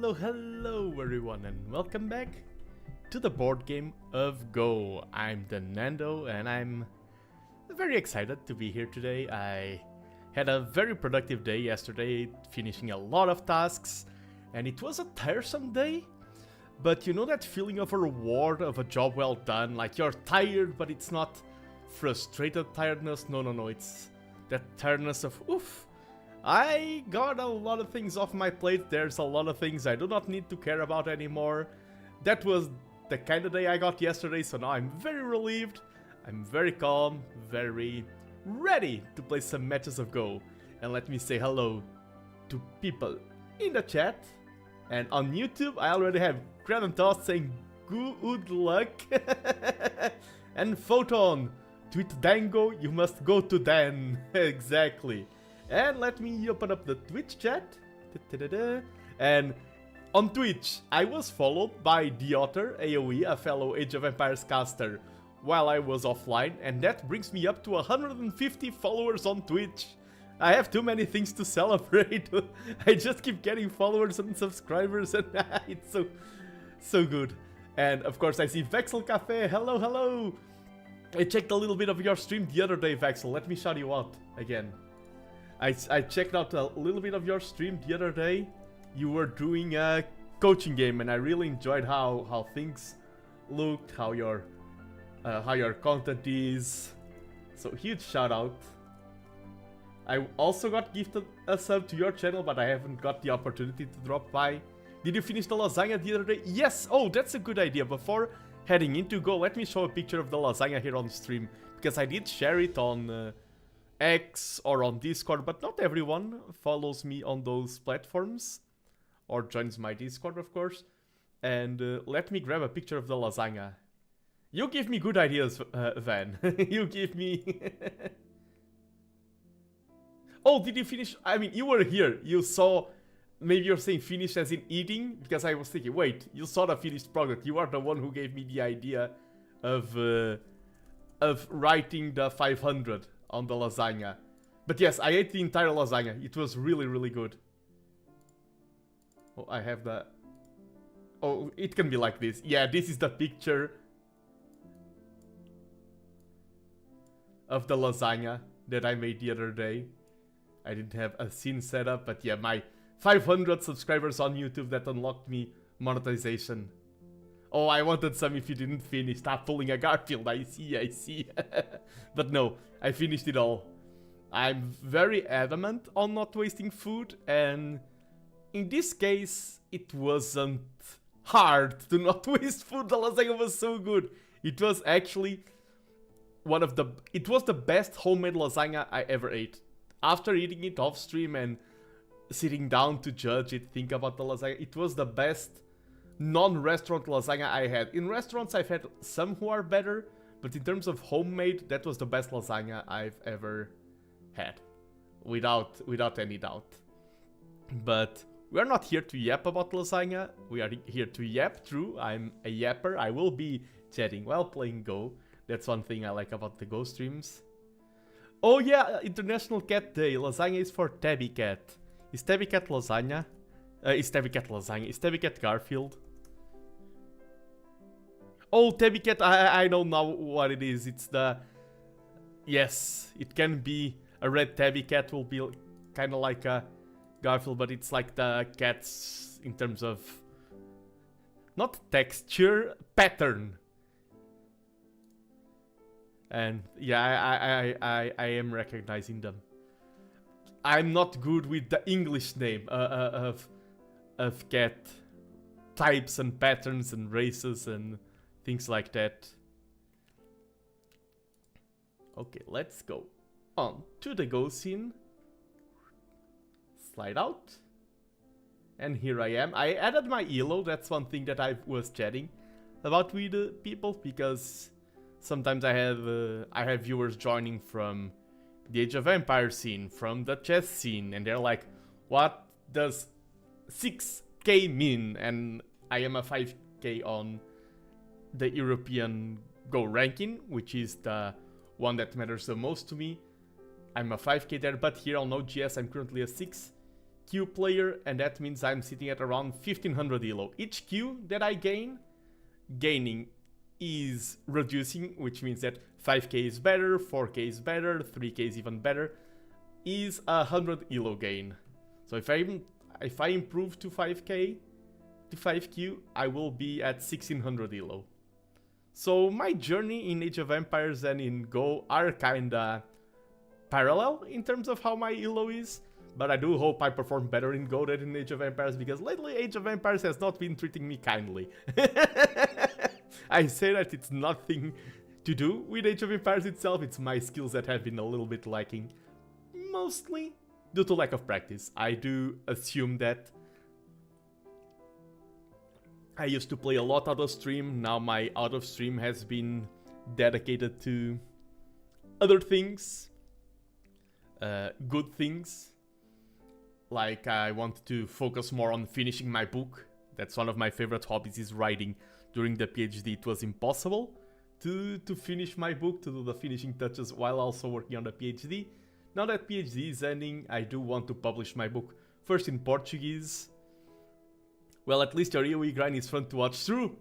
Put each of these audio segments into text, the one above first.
Hello everyone, and welcome back to the board game of Go. I'm the Nando and I'm very excited to be here today. I had a very productive day yesterday, finishing a lot of tasks, and it was a tiresome day. But you know that feeling of a reward, of a job well done, like you're tired, but it's not frustrated tiredness. No, it's that tiredness of, oof, I got a lot of things off my plate, there's a lot of things I do not need to care about anymore. That was the kind of day I got yesterday, so now I'm very relieved, I'm very calm, very ready to play some matches of Go. And let me say hello to people in the chat. And on YouTube, I already have Kraventoss saying good luck. And Photon, tweet Dango, you must go to Dan. Exactly. And let me open up the Twitch chat. And on Twitch, I was followed by The Otter AoE, a fellow Age of Empires caster, while I was offline. And that brings me up to 150 followers on Twitch. I have too many things to celebrate. I just keep getting followers and subscribers, and it's so good. And of course I see Vexel Cafe, hello. I checked a little bit of your stream the other day, Vexel, let me shout you out again. I checked out a little bit of your stream the other day. You were doing a coaching game, and I really enjoyed how things looked, how your content is. So huge shout out. I also got gifted a sub to your channel, but I haven't got the opportunity to drop by. Did you finish the lasagna the other day? Yes! Oh, that's a good idea. Before heading into Go, let me show a picture of the lasagna here on stream. Because I did share it on X or on Discord, but not everyone follows me on those platforms. Or joins my Discord, of course. And let me grab a picture of the lasagna. You give me good ideas, Van. You give me... Oh, did you finish? I mean, you were here. You saw... Maybe you're saying finish as in eating? Because I was thinking, wait, you saw the finished product. You are the one who gave me the idea of writing the 500 on the lasagna. But yes, I ate the entire lasagna. It was really good. Oh, I have the... Oh, it can be like this. Yeah, this is the picture of the lasagna that I made the other day. I didn't have a scene set up, but yeah, my 500 subscribers on YouTube that unlocked me monetization. Oh, I wanted some if you didn't finish. Stop pulling a Garfield, I see. But no, I finished it all. I'm very adamant on not wasting food, and in this case, it wasn't hard to not waste food. The lasagna was so good. It was actually it was the best homemade lasagna I ever ate. After eating it off stream and sitting down to judge it, think about the lasagna, it was the best non-restaurant lasagna I had. In restaurants I've had some who are better, but in terms of homemade, that was the best lasagna I've ever had. Without any doubt. But we are not here to yap about lasagna, we are here to yap, true, I'm a yapper, I will be chatting while playing Go. That's one thing I like about the Go streams. Oh yeah, International Cat Day. Lasagna is for Tabby Cat. Is Tabby Cat lasagna? Is Tabby Cat lasagna? Is Tabby Cat Garfield? Oh, Tabby Cat, I know now what it is. It's the... Yes, it can be a red Tabby Cat, will be kind of like a Garfield, but it's like the cats in terms of... Not texture, pattern. And yeah, I am recognizing them. I'm not good with the English name of cat types and patterns and races and things like that. Okay, let's go on to the Go scene. Slide out. And here I am. I added my elo. That's one thing that I was chatting about with people, because sometimes I have viewers joining from the Age of Empires scene, from the chess scene, and they're like, what does 6k mean? And I am a 5k on the European Go ranking, which is the one that matters the most to me. I'm a 5k there, but here on OGS I'm currently a 6q player, and that means I'm sitting at around 1500 elo. Each q that I gaining is reducing, which means that 5k is better, 4k is better, 3k is even better, is 100 elo gain. So if if I improve to 5k, to 5q, I will be at 1600 elo. So my journey in Age of Empires and in Go are kinda parallel in terms of how my elo is, but I do hope I perform better in Go than in Age of Empires, because lately Age of Empires has not been treating me kindly. I say that it's nothing to do with Age of Empires itself, it's my skills that have been a little bit lacking, mostly due to lack of practice. I do assume that I used to play a lot out of stream, now my out of stream has been dedicated to other things, good things. Like I want to focus more on finishing my book. That's one of my favorite hobbies, is writing. During the PhD it was impossible to finish my book, to do the finishing touches while also working on the PhD. Now that PhD is ending, I do want to publish my book, first in Portuguese. Well, at least your AoE grind is fun to watch through.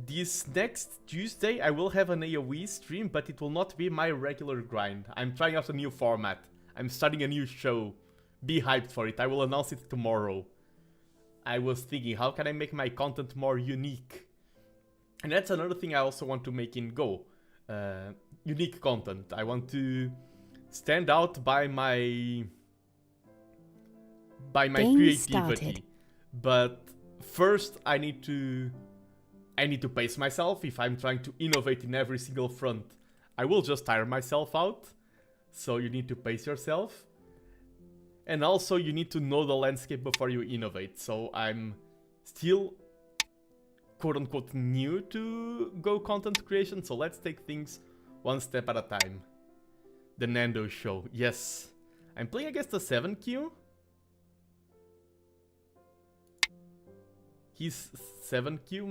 This next Tuesday I will have an AoE stream, but it will not be my regular grind. I'm trying out a new format. I'm starting a new show. Be hyped for it. I will announce it tomorrow. I was thinking, how can I make my content more unique? And that's another thing I also want to make in Go. Unique content. I want to stand out by my creativity. Started. But first I need to pace myself. If I'm trying to innovate in every single front, I will just tire myself out. So you need to pace yourself. And also you need to know the landscape before you innovate. So I'm still quote-unquote new to Go content creation, so let's take things one step at a time. The Nando show, yes. I'm playing against a 7q. He's 7q,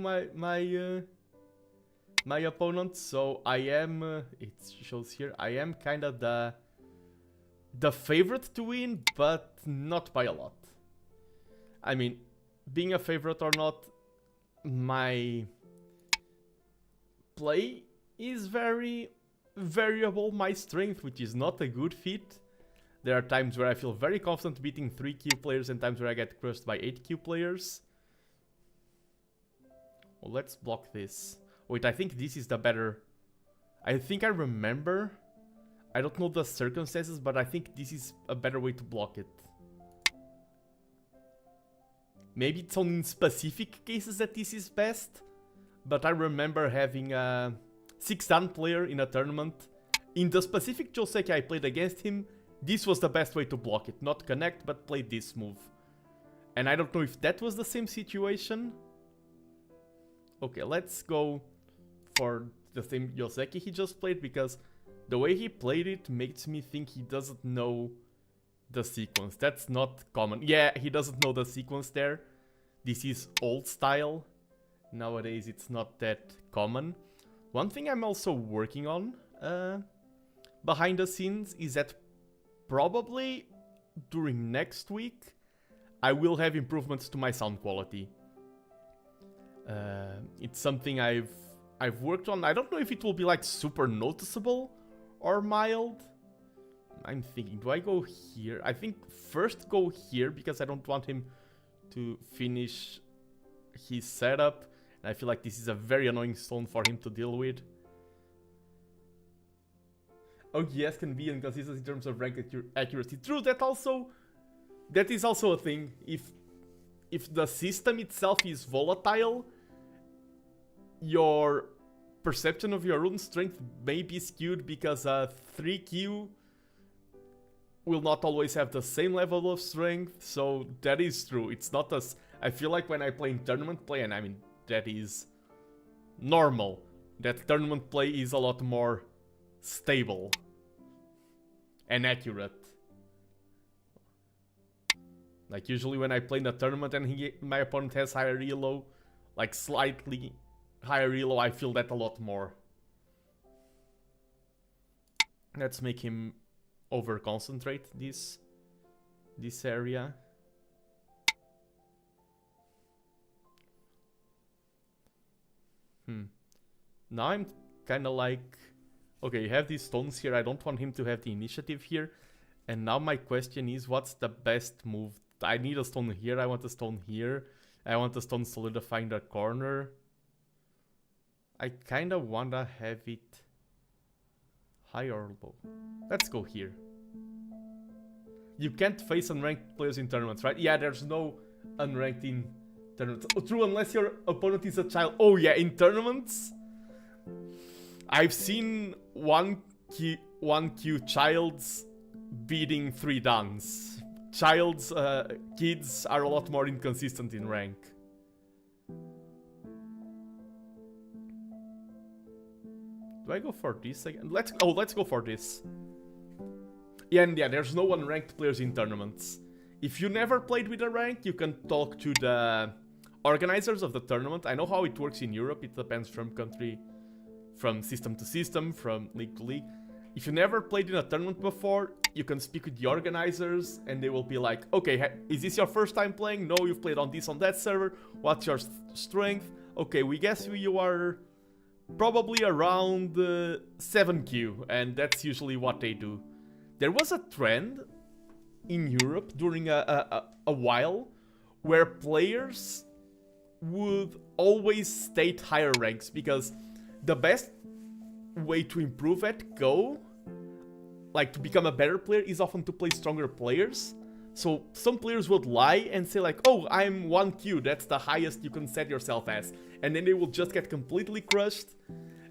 my opponent, so I am, it shows here, I am kinda the favorite to win, but not by a lot. I mean, being a favorite or not, my play is very variable. My strength, which is not a good fit. There are times where I feel very confident beating 3q players and times where I get crushed by 8q players. Well, let's block this. Wait, I think this is the better... I think I remember. I don't know the circumstances, but I think this is a better way to block it. Maybe it's only in specific cases that this is best, but I remember having a 6-down player in a tournament. In the specific Joseki I played against him, this was the best way to block it. Not connect, but play this move. And I don't know if that was the same situation. Okay, let's go for the same Joseki he just played, because the way he played it makes me think he doesn't know the sequence. That's not common. Yeah, he doesn't know the sequence there. This is old style. Nowadays it's not that common. One thing I'm also working on behind the scenes is that probably during next week I will have improvements to my sound quality. It's something I've worked on. I don't know if it will be like super noticeable or mild. I'm thinking, do I go here? I think first go here, because I don't want him to finish his setup. And I feel like this is a very annoying stone for him to deal with. OGS can be inconsistent in terms of rank accuracy. True, that is also a thing. If the system itself is volatile, your perception of your rune strength may be skewed, because 3q will not always have the same level of strength, so that is true. It's not as... I feel like when I play in tournament play, and I mean, that is normal, that tournament play is a lot more stable and accurate. Like, usually when I play in a tournament and my opponent has higher elo, like slightly higher elo, I feel that a lot more. Let's make him over concentrate this area. Now I'm kind of like, okay, you have these stones here. I don't want him to have the initiative here. And now my question is, what's the best move? I need a stone here, I want a stone here. I want a stone solidifying the corner. I kinda wanna have it high or low. Let's go here. You can't face unranked players in tournaments, right? Yeah, there's no unranked in tournaments. Oh, true, unless your opponent is a child. Oh yeah, in tournaments, I've seen 1Q childs beating 3 Dans. Kids are a lot more inconsistent in rank. Do I go for this again? Let's go for this. Yeah, and yeah, there's no unranked players in tournaments. If you never played with a rank, you can talk to the organizers of the tournament. I know how it works in Europe. It depends from country, from system to system, from league to league. If you never played in a tournament before, you can speak with the organizers and they will be like, okay, is this your first time playing? No, you've played on this, on that server. What's your strength? Okay, we guess you are probably around 7Q, and that's usually what they do. There was a trend in Europe during a while where players would always state higher ranks because the best way to improve at Go, like to become a better player, is often to play stronger players. So some players would lie and say like, oh, I'm 1Q, that's the highest you can set yourself as. And then they will just get completely crushed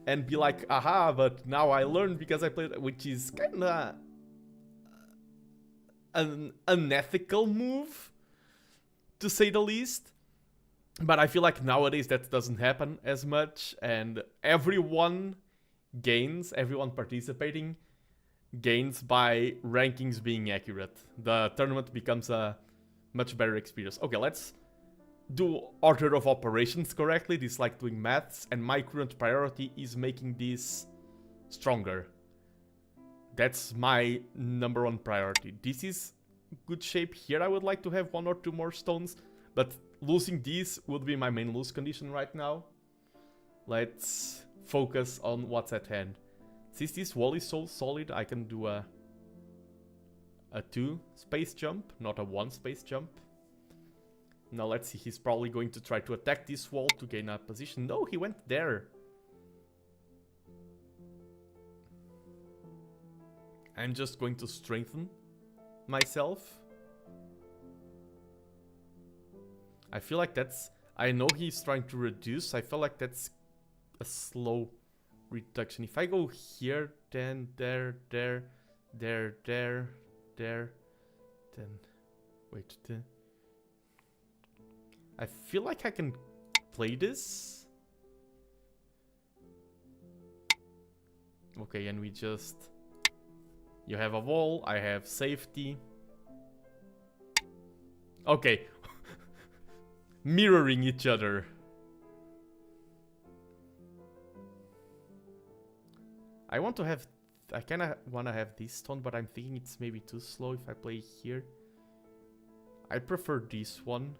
and be like, aha, but now I learned because I played, which is kinda an unethical move, to say the least. But I feel like nowadays that doesn't happen as much, and everyone participating gains by rankings being accurate. The tournament becomes a much better experience. Okay, let's do order of operations correctly. This is like doing maths, and my current priority is making this stronger. That's my number 1 priority. This is good shape here. I would like to have 1 or 2 more stones, but losing these would be my main lose condition right now. Let's focus on what's at hand. Since this wall is so solid, I can do a 2 space jump, not a 1 space jump. Now let's see, he's probably going to try to attack this wall to gain a position. No, he went there. I'm just going to strengthen myself. I feel like that's... I know he's trying to reduce. I feel like that's a slow reduction. If I go here, then there, then... Wait, I feel like I can play this. Okay, and we just... You have a wall, I have safety. Okay. Mirroring each other. I want to have... I kinda wanna have this stone, but I'm thinking it's maybe too slow if I play here. I prefer this one,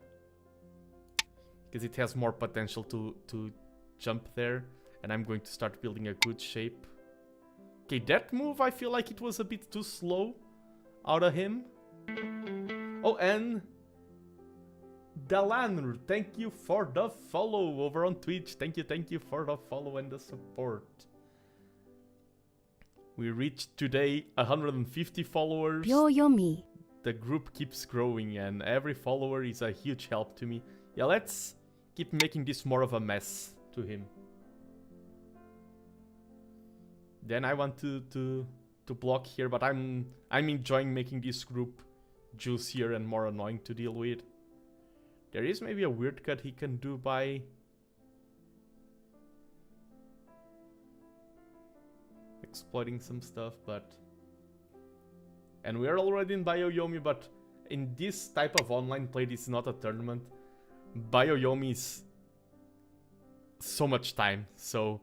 because it has more potential to jump there. And I'm going to start building a good shape. Okay, that move, I feel like it was a bit too slow out of him. Oh, and Dalanr, thank you for the follow over on Twitch. Thank you for the follow and the support. We reached today 150 followers. Yoyomi. The group keeps growing and every follower is a huge help to me. Yeah, let's keep making this more of a mess to him. Then I want to block here, but I'm enjoying making this group juicier and more annoying to deal with. There is maybe a weird cut he can do by exploiting some stuff, but... And we're already in Bioyomi, but in this type of online play, this is not a tournament. Bioyomi is so much time, so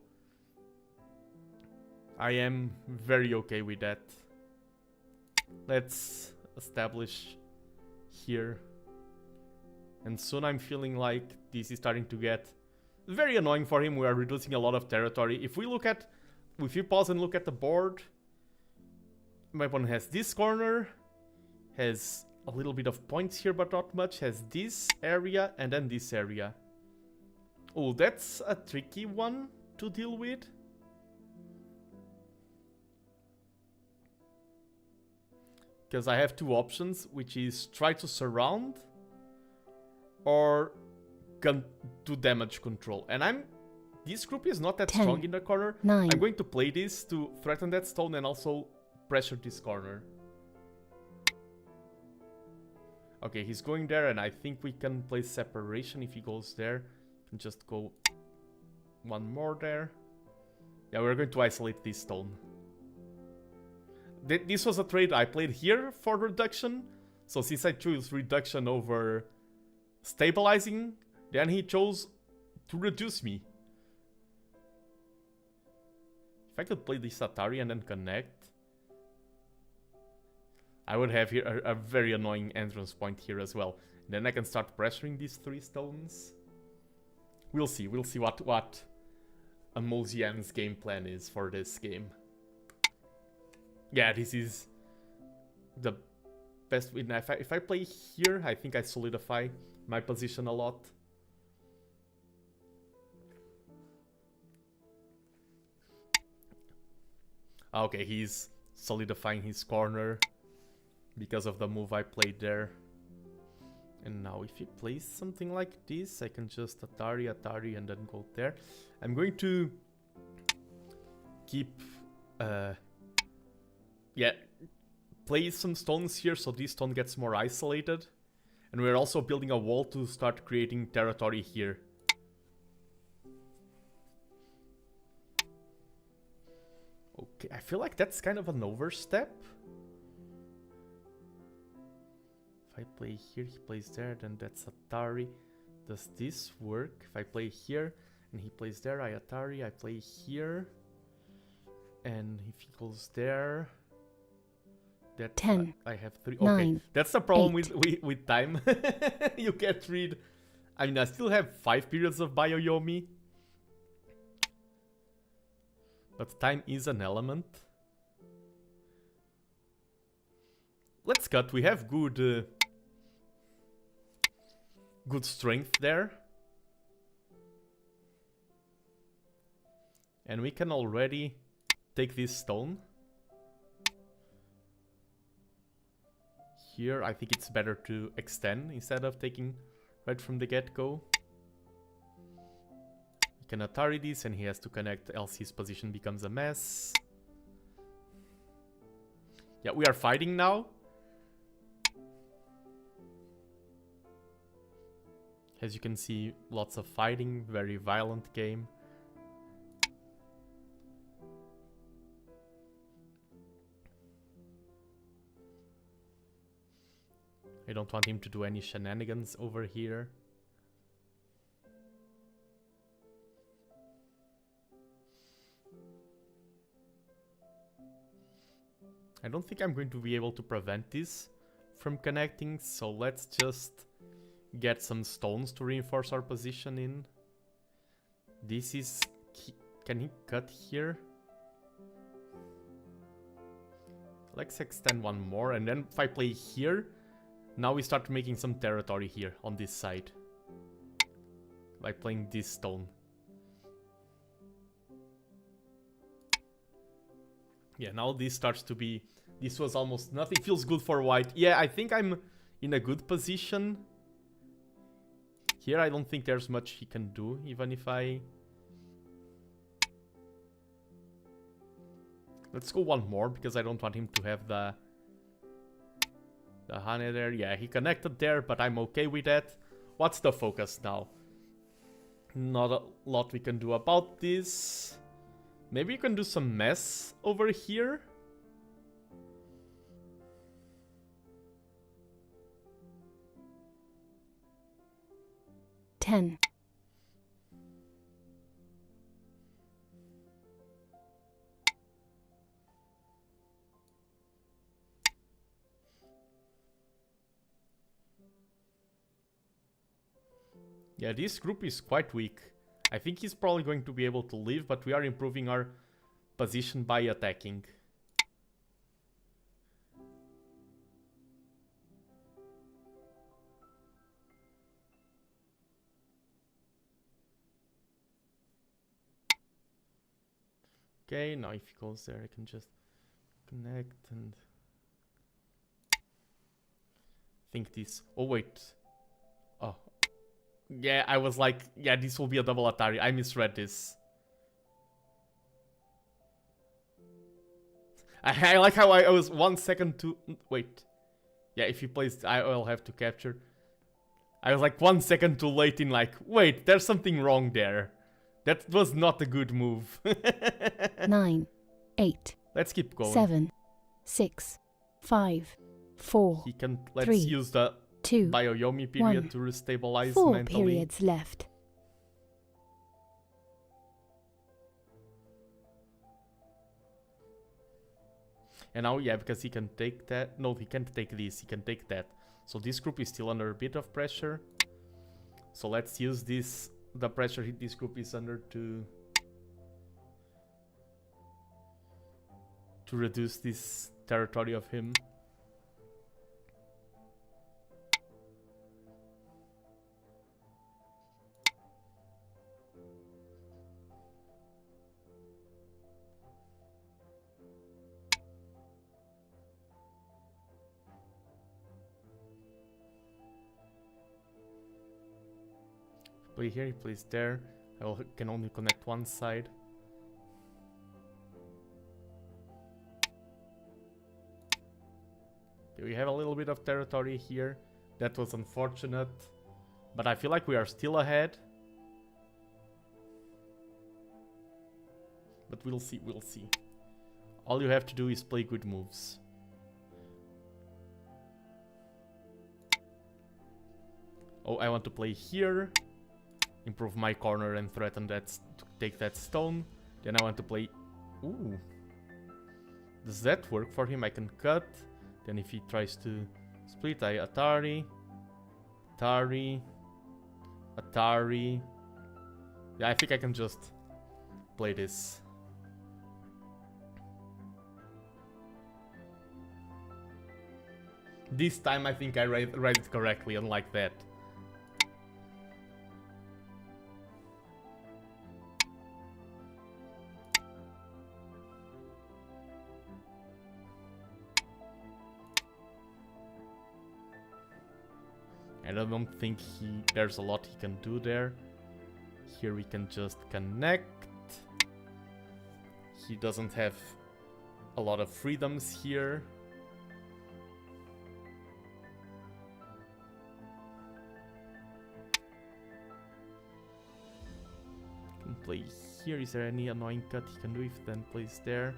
I am very okay with that. Let's establish here. And soon I'm feeling like this is starting to get very annoying for him. We are reducing a lot of territory. If we pause and look at the board, my opponent has this corner, Has a little bit of points here, but not much. Has this area and then this area. Oh, that's a tricky one to deal with. Because I have two options, which is try to surround or do damage control. And this group is not that 10, strong in the corner. 9. I'm going to play this to threaten that stone and also pressure this corner. Okay, he's going there, and I think we can play separation if he goes there. And just go one more there. Yeah, we're going to isolate this stone. This was a trade I played here for reduction. So since I chose reduction over stabilizing, then he chose to reduce me. If I could play this Atari and then connect, I would have here a very annoying entrance point here as well. And then I can start pressuring these 3 stones. We'll see what Amosian's game plan is for this game. Yeah, this is the best win. If I play here, I think I solidify my position a lot. Okay, he's solidifying his corner because of the move I played there. And now if he plays something like this, I can just Atari, and then go there. I'm going to keep... yeah, play some stones here so this stone gets more isolated. And we're also building a wall to start creating territory here. Okay, I feel like that's kind of an overstep. If I play here, he plays there, then that's Atari. Does this work? If I play here and he plays there, I Atari, I play here. And if he goes there... That 10, I have 3. 9, okay, that's the problem 8. with time. You can't read. I mean, I still have 5 periods of Bioyomi. But time is an element. Let's cut. We have good strength there. And we can already take this stone. Here, I think it's better to extend instead of taking right from the get-go. We can Atari this and he has to connect, else his position becomes a mess. Yeah, we are fighting now. As you can see, lots of fighting, very violent game. I don't want him to do any shenanigans over here. I don't think I'm going to be able to prevent this from connecting, so let's just get some stones to reinforce our position in. This is... Can he cut here? Let's extend one more, and then if I play here... Now we start making some territory here on this side. By playing this stone. Yeah, now this starts to be... This was almost nothing. Feels good for white. Yeah, I think I'm in a good position. Here I don't think there's much he can do, even if I... Let's go one more, because I don't want him to have the Hane there. Yeah, he connected there, but I'm okay with that. What's the focus now? Not a lot we can do about this. Maybe you can do some mess over here. Ten. Yeah, this group is quite weak. I think he's probably going to be able to leave, but we are improving our position by attacking. Okay, now if he goes there, I can just connect and think this. Oh wait. Oh. Yeah, I was like, yeah, this will be a double Atari. I misread this. I like how I was 1 second to... Wait. Yeah, if he plays, I will have to capture. I was like 1 second too late in like, wait, there's something wrong there. That was not a good move. 9, 8. Let's keep going. 7, 6, 5, 4. He can... Let's 3, use the 2, Bioyomi period 1. to restabilize 4 mentally. periods left. And now, yeah, because he can take that. No, he can't take this. He can take that. So this group is still under a bit of pressure. So let's use this. The pressure this group is under to reduce this territory of him. Play here, he plays there. Can only connect one side. Okay, we have a little bit of territory here. That was unfortunate. But I feel like we are still ahead. But we'll see, we'll see. All you have to do is play good moves. Oh, I want to play here. Improve my corner and threaten that to take that stone. Then I want to play... Ooh. Does that work for him? I can cut. Then if he tries to split, I Atari. Atari. Atari. Yeah, I think I can just play this. This time I think I read it correctly, unlike that. I don't think there's a lot he can do there. Here we can just connect. He doesn't have a lot of freedoms here. Can play here. Is there any annoying cut he can do if then plays there?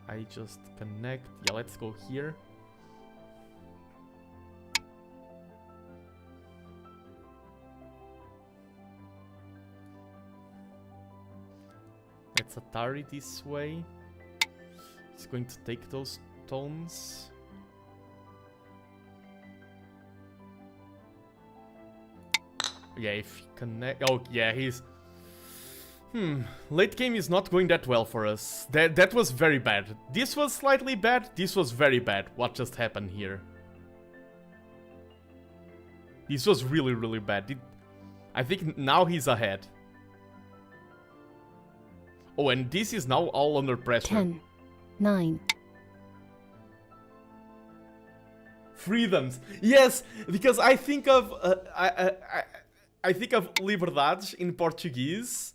I just connect. Yeah, let's go here. Let's Atari this way. He's going to take those tones. Yeah, if he connect... Oh, yeah, he's... Late game is not going that well for us. That was very bad. This was slightly bad. This was very bad. What just happened here? This was really, really bad. I think now he's ahead. Oh, and this is now all under pressure. 10, 9. Freedoms. Yes, because I think of I think of liberdades in Portuguese,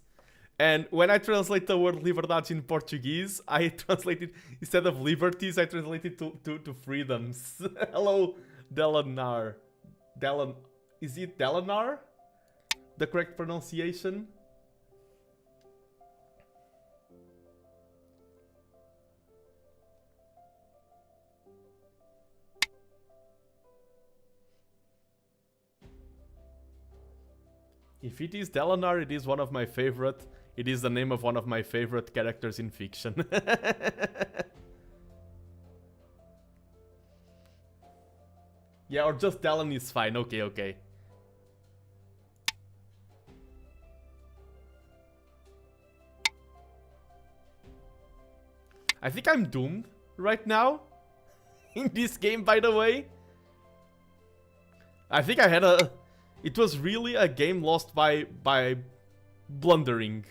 and when I translate the word liberdades in Portuguese, I translate it instead of liberties. I translate it to freedoms. Hello, Delanar. Is it Delanar? The correct pronunciation? If it is Delanar, it is one of my favorite. It is the name of one of my favorite characters in fiction. Yeah, or just Delan is fine. Okay, okay. I think I'm doomed right now. In this game, by the way. I think I had a... It was really a game lost by blundering.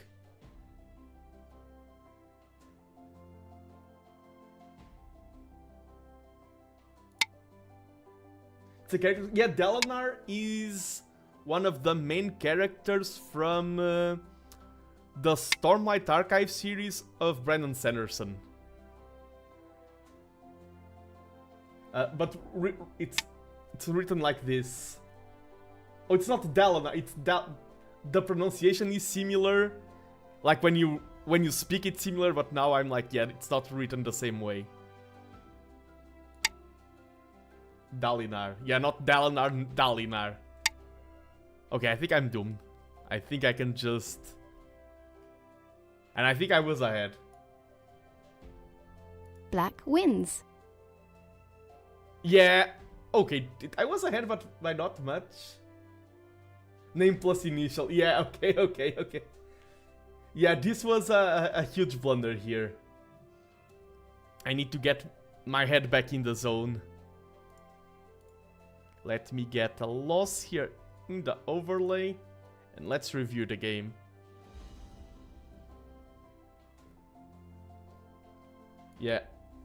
It's a character. Yeah, Dalinar is one of the main characters from the Stormlight Archive series of Brandon Sanderson. But it's written like this. Oh, it's not Dalinar. It's the pronunciation is similar. Like when you speak, it's similar. But now I'm like, yeah, it's not written the same way. Dalinar. Yeah, not Dalinar, Dalinar. Okay, I think I'm doomed. I think I can just... And I think I was ahead. Black wins. Yeah, okay, I was ahead, but by not much. Name plus initial. Yeah, okay. Yeah, this was a huge blunder here. I need to get my head back in the zone. Let me get a loss here in the overlay. And let's review the game. Yeah,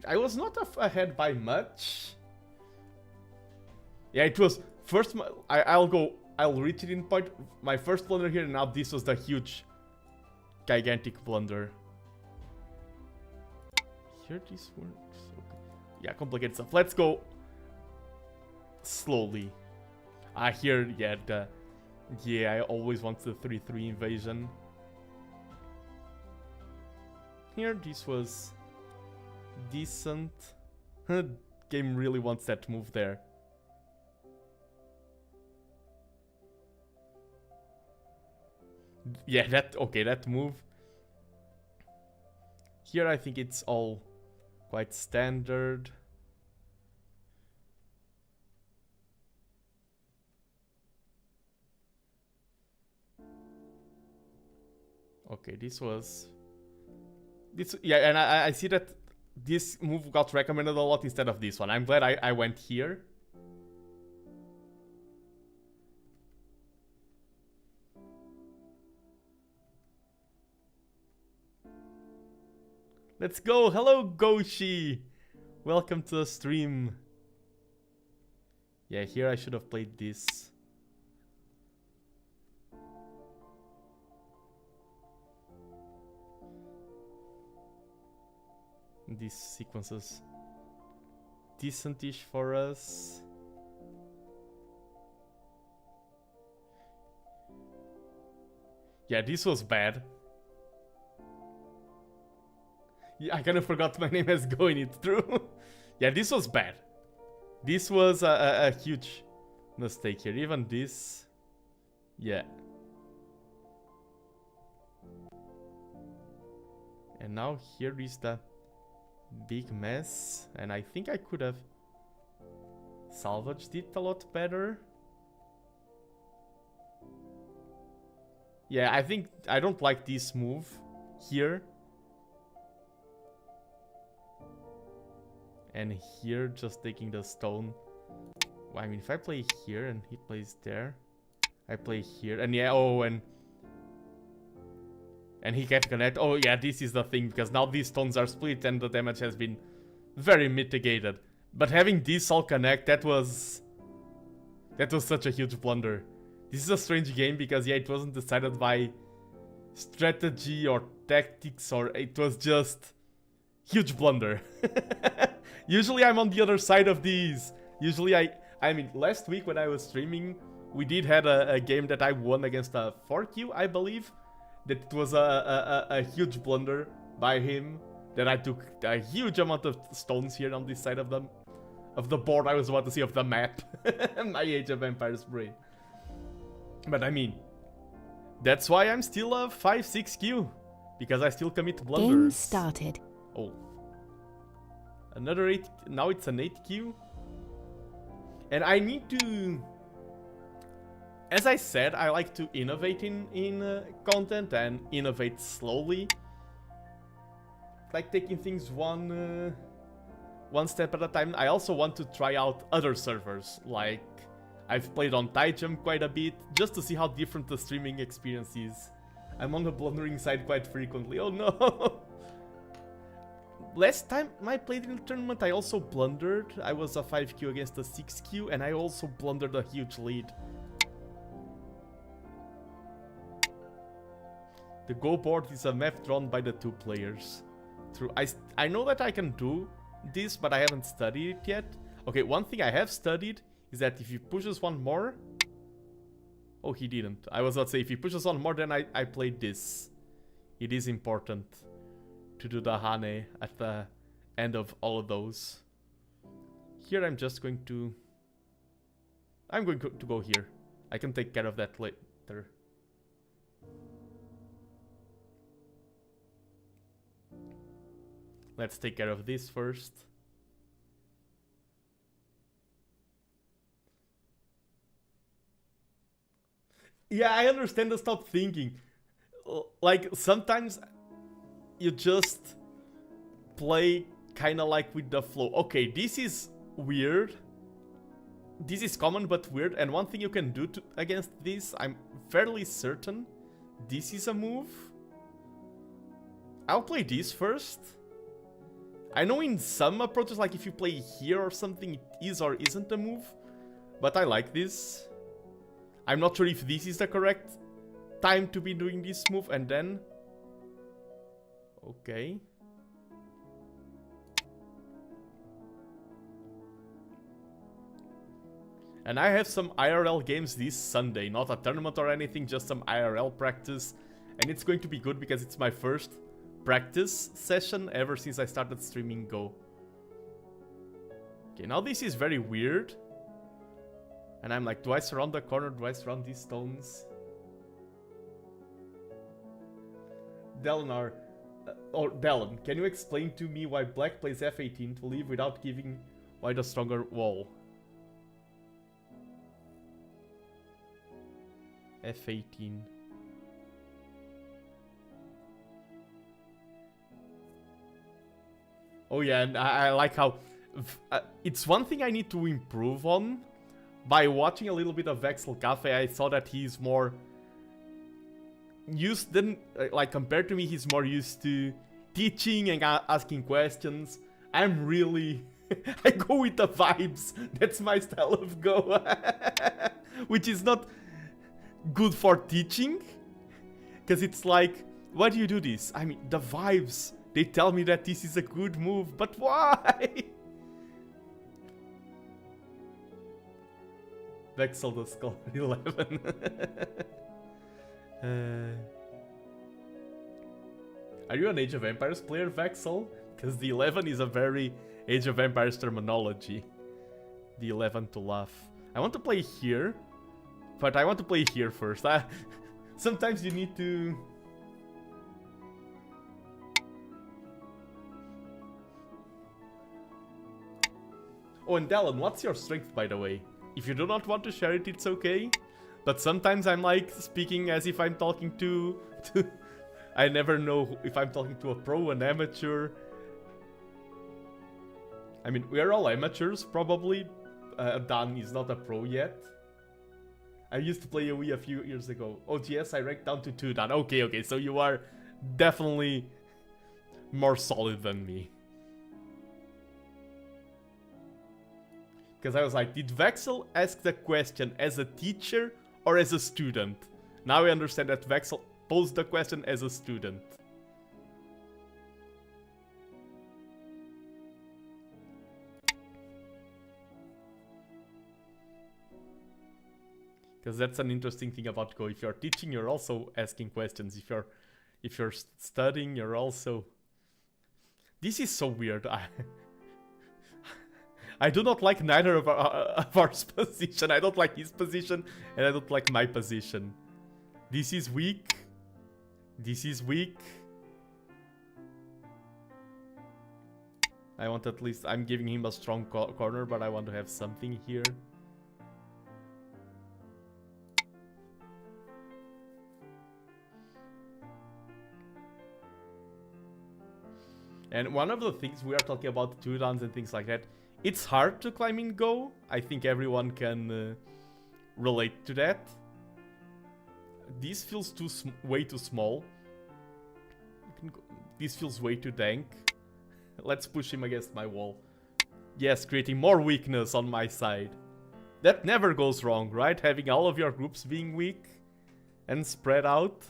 I was not ahead by much. Yeah, it was first. I'll reach it in point. My first blunder here, and now this was the huge, gigantic blunder. Here this works. Okay. Yeah, complicated stuff. Let's go slowly. Here, yeah, I always want the 3-3 invasion. Here, this was decent. Game really wants that move there. Yeah, that move. Here I think it's all quite standard. Okay, yeah, and I see that this move got recommended a lot instead of this one. I'm glad I went here. Let's go! Hello, Goshi! Welcome to the stream. Yeah, here I should have played this. These sequences decent-ish for us. Yeah, this was bad. Yeah, I kind of forgot my name has Go in it through. Yeah, this was bad. This was a huge mistake here. Even this. Yeah. And now here is the big mess. And I think I could have salvaged it a lot better. Yeah, I think I don't like this move here. And here, just taking the stone. Well, I mean, if I play here and he plays there, I play here, and yeah, oh, and he can't connect. Oh, yeah, this is the thing, because now these stones are split and the damage has been very mitigated. But having this all connect, that was such a huge blunder. This is a strange game because, yeah, it wasn't decided by strategy or tactics, or it was just huge blunder. Usually I'm on the other side of these. Usually I mean, last week when I was streaming, we did have a game that I won against a 4Q, I believe. That was a huge blunder by him. That I took a huge amount of stones here on this side of the board. I was about to say of the map. My Age of Empires brain. But I mean, that's why I'm still a 5-6Q. Because I still commit blunders. Game started. Oh. Another 8, now it's an 8Q. And I need to... As I said, I like to innovate in content and innovate slowly. Like taking things one step at a time. I also want to try out other servers. Like, I've played on Taijum quite a bit, just to see how different the streaming experience is. I'm on the blundering side quite frequently. Oh no! last time I played in the tournament, I also blundered. I was a 5Q against a 6Q, and I also blundered a huge lead. The Go board is a map drawn by the 2 players. I know that I can do this, but I haven't studied it yet. Okay, one thing I have studied is that if he pushes one more... Oh, he didn't. I was about to say, if he pushes one more, then I played this. It is important to do the Hane at the end of all of those. Here I'm just going to... I'm going to go here. I can take care of that later. Let's take care of this first. Yeah, I understand the stop thinking. Like, sometimes you just play kind of like with the flow. Okay, this is weird. This is common but weird. And one thing you can do against this, I'm fairly certain this is a move. I'll play this first. I know in some approaches, like if you play here or something, it is or isn't a move. But I like this. I'm not sure if this is the correct time to be doing this move, and then... Okay. And I have some IRL games this Sunday, not a tournament or anything, just some IRL practice. And it's going to be good because it's my first practice session ever since I started streaming Go. Okay, now this is very weird. And I'm like, do I surround the corner? Do I surround these stones? Delenar, or Delen, can you explain to me why black plays f18 to leave without giving white a stronger wall? f18. Oh yeah, and I like how... it's one thing I need to improve on. By watching a little bit of Vexel Cafe, I saw that he's more used than, like, compared to me, he's more used to teaching and asking questions. I'm really... I go with the vibes. That's my style of Go. Which is not good for teaching. Because it's like, why do you do this? I mean, the vibes. They tell me that this is a good move, but why? Vexel the Skull 11. Are you an Age of Empires player, Vexel? Because the 11 is a very Age of Empires terminology. The 11 to laugh. I want to play here, but I want to play here first. Sometimes you need to... Oh, and Dallin, what's your strength, by the way? If you do not want to share it, it's okay. But sometimes I'm like speaking as if I'm talking to I never know if I'm talking to a pro, an amateur. I mean, we are all amateurs, probably. Dan is not a pro yet. I used to play a Wii a few years ago. OGS, I ranked down to 2, Dan. Okay, so you are definitely more solid than me. Because I was like, did Vexel ask the question as a teacher or as a student? Now I understand that Vexel posed the question as a student. Because that's an interesting thing about Go. If you're teaching, you're also asking questions. If you're studying, you're also... This is so weird. I do not like neither of our position. I don't like his position, and I don't like my position. This is weak. This is weak. I want at least... I'm giving him a strong corner, but I want to have something here. And one of the things we are talking about, 2-downs and things like that, it's hard to climb in Go. I think everyone can relate to that. This feels way too small. This feels way too dank. Let's push him against my wall. Yes, creating more weakness on my side. That never goes wrong, right? Having all of your groups being weak and spread out.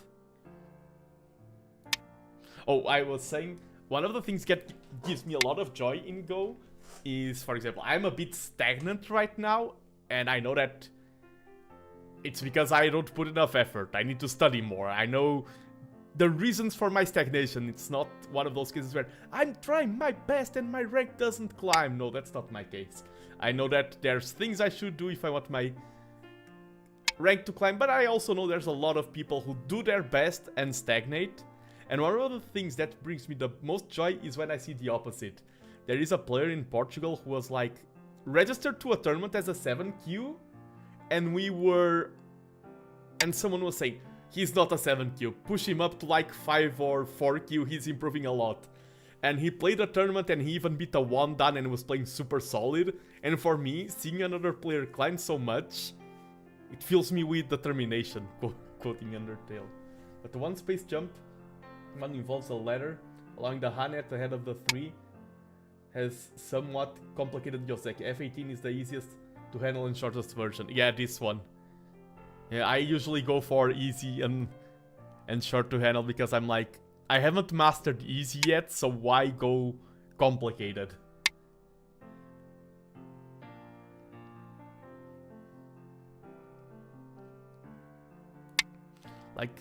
Oh, I was saying, one of the things that gives me a lot of joy in Go is, for example, I'm a bit stagnant right now, and I know that it's because I don't put enough effort. I need to study more. I know the reasons for my stagnation. It's not one of those cases where I'm trying my best and my rank doesn't climb. No, that's not my case. I know that there's things I should do if I want my rank to climb, but I also know there's a lot of people who do their best and stagnate. And one of the things that brings me the most joy is when I see the opposite. There is a player in Portugal who was like registered to a tournament as a 7Q, and someone was saying, he's not a 7Q, push him up to like 5 or 4Q, he's improving a lot. And he played a tournament and he even beat a 1-dan and was playing super solid. And for me, seeing another player climb so much, it fills me with determination, quoting Undertale. But the one space jump, one involves a ladder, allowing the Hane at the head of the 3, has somewhat complicated Yoseki. F18 is the easiest to handle and shortest version. Yeah, this one. Yeah, I usually go for easy and short to handle because I'm like, I haven't mastered easy yet, so why go complicated? Like...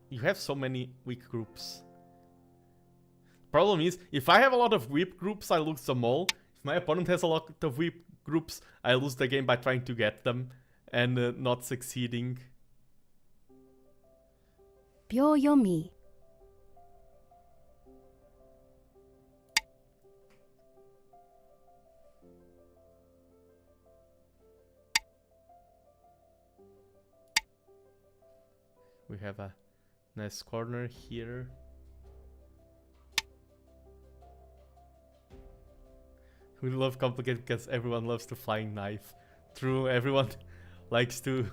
You have so many weak groups. Problem is, if I have a lot of weak groups, I lose them all. If my opponent has a lot of weak groups, I lose the game by trying to get them and not succeeding. Byoyomi. We have a nice corner here. We love complicated because everyone loves the flying knife. True, everyone likes to...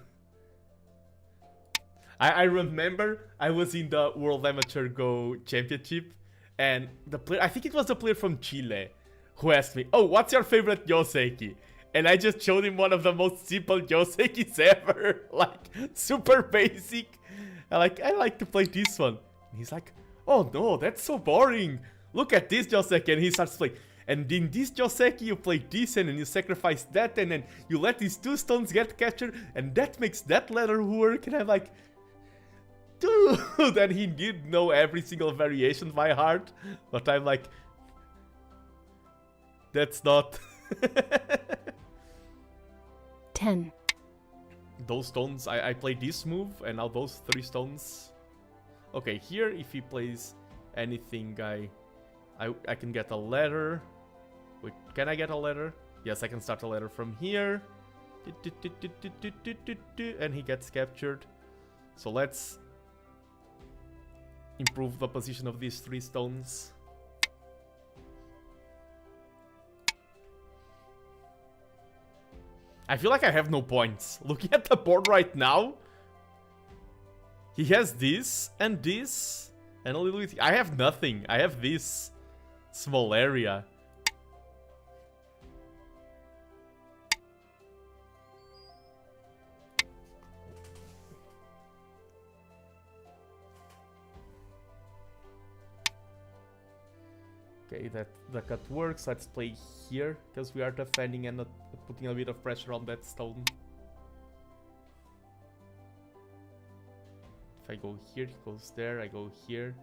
I remember I was in the World Amateur Go Championship and the player, I think it was the player from Chile, who asked me, oh, what's your favorite Yoseki? And I just showed him one of the most simple Yosekis ever. Like, super basic. I like to play this one. And he's like, oh no, that's so boring. Look at this Yoseki. And he starts playing. And in this Yoseki, you play this and then you sacrifice that. And then you let these 2 stones get captured. And that makes that ladder work. And I'm like, dude. And he did know every single variation by heart. But I'm like, that's not... 10. Those stones, I play this move, and now those 3 stones. Okay, here, if he plays anything, I can get a ladder. Wait, can I get a ladder? Yes, I can start a ladder from here. And he gets captured. So let's improve the position of these 3 stones. I feel like I have no points. Looking at the board right now, he has this and this and a little bit. I have nothing. I have this small area. Okay, the cut works. Let's play here because we are defending and not putting a bit of pressure on that stone. If I go here, he goes there. I go here.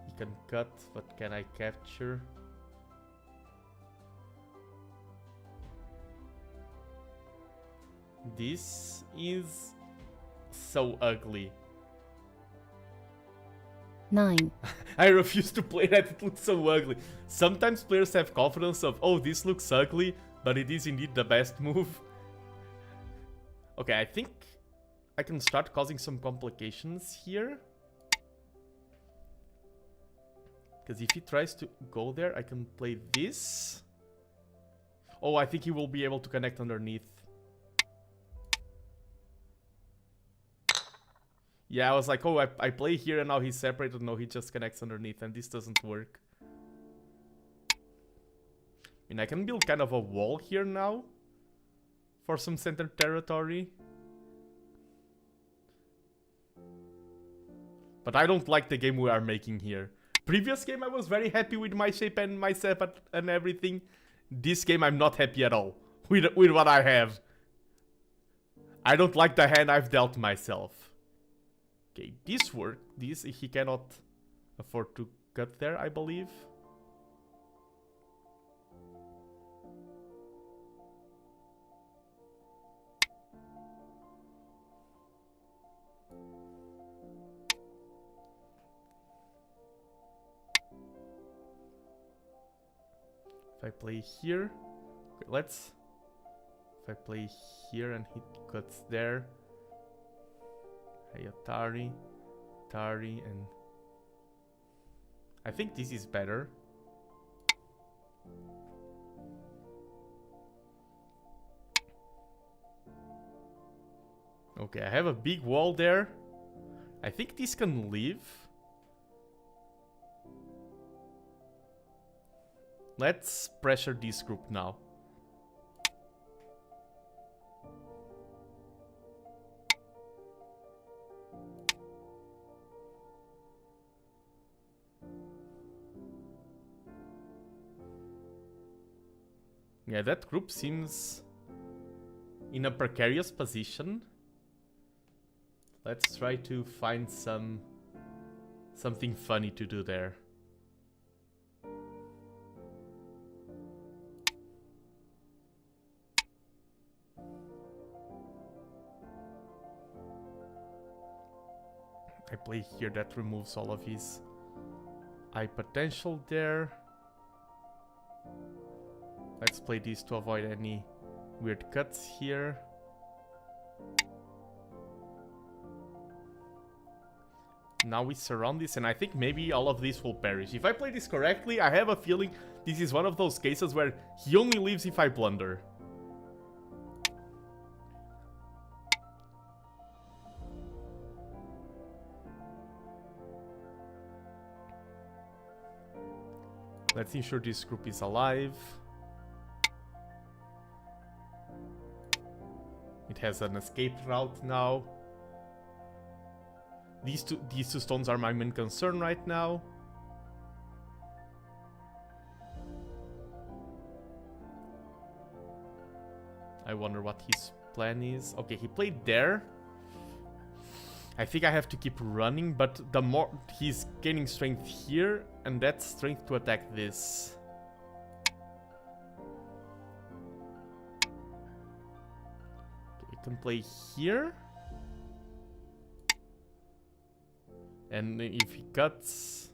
He can cut, but can I capture? This is so ugly. 9. I refuse to play that, it looks so ugly. Sometimes players have confidence of, oh, this looks ugly, but it is indeed the best move. Okay, I think I can start causing some complications here. Because if he tries to go there, I can play this. Oh, I think he will be able to connect underneath. Yeah, I was like, oh, I play here and now he's separated. No, he just connects underneath and this doesn't work. I mean, I can build kind of a wall here now for some center territory. But I don't like the game we are making here. Previous game I was very happy with my shape and my setup and everything. This game I'm not happy at all with what I have. I don't like the hand I've dealt myself. Okay, this worked. This he cannot afford to cut there, I believe. If I play here, okay, let's. If I play here and he cuts there. Hey, Atari, and I think this is better. Okay, I have a big wall there. I think this can live. Let's pressure this group now. Yeah, that group seems in a precarious position. Let's try to find something funny to do there. I play here, that removes all of his eye potential there. Let's play these to avoid any weird cuts here. Now we surround this, and I think maybe all of this will perish. If I play this correctly, I have a feeling this is one of those cases where he only leaves if I blunder. Let's ensure this group is alive. It has an escape route now. These two stones are my main concern right now. I wonder what his plan is. Okay, he played there. I think I have to keep running, but the more he's gaining strength here, and that's strength to attack this. Okay, I can play here. And if he cuts,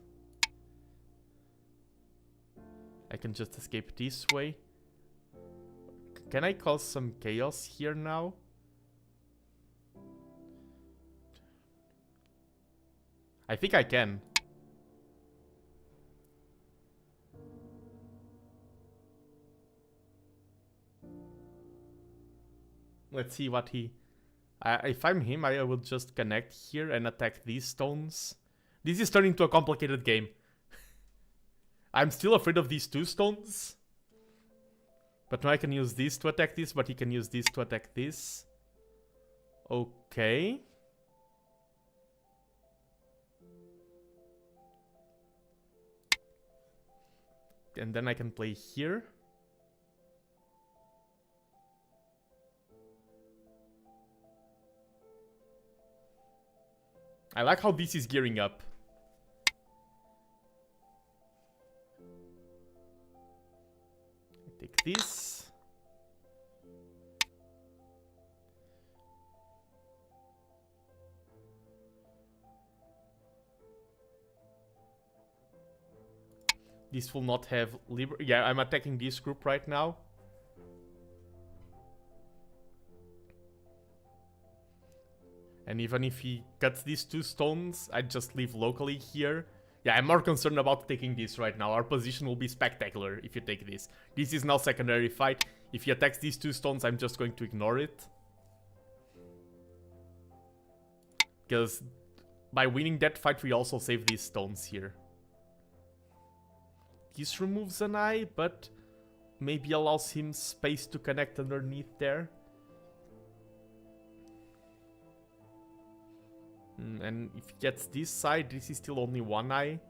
I can just escape this way. Can I cause some chaos here now? I think I can. Let's see what he... if I'm him, I will just connect here and attack these stones. This is turning into a complicated game. I'm still afraid of these two stones. But now I can use this to attack this, but he can use this to attack this. Okay. And then I can play here. I like how this is gearing up. I take this. This will not have liber... Yeah, I'm attacking this group right now. And even if he cuts these two stones, I just leave locally here. Yeah, I'm more concerned about taking this right now. Our position will be spectacular if you take this. This is now secondary fight. If he attacks these two stones, I'm just going to ignore it. Because by winning that fight, we also save these stones here. This removes an eye, but maybe allows him space to connect underneath there. And if he gets this side, this is still only one eye.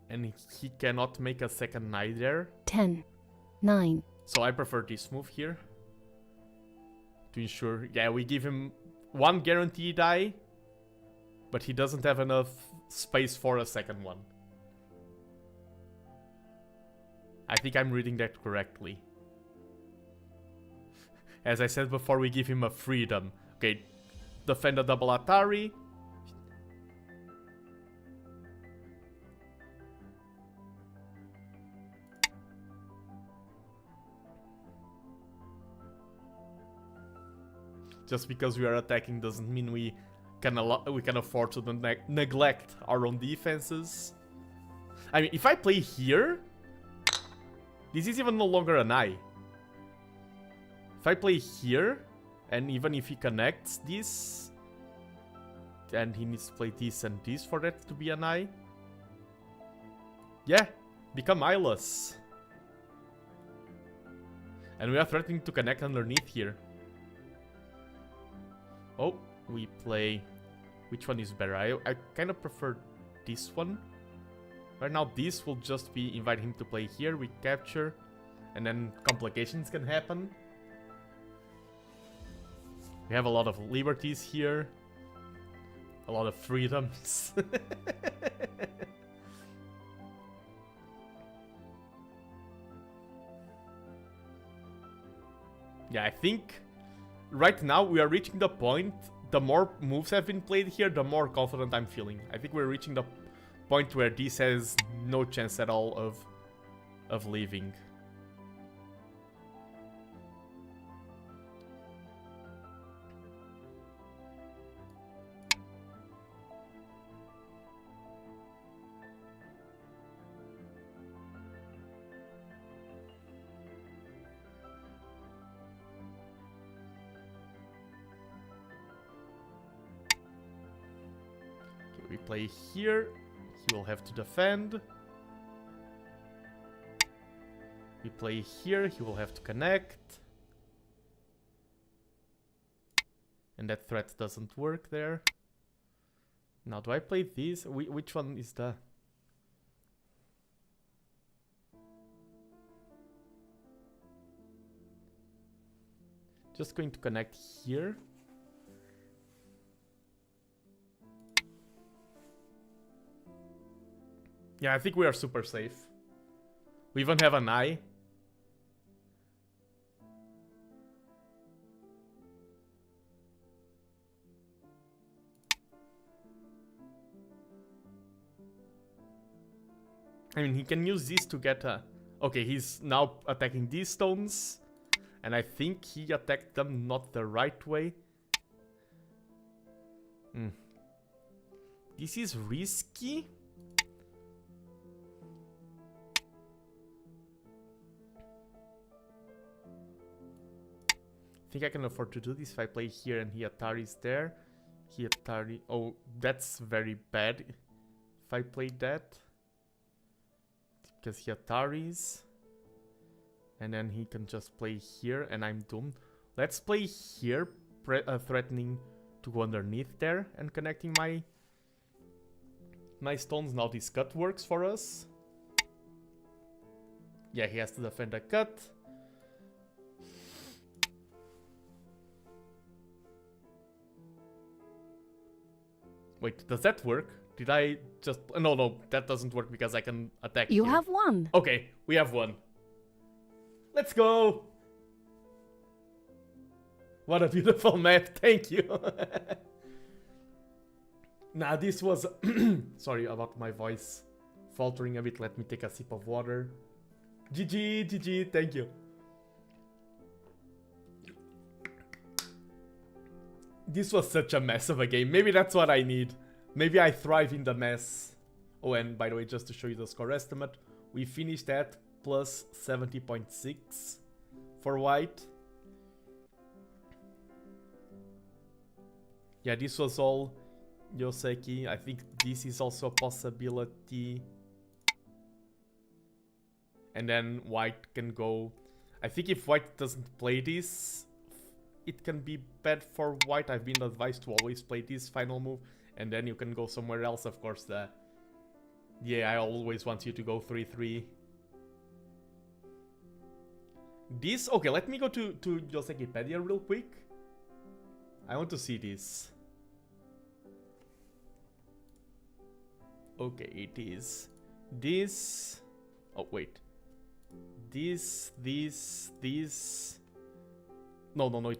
And he cannot make a second eye there. 10, 9. So I prefer this move here. To ensure, yeah, we give him one guaranteed eye. But he doesn't have enough space for a second one. I think I'm reading that correctly. As I said before, we give him a freedom. Okay, defend a double Atari. Just because we are attacking doesn't mean we can afford to neglect our own defenses. I mean, if I play here, this is even no longer an eye. If I play here, and even if he connects this, then he needs to play this and this for that to be an eye. Yeah, become eyeless. And we are threatening to connect underneath here. Oh, we play... Which one is better? I kind of prefer this one. Right now, this will just be invite him to play here. We capture, and then complications can happen. We have a lot of liberties here. A lot of freedoms. Yeah, I think right now we are reaching the point. The more moves have been played here, the more confident I'm feeling. I think we're reaching the point where this has no chance at all of leaving. We play here, he will have to defend. We play here, he will have to connect. And that threat doesn't work there. Now, do I play this? Which one is the... Just going to connect here. Yeah, I think we are super safe. We even have an eye. I mean, he can use this to get a... Okay, he's now attacking these stones. And I think he attacked them not the right way. This is risky. I think I can afford to do this if I play here and he Atari's there. He Atari... Oh, that's very bad if I play that. Because he Atari's. And then he can just play here and I'm doomed. Let's play here, threatening to go underneath there and connecting my stones. Now this cut works for us. Yeah, he has to defend a cut. Wait, does that work? Did I just... No, that doesn't work because I can attack You here. have won. Okay, we have won. Let's go! What a beautiful map, thank you! Nah, this was... Sorry about my voice faltering a bit, let me take a sip of water. GG, thank you. This was such a mess of a game. Maybe that's what I need. Maybe I thrive in the mess. Oh, and by the way, just to show you the score estimate, we finished at plus 70.6 for white. Yeah, this was all Yoseki. I think this is also a possibility. And then white can go... I think if white doesn't play this, it can be bad for white. I've been advised to always play this final move. And then you can go somewhere else. Of course, the AI always wants you to go 3-3. This... Okay, let me go to Yosekipedia real quick. I want to see this. Okay, it is this. Oh, wait. This. No.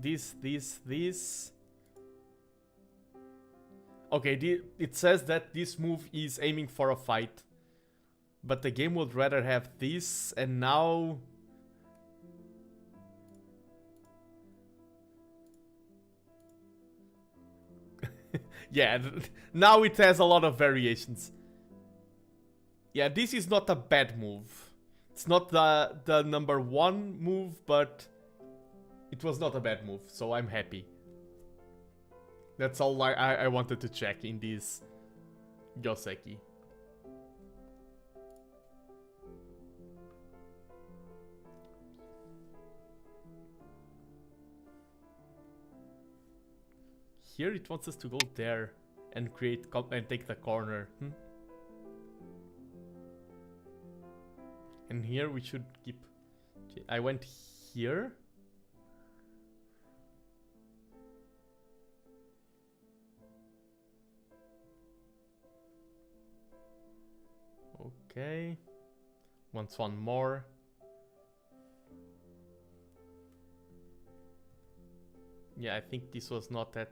This. Okay, it says that this move is aiming for a fight. But the game would rather have this, and now... Yeah, now it has a lot of variations. Yeah, this is not a bad move. It's not the number 1 move, but it was not a bad move, so I'm happy. That's all I wanted to check in this Yoseki. Here it wants us to go there and take the corner. And here we should keep... I went here. Okay. Wants one more. Yeah, I think this was not that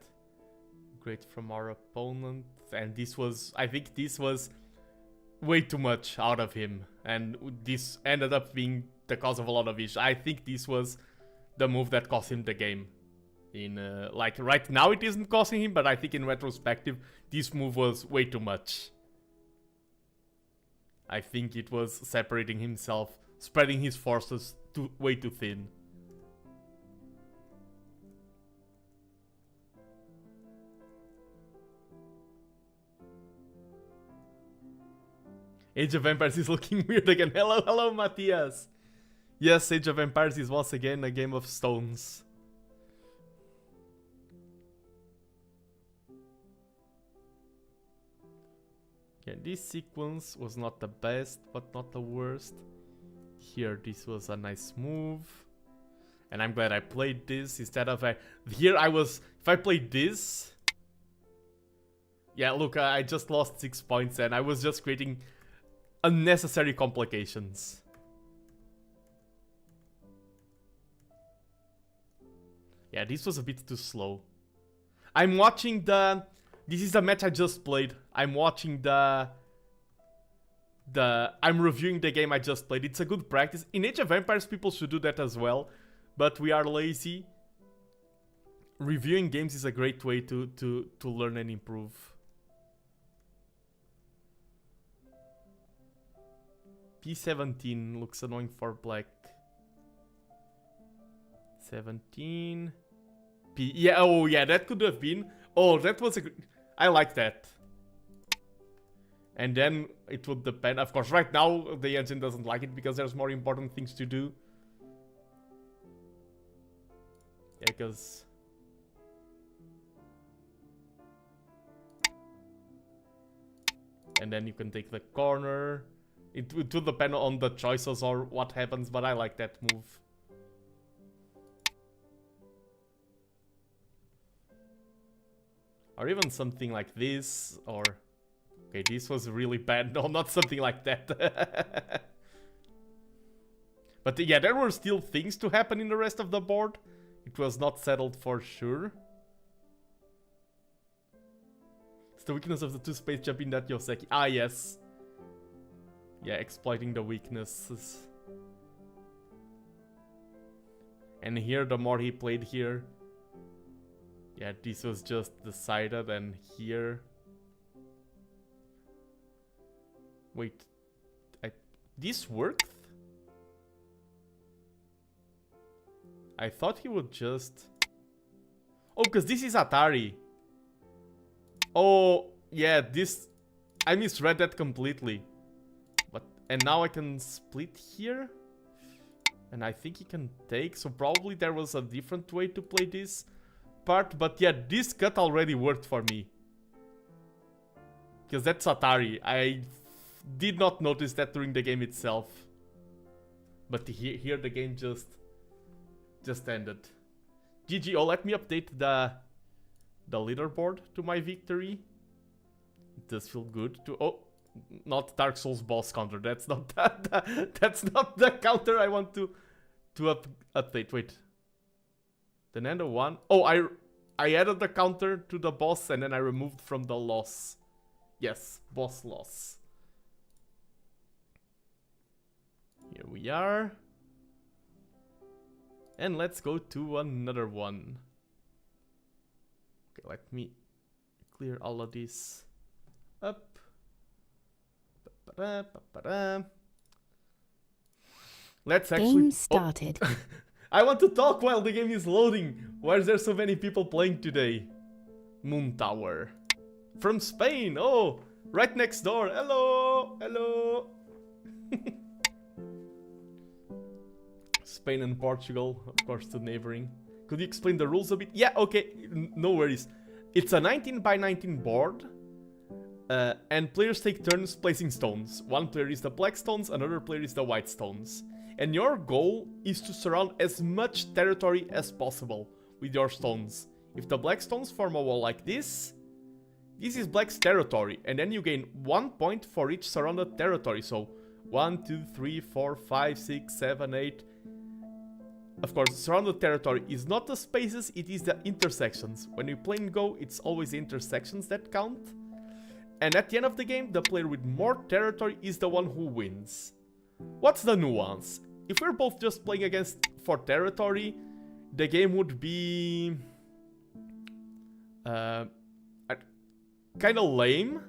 great from our opponent. And this was... I think this was way too much out of him. And this ended up being the cause of a lot of issues. I think this was the move that cost him the game. Like, right now it isn't costing him, but I think in retrospective, this move was way too much. I think it was separating himself, spreading his forces way too thin. Age of Empires is looking weird again. Hello, Matthias. Yes, Age of Empires is once again a game of stones. Yeah, this sequence was not the best, but not the worst. Here, this was a nice move. And I'm glad I played this instead of... Here I was... If I played this... Yeah, look, I just lost 6 points and I was just creating unnecessary complications. Yeah, this was a bit too slow. I'm watching the... This is the match I just played. I'm watching I'm reviewing the game I just played. It's a good practice. In Age of Empires, people should do that as well. But we are lazy. Reviewing games is a great way to learn and improve. P17 looks annoying for black. 17. P. Yeah, oh yeah, that could have been. Oh, that was a good... I like that. And then it would depend. Of course, right now the engine doesn't like it because there's more important things to do. Yeah, because... And then you can take the corner. It will depend on the choices or what happens, but I like that move. Or even something like this, or... Okay, this was really bad. No, not something like that. But yeah, there were still things to happen in the rest of the board. It was not settled for sure. It's the weakness of the two-space jump in that Yoseki. Ah, yes. Yeah, exploiting the weaknesses. And here, the more he played here... Yeah, this was just decided, and here... Wait, this worked? I thought he would just... Oh, because this is Atari. Oh, yeah, this... I misread that completely. And now I can split here. And I think he can take. So probably there was a different way to play this part. But yeah, this cut already worked for me. Because that's Atari. I did not notice that during the game itself. But here the game just ended. GG. Oh, let me update the leaderboard to my victory. It does feel good to... Oh, not Dark Souls boss counter. That's not that's not the counter I want to update. Wait. The Nando won. Oh, I added the counter to the boss and then I removed from the loss. Yes, boss loss. Here we are. And let's go to another one. Okay, let me clear all of this up. Let's actually... Game started. Oh. I want to talk while the game is loading. Why is there so many people playing today? Moon Tower. From Spain. Oh, right next door. Hello. Hello. Spain and Portugal, of course, the neighboring. Could you explain the rules a bit? Yeah, okay. No worries. It's a 19 by 19 board. And players take turns placing stones. One player is the black stones, another player is the white stones. And your goal is to surround as much territory as possible with your stones. If the black stones form a wall like this is black's territory. And then you gain 1 point for each surrounded territory. So 1, 2, 3, 4, 5, 6, 7, 8. Of course, surrounded territory is not the spaces, it is the intersections. When you play in Go, it's always the intersections that count. And at the end of the game, the player with more territory is the one who wins. What's the nuance? If we're both just playing against for territory, the game would be... kind of lame.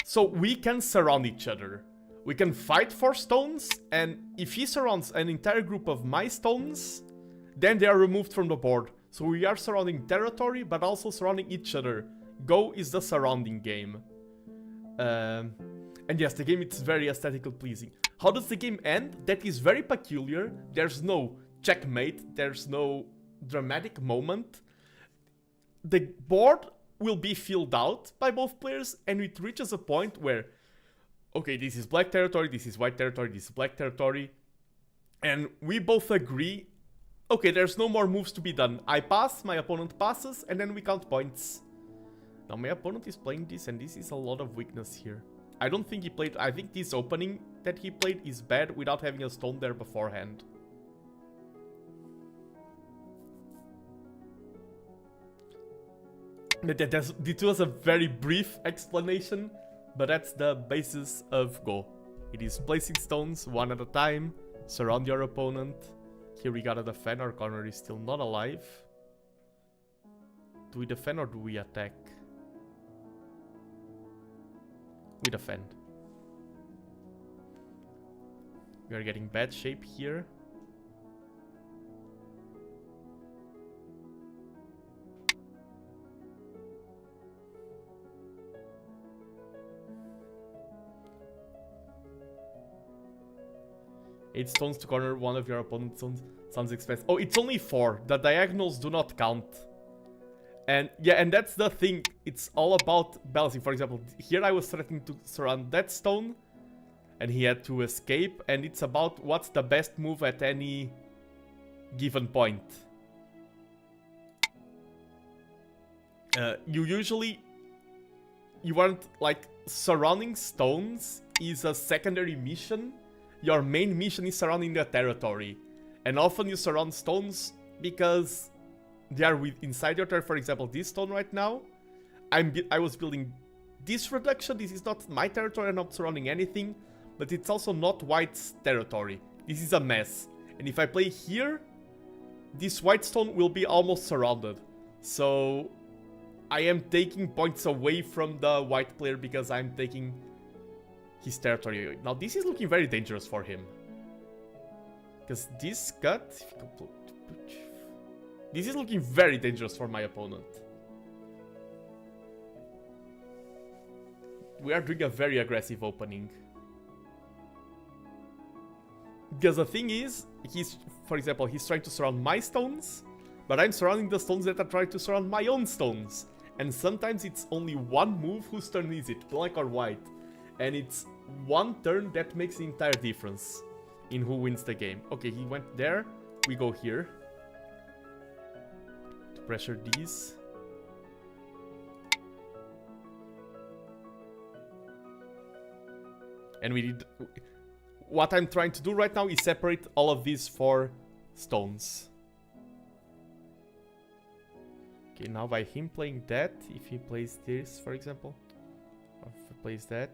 So we can surround each other. We can fight for stones, and if he surrounds an entire group of my stones, then they are removed from the board. So we are surrounding territory, but also surrounding each other. Go is the surrounding game. And yes, the game is very aesthetically pleasing. How does the game end? That is very peculiar. There's no checkmate. There's no dramatic moment. The board will be filled out by both players, and it reaches a point where, okay, this is black territory, this is white territory, this is black territory. And we both agree, okay, there's no more moves to be done. I pass, my opponent passes, and then we count points. Now my opponent is playing this, and this is a lot of weakness here. I don't think he played... I think this opening that he played is bad without having a stone there beforehand. This was a very brief explanation, but that's the basis of Go. It is placing stones one at a time, surround your opponent. Here we gotta defend, our corner is still not alive. Do we defend or do we attack? We defend. We are getting bad shape here. Eight stones to corner one of your opponent's stones. Sounds expensive. Oh, it's only 4. The diagonals do not count. And yeah, and that's the thing. It's all about balancing. For example, here I was threatening to surround that stone, and he had to escape. And it's about what's the best move at any given point. You aren't like surrounding stones is a secondary mission. Your main mission is surrounding the territory. And often you surround stones because they are inside your territory. For example, this stone right now, I was building this reduction. This is not my territory, I'm not surrounding anything. But it's also not white's territory. This is a mess. And if I play here, this white stone will be almost surrounded. So I am taking points away from the white player because I'm taking his territory. Now this is looking very dangerous for him. Because this cut... This is looking very dangerous for my opponent. We are doing a very aggressive opening. Because the thing is, for example, he's trying to surround my stones, but I'm surrounding the stones that are trying to surround my own stones. And sometimes it's only one move. Whose turn is it? Black or white? And it's one turn that makes the entire difference in who wins the game. Okay, he went there. We go here. To pressure these. And we did... What I'm trying to do right now is separate all of these 4 stones. Okay, now by him playing that, if he plays this, for example, or if he plays that.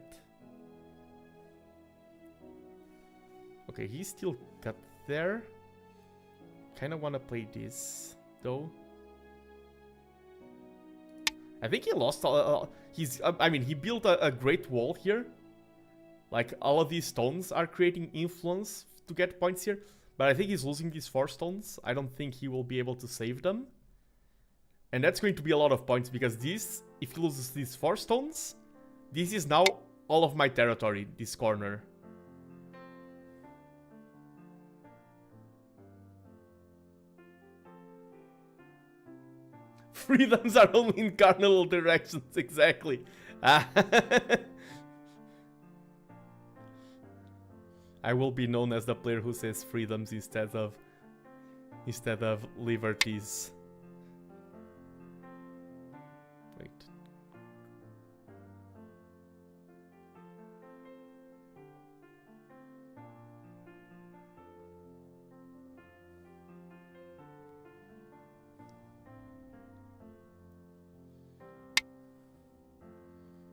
Okay, he's still got there. Kind of want to play this, though. I think he lost. I mean, he built a great wall here. Like, all of these stones are creating influence to get points here. But I think he's losing these 4 stones. I don't think he will be able to save them. And that's going to be a lot of points, because this, if he loses these 4 stones, this is now all of my territory, this corner. Freedoms are only in cardinal directions, exactly. I will be known as the player who says freedoms instead of liberties. Wait.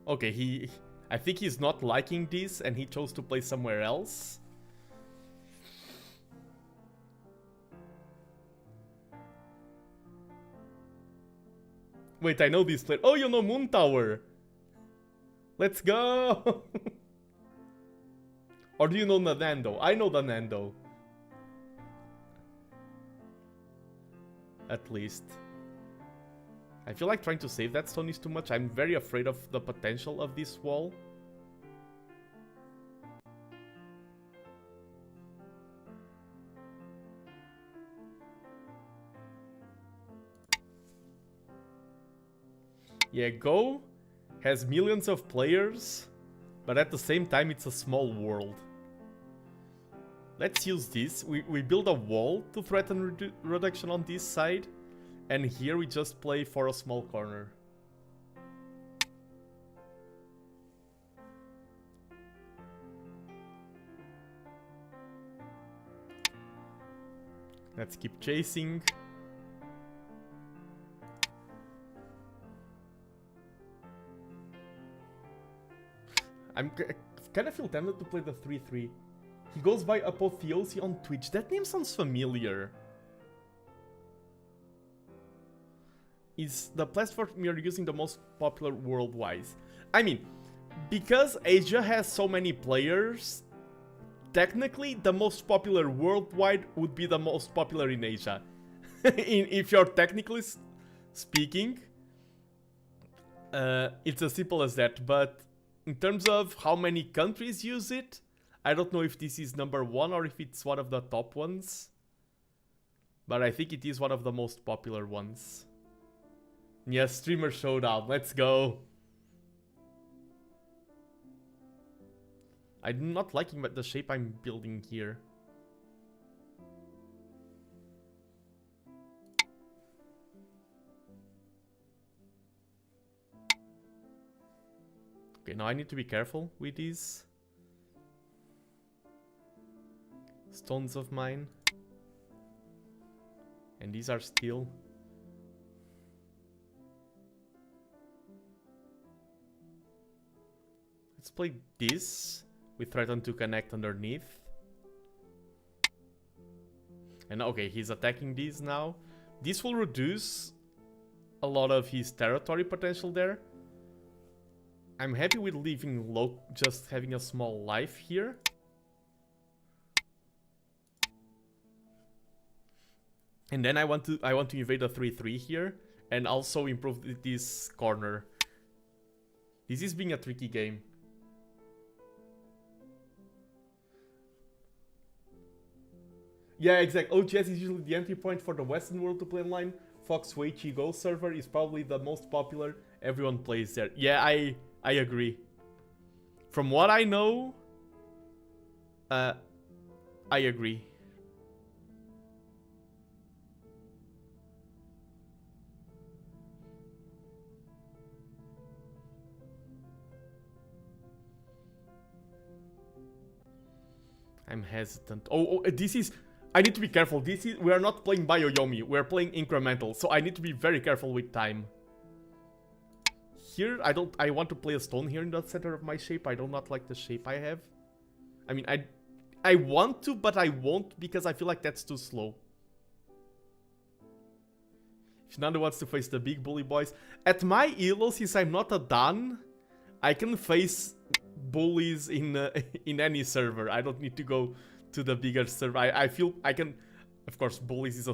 Okay, I think he's not liking this and he chose to play somewhere else. Wait, I know this player. Oh, you know Moon Tower. Let's go. Or do you know TheNando? I know TheNando. At least. I feel like trying to save that stone is too much. I'm very afraid of the potential of this wall. Yeah, Go has millions of players, but at the same time it's a small world. Let's use this. We build a wall to threaten reduction on this side, and here we just play for a small corner. Let's keep chasing. I kind of feel tempted to play the 3-3. He goes by Apotheosis on Twitch. That name sounds familiar. Is the platform you're using the most popular worldwide? I mean, because Asia has so many players, technically the most popular worldwide would be the most popular in Asia. If you're technically speaking, it's as simple as that, but in terms of how many countries use it, I don't know if this is number 1 or if it's one of the top ones. But I think it is one of the most popular ones. Yes, Streamer Showdown, let's go. I'm not liking the shape I'm building here. Okay, now I need to be careful with these stones of mine. And these are steel. Let's play this. We threaten to connect underneath. And okay, he's attacking these now. This will reduce a lot of his territory potential there. I'm happy with leaving low, just having a small life here. And then I want to invade a 3-3 here and also improve this corner. This is being a tricky game. Yeah, exactly. OGS is usually the entry point for the Western world to play online. Fox Weichi Go server is probably the most popular. Everyone plays there. Yeah, I agree. From what I know, I agree. I'm hesitant. Oh, this is... I need to be careful. This is... We are not playing Bioyomi. We're playing incremental. So I need to be very careful with time. Here, I want to play a stone here in the center of my shape. I do not like the shape I have. I mean, I want to, but I won't because I feel like that's too slow. If Nando wants to face the big bully boys. At my elo, since I'm not a Dan, I can face bullies in any server. I don't need to go to the bigger server. I feel I can... Of course, bullies is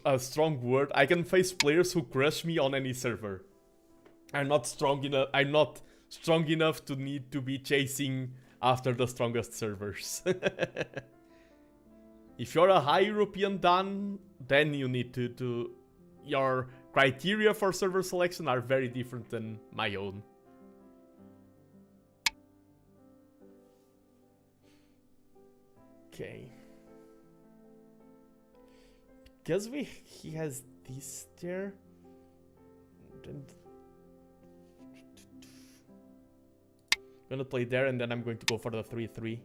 a strong word. I can face players who crush me on any server. I'm not strong enough to need to be chasing after the strongest servers. If you're a high European Dan, then you need to... Your criteria for server selection are very different than my own. Okay. Because he has this there. Then I'm gonna play there and then I'm going to go for the 3-3.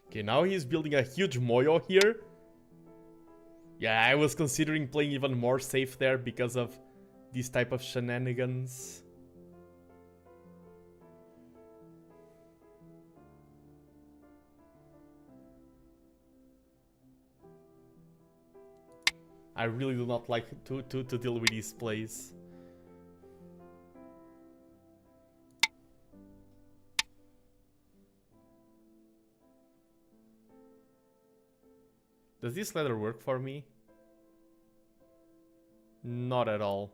Okay, now he's building a huge Moyo here. Yeah, I was considering playing even more safe there because of these type of shenanigans. I really do not like to deal with these plays. Does this ladder work for me? Not at all.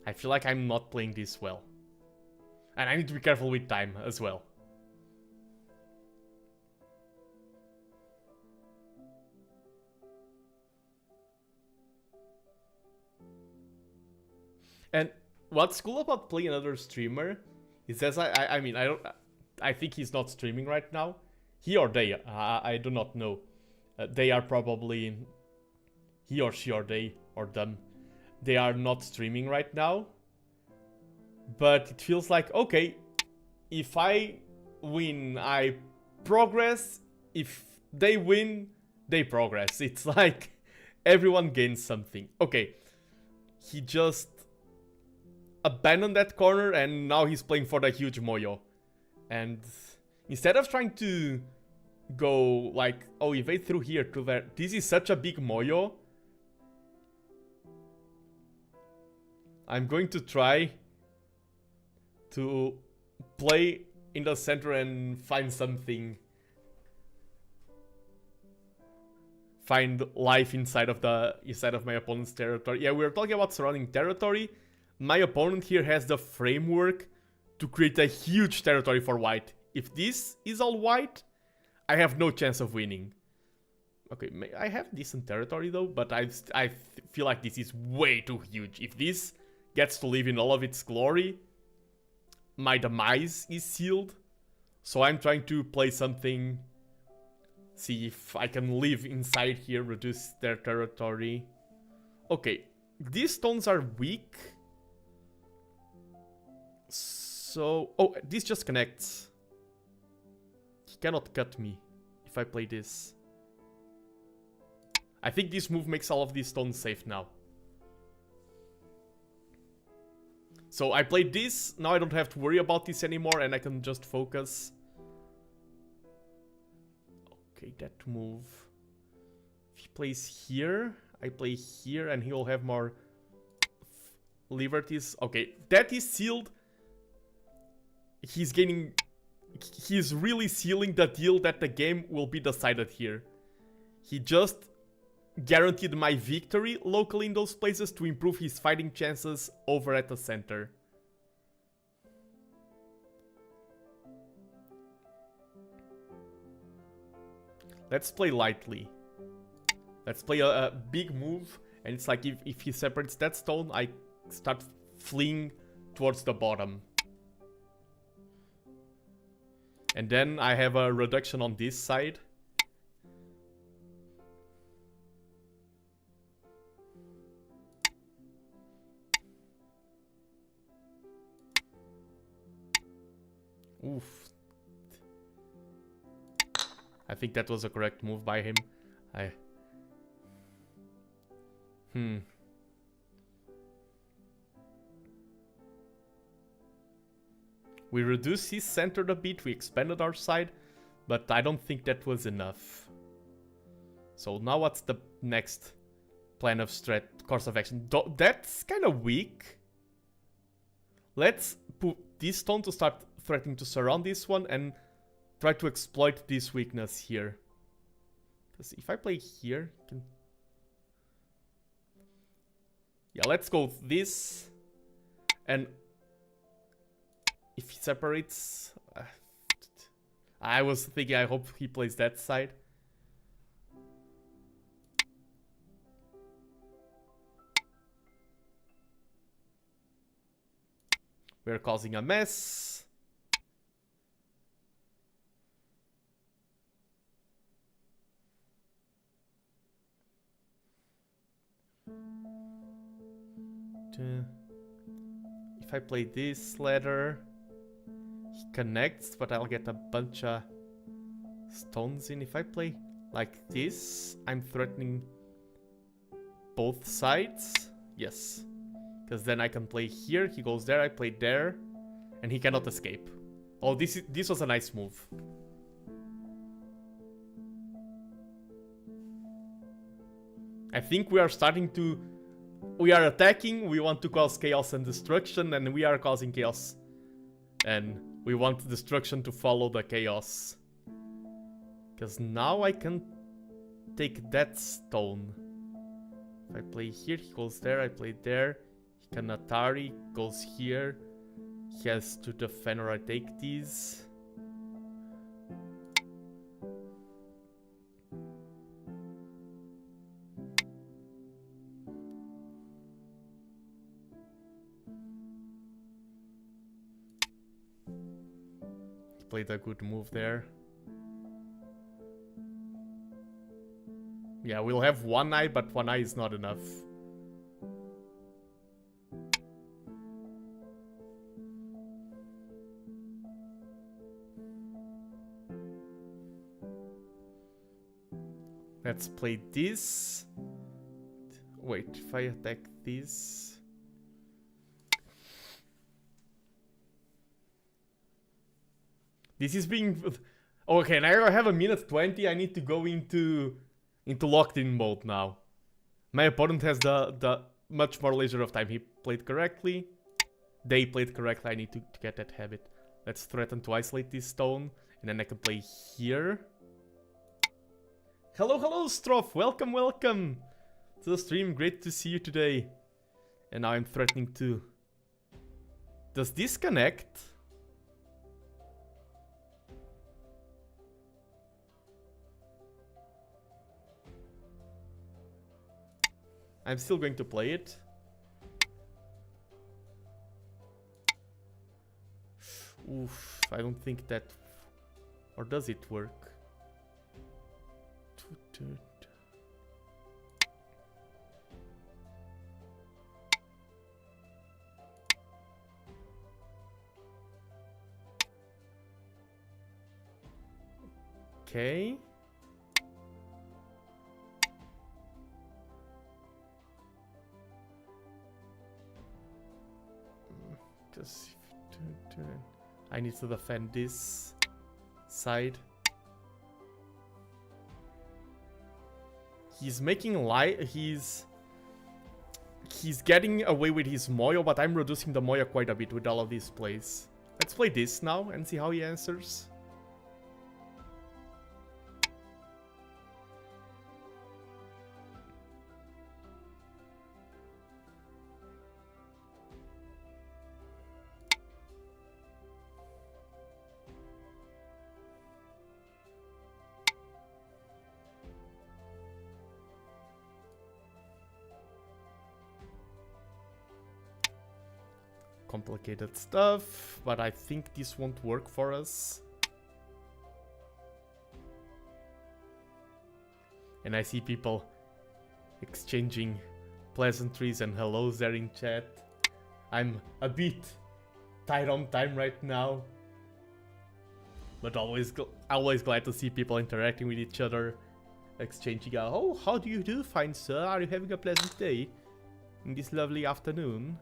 I feel like I'm not playing this well. And I need to be careful with time as well. And what's cool about playing another streamer is that I think he's not streaming right now. He or they, I do not know. They are probably... He or she or they or them. They are not streaming right now. But it feels like, okay, if I win, I progress. If they win, they progress. It's like everyone gains something. Okay, he just abandoned that corner and now he's playing for the huge Moyo. And instead of trying to go like, oh, evade through here to there, this is such a big Moyo. I'm going to try to play in the center and find something. Find life inside of my opponent's territory. Yeah, we're talking about surrounding territory. My opponent here has the framework to create a huge territory for white. If this is all white, I have no chance of winning. Okay, I have decent territory though, but I feel like this is way too huge. If this gets to live in all of its glory, my demise is sealed. So I'm trying to play something. See if I can live inside here, reduce their territory. Okay, these stones are weak. So... Oh, this just connects. He cannot cut me if I play this. I think this move makes all of these stones safe now. So I played this, now I don't have to worry about this anymore and I can just focus Okay, that move. If he plays here, I play here, and he will have more liberties. Okay, that is sealed. He's gaining... He's really sealing the deal that the game will be decided here. He just guaranteed my victory locally in those places to improve his fighting chances over at the center. Let's play lightly. Let's play a big move, and it's like if he separates that stone, I start fleeing towards the bottom. And then I have a reduction on this side. Oof. I think that was a correct move by him. We reduced his center a bit, we expanded our side, but I don't think that was enough. So now what's the next plan of course of action? That's kind of weak. Let's put this stone to start threatening to surround this one and try to exploit this weakness here. Because if I play here, yeah, let's go this. And if he separates... I was thinking, I hope he plays that side. We're causing a mess. If I play this ladder, he connects, but I'll get a bunch of stones in. If I play like this, I'm threatening both sides. Yes. Because then I can play here, he goes there, I play there, and he cannot escape. Oh, this was a nice move. I think we are starting to... We are attacking, we want to cause chaos and destruction, and we are causing chaos. And we want destruction to follow the chaos. Because now I can take that stone. If I play here, he goes there, I play there. He can Atari, goes here. He has to defend or I take these. He played a good move there. Yeah, we'll have one eye, but one eye is not enough. Let's play this. Wait, if I attack this... This is being... Okay, now I have a minute 20. I need to go into locked in mode now. My opponent has the much more leisure of time. He played correctly. They played correctly. I need to get that habit. Let's threaten to isolate this stone. And then I can play here. Hello, hello, Stroff. Welcome, welcome to the stream. Great to see you today. And now I'm threatening to... Does this connect? I'm still going to play it. Oof, I don't think that... Or does it work? Okay. I need to defend this side. He's making he's getting away with his Moyo, but I'm reducing the Moyo quite a bit with all of these plays. Let's play this now and see how he answers. Complicated stuff, but I think this won't work for us. And I see people exchanging pleasantries and hellos there in chat. I'm a bit tight on time right now, but always glad to see people interacting with each other, exchanging oh, how do you do, fine sir? Are you having a pleasant day in this lovely afternoon?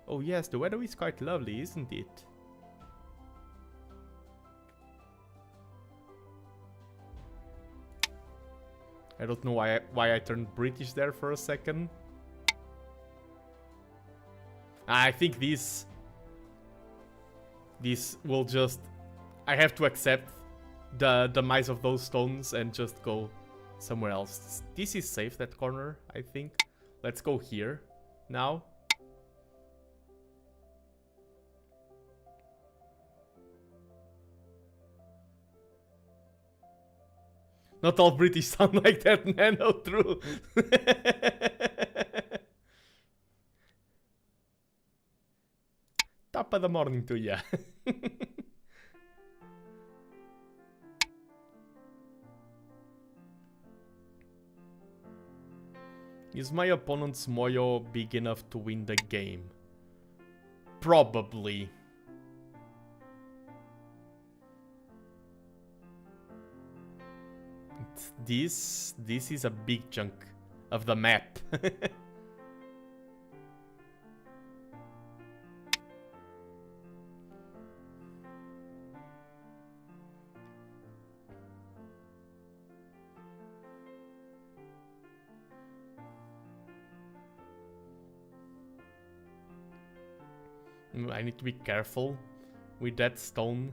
Oh yes, the weather is quite lovely, isn't it? I don't know why I turned British there for a second. I think this will just... I have to accept the demise of those stones and just go somewhere else. This is safe, that corner, I think. Let's go here now. Not all British sound like that, Nando, true. Top of the morning to ya. Is my opponent's Moyo big enough to win the game? Probably. This is a big chunk of the map. I need to be careful with that stone.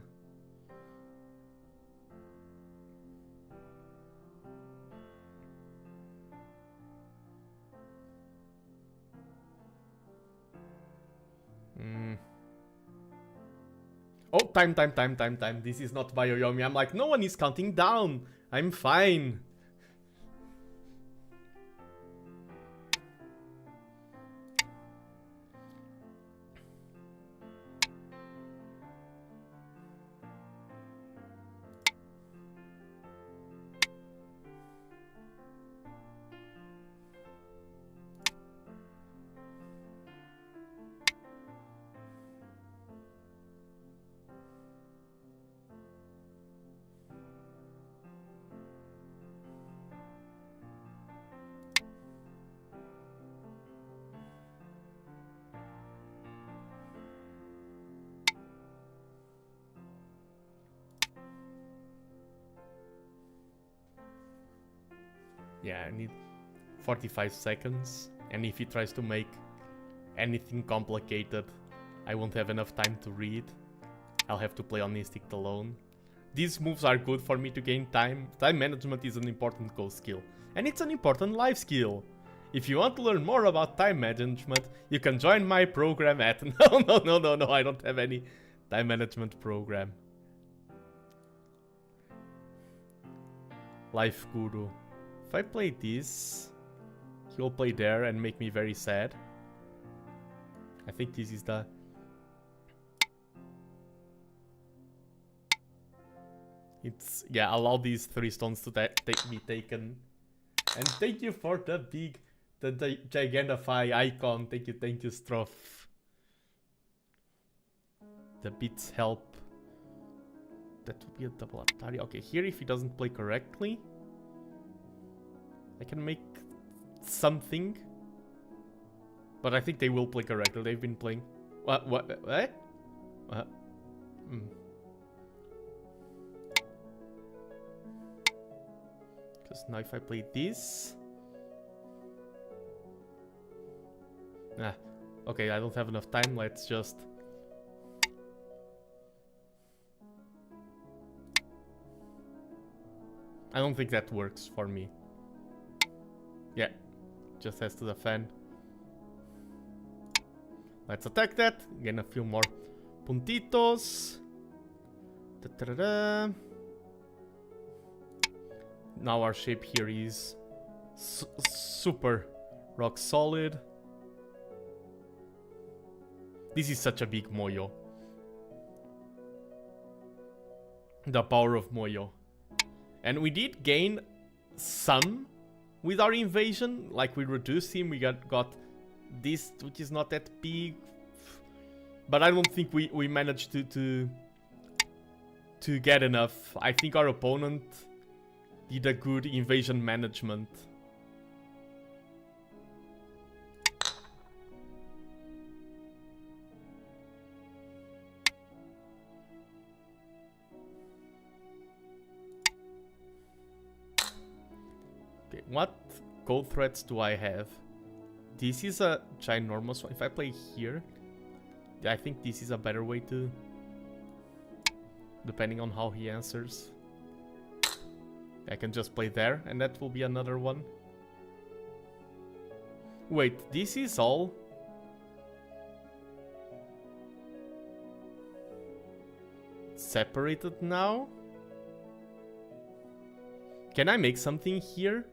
Oh, time. This is not Bayoyomi. I'm like, no one is counting down. I'm fine. Yeah, I need 45 seconds. And if he tries to make anything complicated, I won't have enough time to read. I'll have to play on instinct alone. These moves are good for me to gain time. Time management is an important go skill. And it's an important life skill. If you want to learn more about time management, you can join my program at... No, I don't have any time management program. Life Guru. If I play this, he'll play there and make me very sad. I think this is the... It's... Yeah, allow these 3 stones to be taken. And thank you for the big... The Gigantify icon. Thank you, Stroff. The bits help. That would be a double Atari. Okay, here if he doesn't play correctly, I can make something. But I think they will play correctly. They've been playing... What? Because now if I play this... Ah, okay, I don't have enough time. Let's just... I don't think that works for me. Yeah, just has to defend. Let's attack that. Gain a few more puntitos. Da-da-da-da. Now our shape here is super rock solid. This is such a big Moyo. The power of Moyo. And we did gain some with our invasion. Like, we reduced him, we got this, which is not that big. But I don't think we managed to get enough. I think our opponent did a good invasion management. Okay, what gold threats do I have? This is a ginormous one. If I play here, I think this is a better way to... Depending on how he answers. I can just play there, and that will be another one. Wait, this is all... separated now? Can I make something here?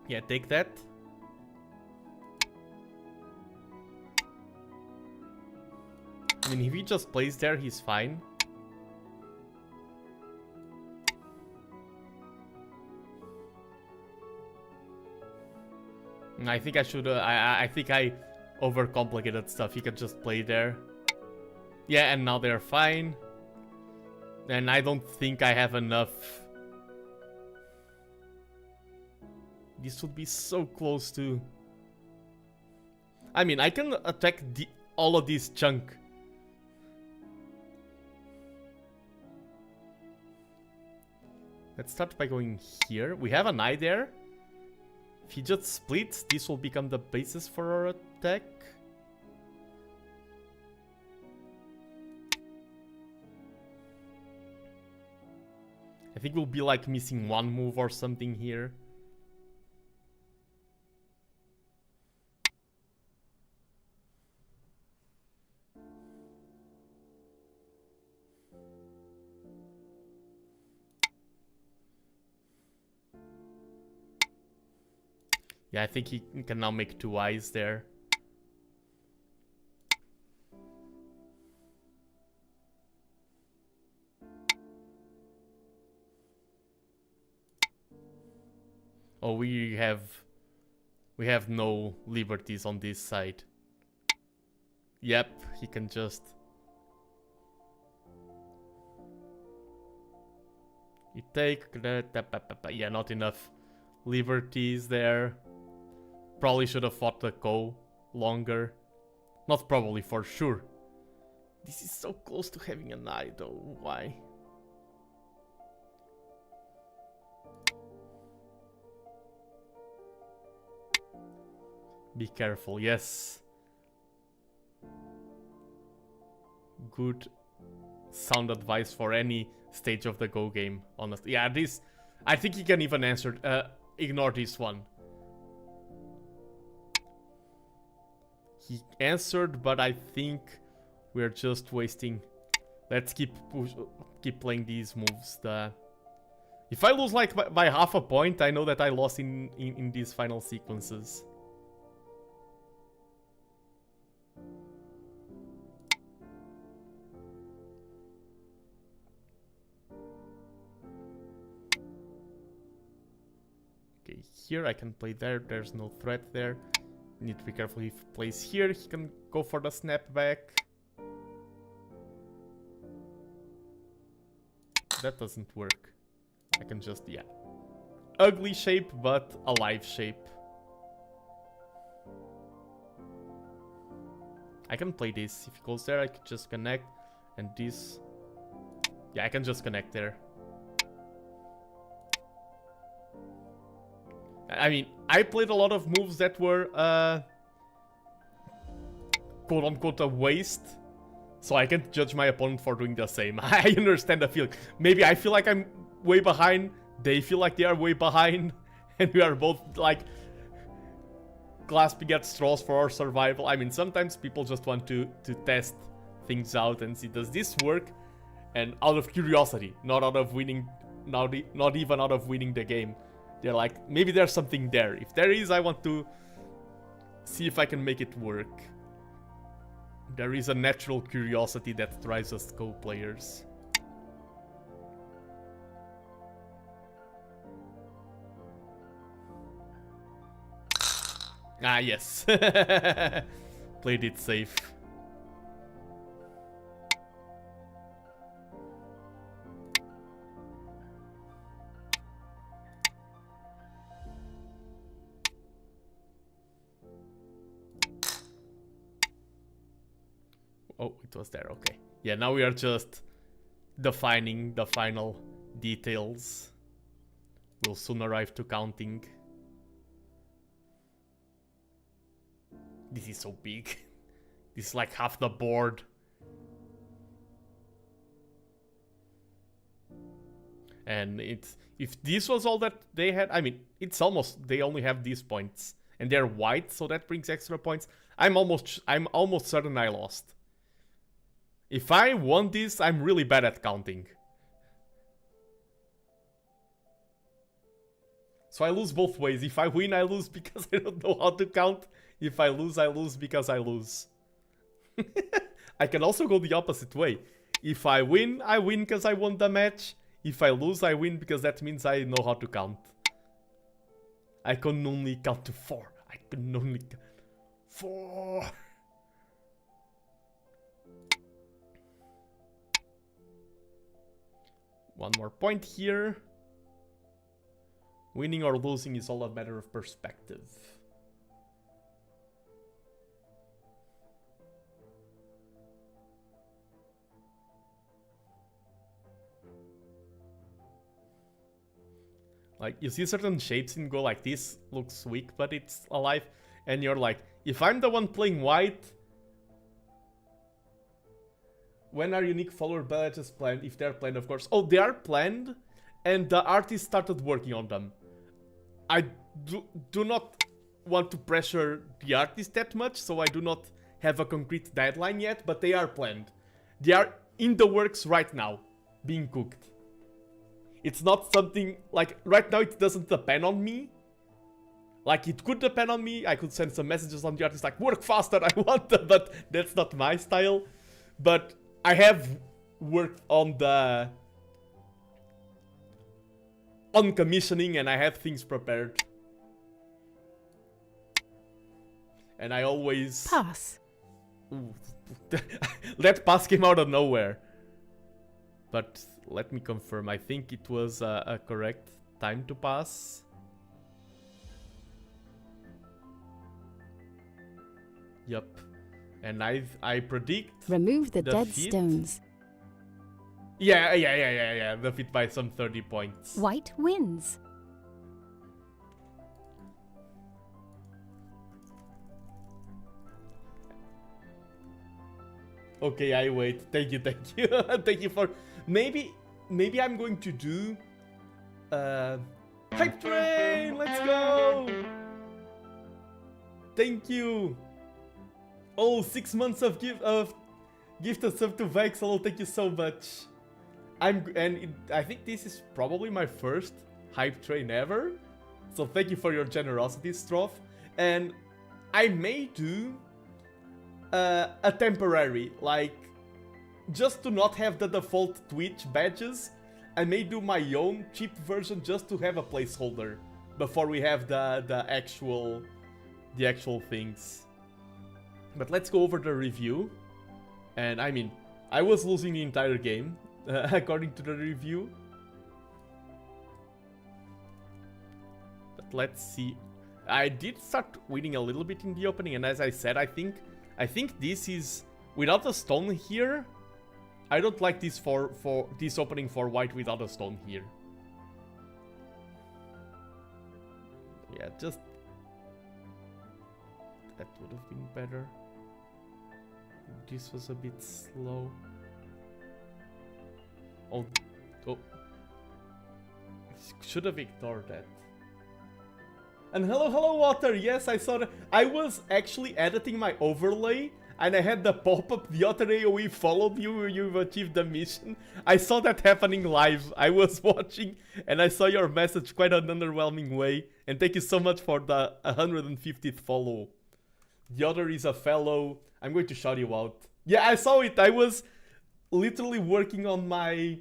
Yeah, take that. I mean, if he just plays there, he's fine. I think I should... I think I overcomplicated stuff. He could just play there. Yeah, and now they're fine. And I don't think I have enough. This would be so close to... I mean, I can attack all of this chunk. Let's start by going here. We have an eye there. If he just splits, this will become the basis for our attack. I think we'll be like missing one move or something here. Yeah, I think he can now make two eyes there. Oh, we have no liberties on this side. Yep, he can just... You take that... Yeah, not enough liberties there. Probably should have fought the Ko longer. Not probably, for sure. This is so close to having an eye though. Why? Be careful, yes. Good sound advice for any stage of the Go game, honestly. Yeah, this... I think he can even answer... ignore this one. He answered, but I think we're just wasting... Let's keep playing these moves. If I lose like by half a point, I know that I lost in these final sequences. Okay, here I can play there. There's no threat there. Need to be careful if he plays here. He can go for the snapback. That doesn't work. I can just, yeah. Ugly shape, but alive shape. I can play this. If he goes there, I could just connect. And this... Yeah, I can just connect there. I mean, I played a lot of moves that were, quote-unquote, a waste. So I can't judge my opponent for doing the same. I understand the feeling. Maybe I feel like I'm way behind. They feel like they are way behind. And we are both, like, clasping at straws for our survival. I mean, sometimes people just want to test things out and see, does this work? And out of curiosity, not out of winning, not even out of winning the game. They're like, maybe there's something there. If there is, I want to see if I can make it work. There is a natural curiosity that drives us co-players. Ah, yes. Played it safe. Oh, it was there, okay. Yeah, now we are just defining the final details. We'll soon arrive to counting. This is so big. This is like half the board. And it's, if this was all that they had, I mean, it's almost, they only have these points. And they're white, so that brings extra points. I'm almost certain I lost. If I won this, I'm really bad at counting. So I lose both ways. If I win, I lose because I don't know how to count. If I lose because I lose. I can also go the opposite way. If I win because I won the match. If I lose, I win because that means I know how to count. I can only count to 4. I can only count 4. One more point here. Winning or losing is all a matter of perspective. Like, you see certain shapes and go like, this looks weak, but it's alive. And you're like, if I'm the one playing white, when are unique follower badges planned? If they're planned, of course. Oh, they are planned, and the artist started working on them. I do not want to pressure the artist that much, so I do not have a concrete deadline yet, but they are planned. They are in the works right now, being cooked. It's not something, like, right now it doesn't depend on me. Like, it could depend on me, I could send some messages on the artist like, work faster, I want them, but that's not my style. But I have worked on the... on commissioning, and I have things prepared. And I always... Pass. Ooh. That pass came out of nowhere. But let me confirm, I think it was a correct time to pass. Yup. And I predict... Remove the dead defeat. stones. Yeah. Defeat by some 30 points. White wins. Okay, I wait. Thank you. Thank you for... Maybe I'm going to do... Hype train! Let's go! Thank you! Oh, 6 months of gifted sub to Vexel. Thank you so much. I think this is probably my first hype train ever. So thank you for your generosity, Stroff. And I may do a temporary, like, just to not have the default Twitch badges. I may do my own cheap version just to have a placeholder before we have the actual things. But let's go over the review. And I mean, I was losing the entire game, according to the review. But let's see. I did start winning a little bit in the opening, and as I said, I think this is, without a stone here, I don't like this for this opening for white without a stone here. Yeah, just... That would have been better. This was a bit slow. Oh. Should have ignored that. And hello Water, yes, I saw that. I was actually editing my overlay and I had the pop-up, the Otter AoE followed you, you've achieved the mission. I saw that happening live. I was watching and I saw your message quite an underwhelming way. And thank you so much for the 150th follow. The Otter is a fellow. I'm going to shout you out. Yeah, I saw it. I was literally working on my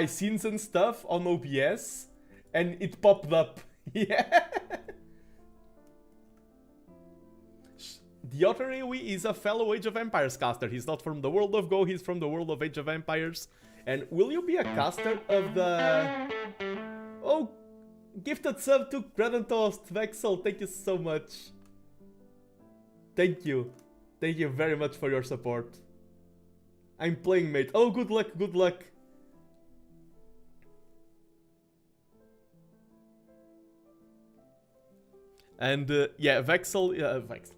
scenes and stuff on OBS and it popped up. Yeah. The Otter AoE is a fellow Age of Empires caster. He's not from the world of Go, he's from the world of Age of Empires. And will you be a caster of the... Oh, gifted sub to Bread and Toast. Vexel, thank you so much. Thank you. Thank you very much for your support. I'm playing, mate. Oh, good luck, good luck. And yeah, Vexel, Vexel.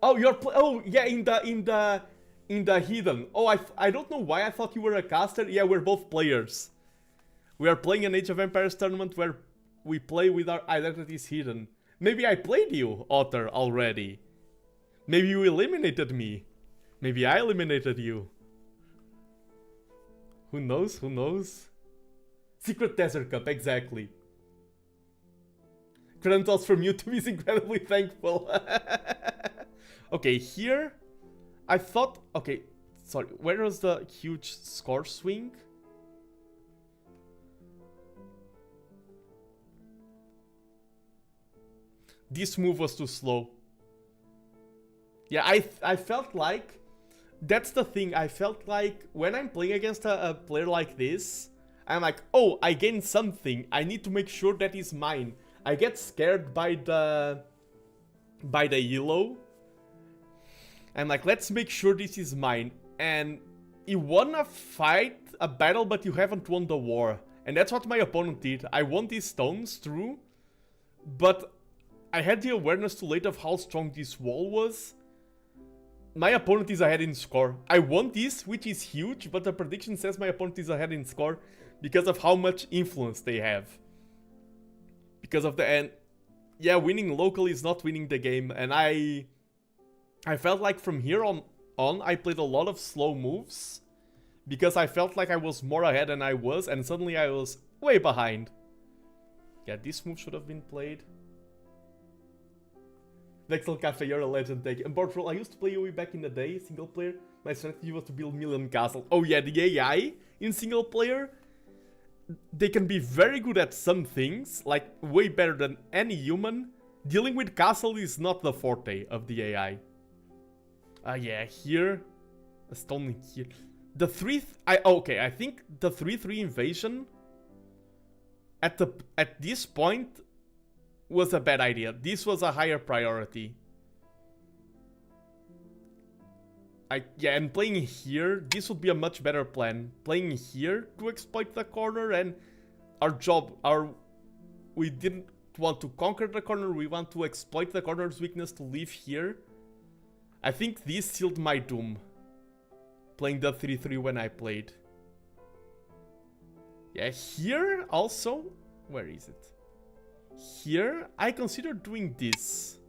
Oh, oh yeah, in the hidden. Oh, I don't know why I thought you were a caster. Yeah, we're both players. We are playing an Age of Empires tournament where we play with our identities hidden. Maybe I played you, Otter, already. Maybe you eliminated me. Maybe I eliminated you. Who knows? Who knows? Secret Desert Cup, exactly. Kratos from YouTube is incredibly thankful. Okay, here... I thought... Okay, sorry. Where was the huge score swing? This move was too slow. Yeah, I felt like... That's the thing. I felt like when I'm playing against a player like this, I'm like, oh, I gained something. I need to make sure that is mine. I get scared by the yellow. I'm like, let's make sure this is mine. And you won a fight, a battle, but you haven't won the war. And that's what my opponent did. I won these stones, true. But I had the awareness too late of how strong this wall was. My opponent is ahead in score. I won this, which is huge, but the prediction says my opponent is ahead in score because of how much influence they have. Because of the end. Yeah, winning local is not winning the game. And I felt like from here on, I played a lot of slow moves. Because I felt like I was more ahead than I was, and suddenly I was way behind. Yeah, this move should have been played. Vexel Cafe, you're a legend, thank you. And Bortrol, I used to play UE back in the day, single player. My strategy was to build million castles. Oh yeah, the AI in single player, they can be very good at some things, like way better than any human. Dealing with castle is not the forte of the AI. Yeah, here, a stone here. The 3... okay, I think the 3-3 invasion at this point was a bad idea. This was a higher priority. Yeah, and playing here, this would be a much better plan. Playing here to exploit the corner, and we didn't want to conquer the corner, we want to exploit the corner's weakness to live here. I think this sealed my doom. Playing the 3-3 when I played. Yeah, here also... Where is it? Here, I considered doing this.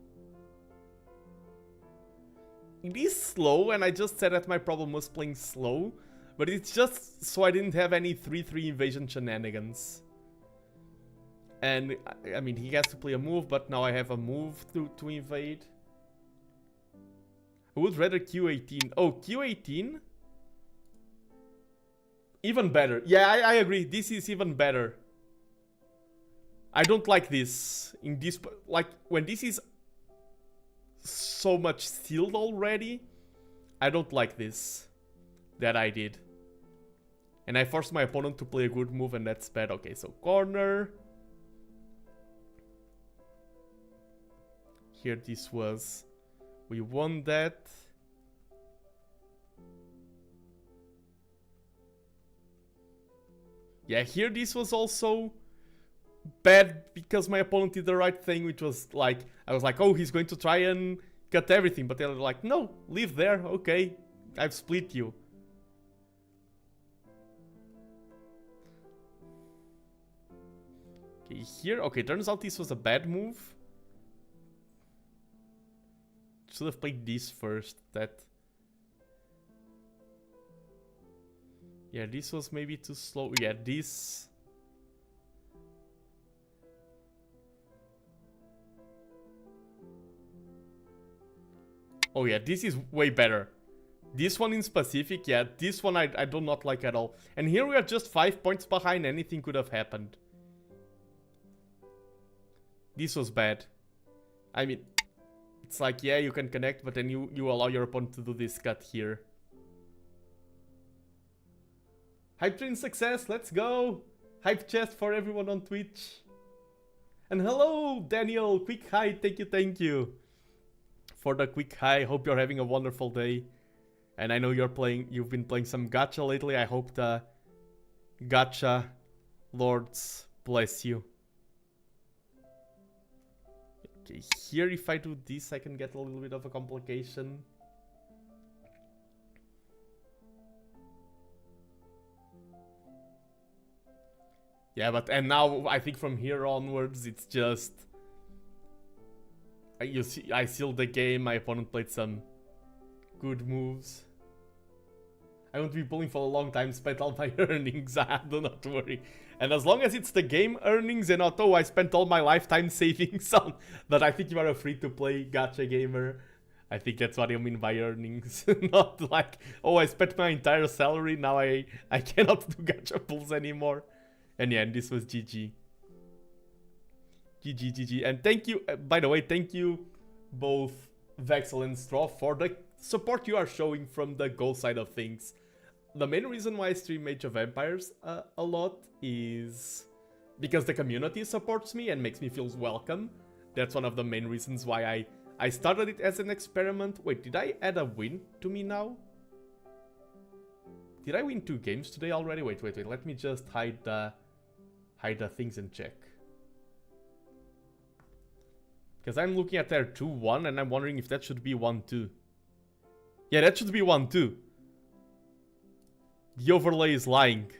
It is slow, and I just said that my problem was playing slow. But it's just so I didn't have any 3-3 invasion shenanigans. And, I mean, he has to play a move, but now I have a move to invade. I would rather Q18. Oh, Q18? Even better. Yeah, I agree. This is even better. I don't like this. In this, like, when this is so much sealed already, I don't like this. That I did. And I forced my opponent to play a good move, and that's bad. Okay, so corner. Here this was... We won that. Yeah, here this was also bad because my opponent did the right thing, which was like, I was like, oh, he's going to try and cut everything, but they're like, no, leave there, okay, I've split you. Okay, here, okay, turns out this was a bad move. Should have played this first, that... Yeah, this was maybe too slow. Yeah, this... Oh yeah, this is way better. This one in specific, yeah, this one I do not like at all. And here we are just 5 points behind, anything could have happened. This was bad. I mean, it's like, yeah, you can connect, but then you allow your opponent to do this cut here. Hype train success, let's go! Hype chest for everyone on Twitch. And hello, Daniel, quick hi, thank you. For the quick hi, hope you're having a wonderful day. And I know you've been playing some gacha lately, I hope the gacha lords bless you. Okay, here if I do this I can get a little bit of a complication. Yeah, but and now I think from here onwards it's just... You see, I sealed the game, my opponent played some good moves. I won't be pulling for a long time, spent all my earnings, do not worry. And as long as it's the game earnings and not, oh, I spent all my lifetime savings on... But I think you are a free-to-play gacha gamer. I think that's what you mean by earnings. Not like, oh, I spent my entire salary, now I cannot do gacha pulls anymore. And yeah, and this was GG. GG. And thank you, by the way, thank you both Vexel and Straw for the support you are showing from the goal side of things. The main reason why I stream Age of Empires a lot is because the community supports me and makes me feel welcome. That's one of the main reasons why I started it as an experiment. Wait, did I add a win to me now? Did I win 2 games today already? Wait, let me just hide the things and check. Because I'm looking at their 2-1 and I'm wondering if that should be 1-2. Yeah, that should be 1-2. The overlay is lying.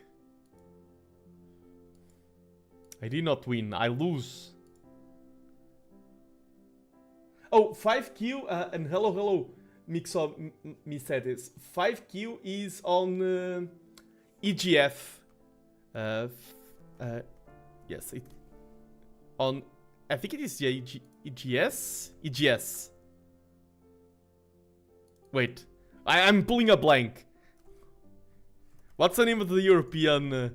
I did not win. I lose. Oh, 5Q and hello. Mixo me said this. 5Q is on EGF. Yes, it on. I think it is the EGS. EGS. Wait, I'm pulling a blank. What's the name of the European?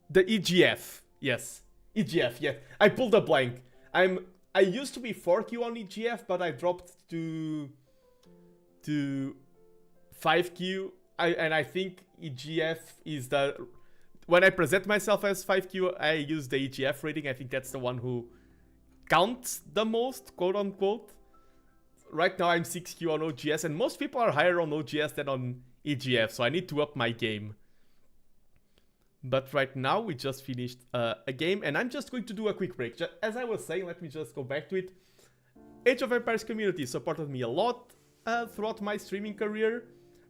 The EGF. Yes, EGF. Yeah, I pulled a blank. I used to be 4Q on EGF, but I dropped to 5Q. And I think EGF is the... When I present myself as 5Q, I use the EGF rating. I think that's the one who counts the most, quote unquote. Right now I'm 6Q on OGS, and most people are higher on OGS than on EGF, so I need to up my game. But right now we just finished a game, and I'm just going to do a quick break. As I was saying, let me just go back to it. Age of Empires community supported me a lot throughout my streaming career.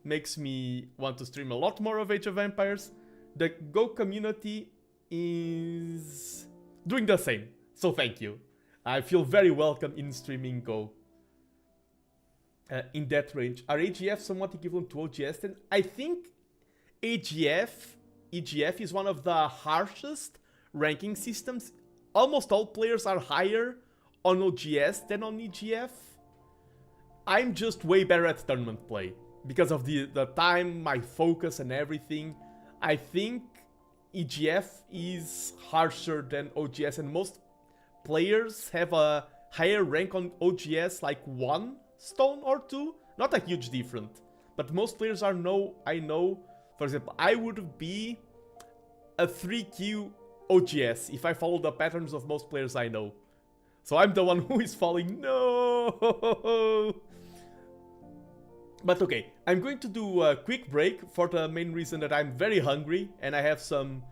Makes me want to stream a lot more of Age of Empires. The Go community is doing the same, so thank you. I feel very welcome in streaming Go. In that range. Are AGF somewhat equivalent to OGS? Then I think EGF is one of the harshest ranking systems. Almost all players are higher on OGS than on EGF. I'm just way better at tournament play because of the time, my focus and everything. I think EGF is harsher than OGS, and most players have a higher rank on OGS, like 1 stone or 2. Not a huge difference, but most players are I know, for example, I would be a 3Q OGS if I follow the patterns of most players I know. So I'm the one who is falling. No! But okay, I'm going to do a quick break for the main reason that I'm very hungry and I have some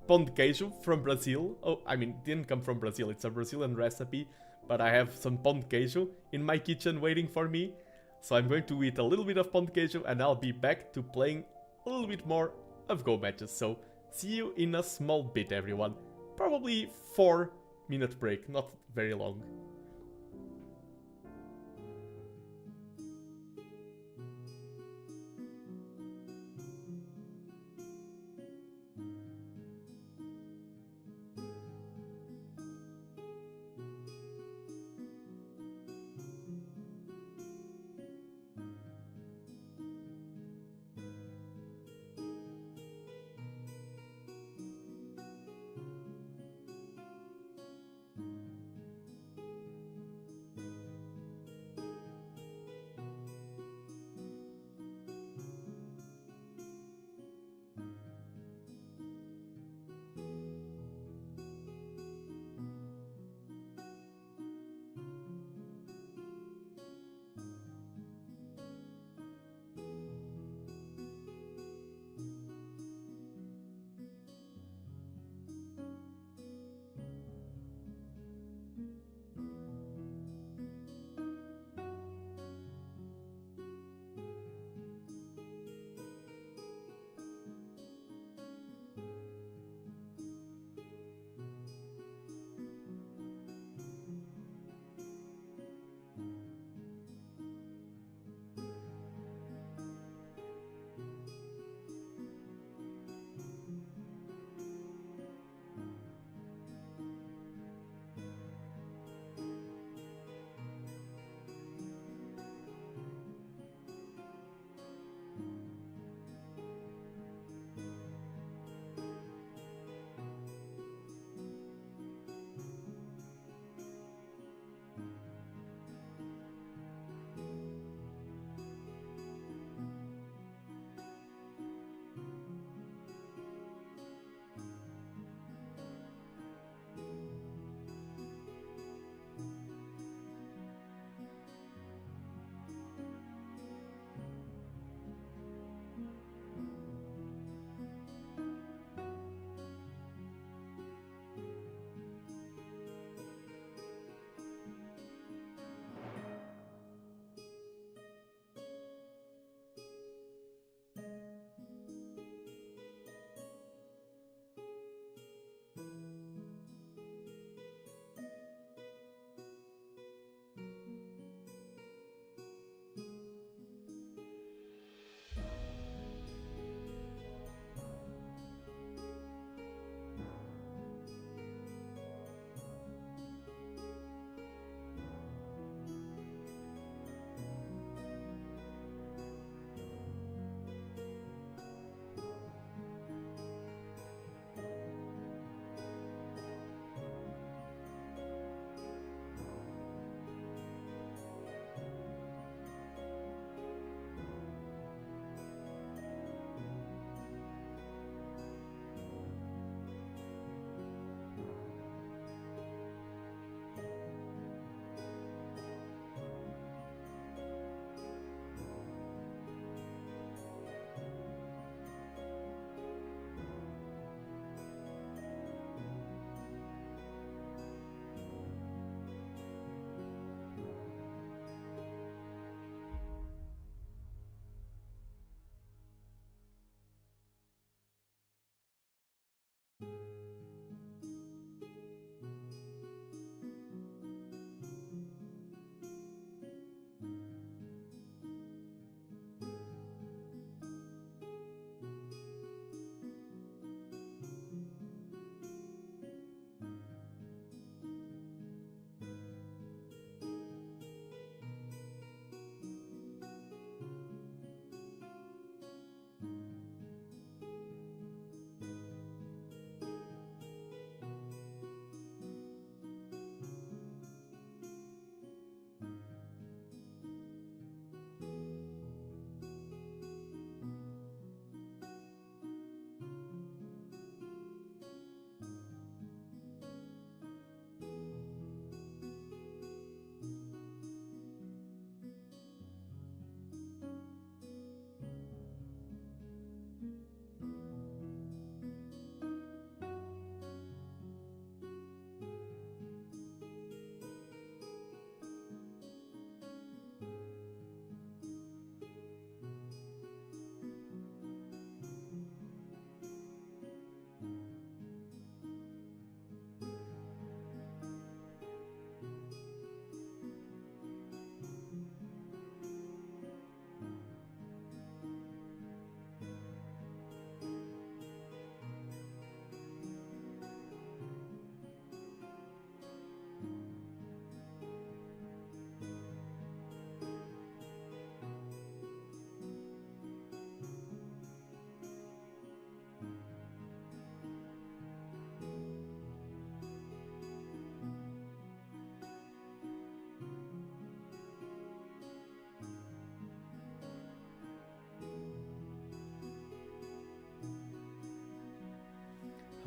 pão de queijo from Brazil. Oh, I mean, didn't come from Brazil, it's a Brazilian recipe, but I have some pão de queijo in my kitchen waiting for me. So I'm going to eat a little bit of pão de queijo and I'll be back to playing a little bit more of Go matches. So see you in a small bit, everyone. Probably 4-minute break, not very long.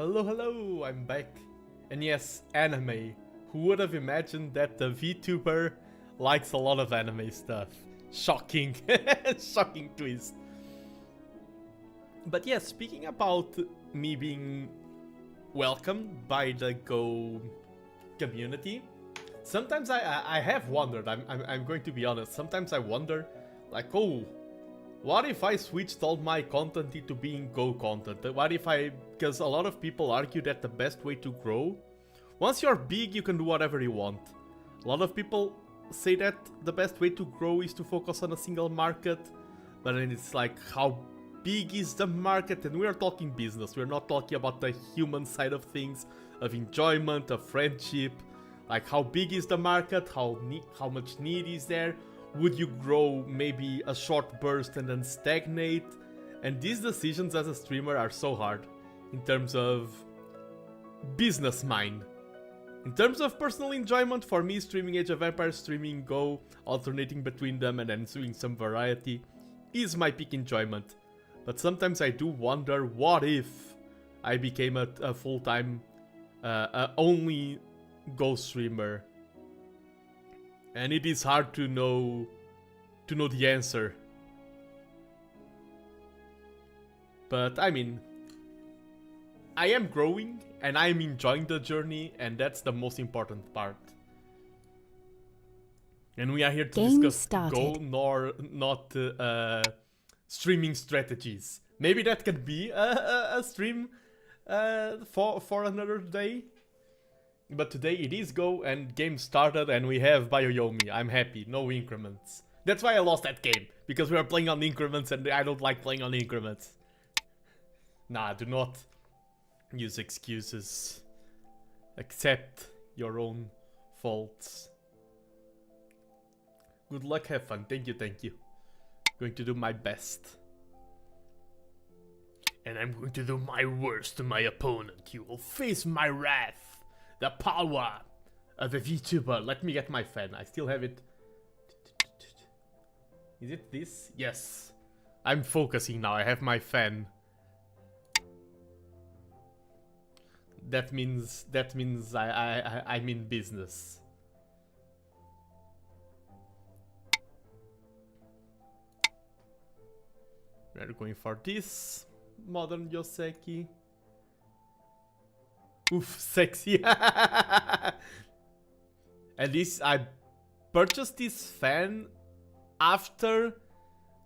Hello, hello, I'm back. And yes, anime. Who would have imagined that the VTuber likes a lot of anime stuff? Shocking. Shocking twist. But yes, speaking about me being welcomed by the Go community, sometimes I have wondered, I'm going to be honest, sometimes I wonder, like, oh, what if I switched all my content into being Go content? What if because a lot of people argue that the best way to grow, once you're big you can do whatever you want. A lot of people say that the best way to grow is to focus on a single market, but then it's like, how big is the market? And we're talking business, we're not talking about the human side of things, of enjoyment, of friendship. Like, how big is the market? How much need is there? Would you grow maybe a short burst and then stagnate? And these decisions as a streamer are so hard in terms of business mind. In terms of personal enjoyment, for me, streaming Age of Empires, streaming Go, alternating between them and then doing some variety is my peak enjoyment. But sometimes I do wonder, what if I became a full-time only Go streamer? And it is hard to know the answer. But I mean, I am growing and I am enjoying the journey, and that's the most important part. And we are here to discuss Go, not streaming strategies. Maybe that could be a stream for another day. But today it is Go, and game started, and we have Bioyomi. I'm happy, no increments. That's why I lost that game, because we are playing on increments and I don't like playing on increments. Nah, do not use excuses. Accept your own faults. Good luck, have fun. Thank you, thank you. Going to do my best. And I'm going to do my worst to my opponent. You will face my wrath. The power of a VTuber. Let me get my fan. I still have it. Is it this? Yes. I'm focusing now. I have my fan. That means I'm in business. We're going for this modern Yoseki. Oof, sexy. And this, I purchased this fan after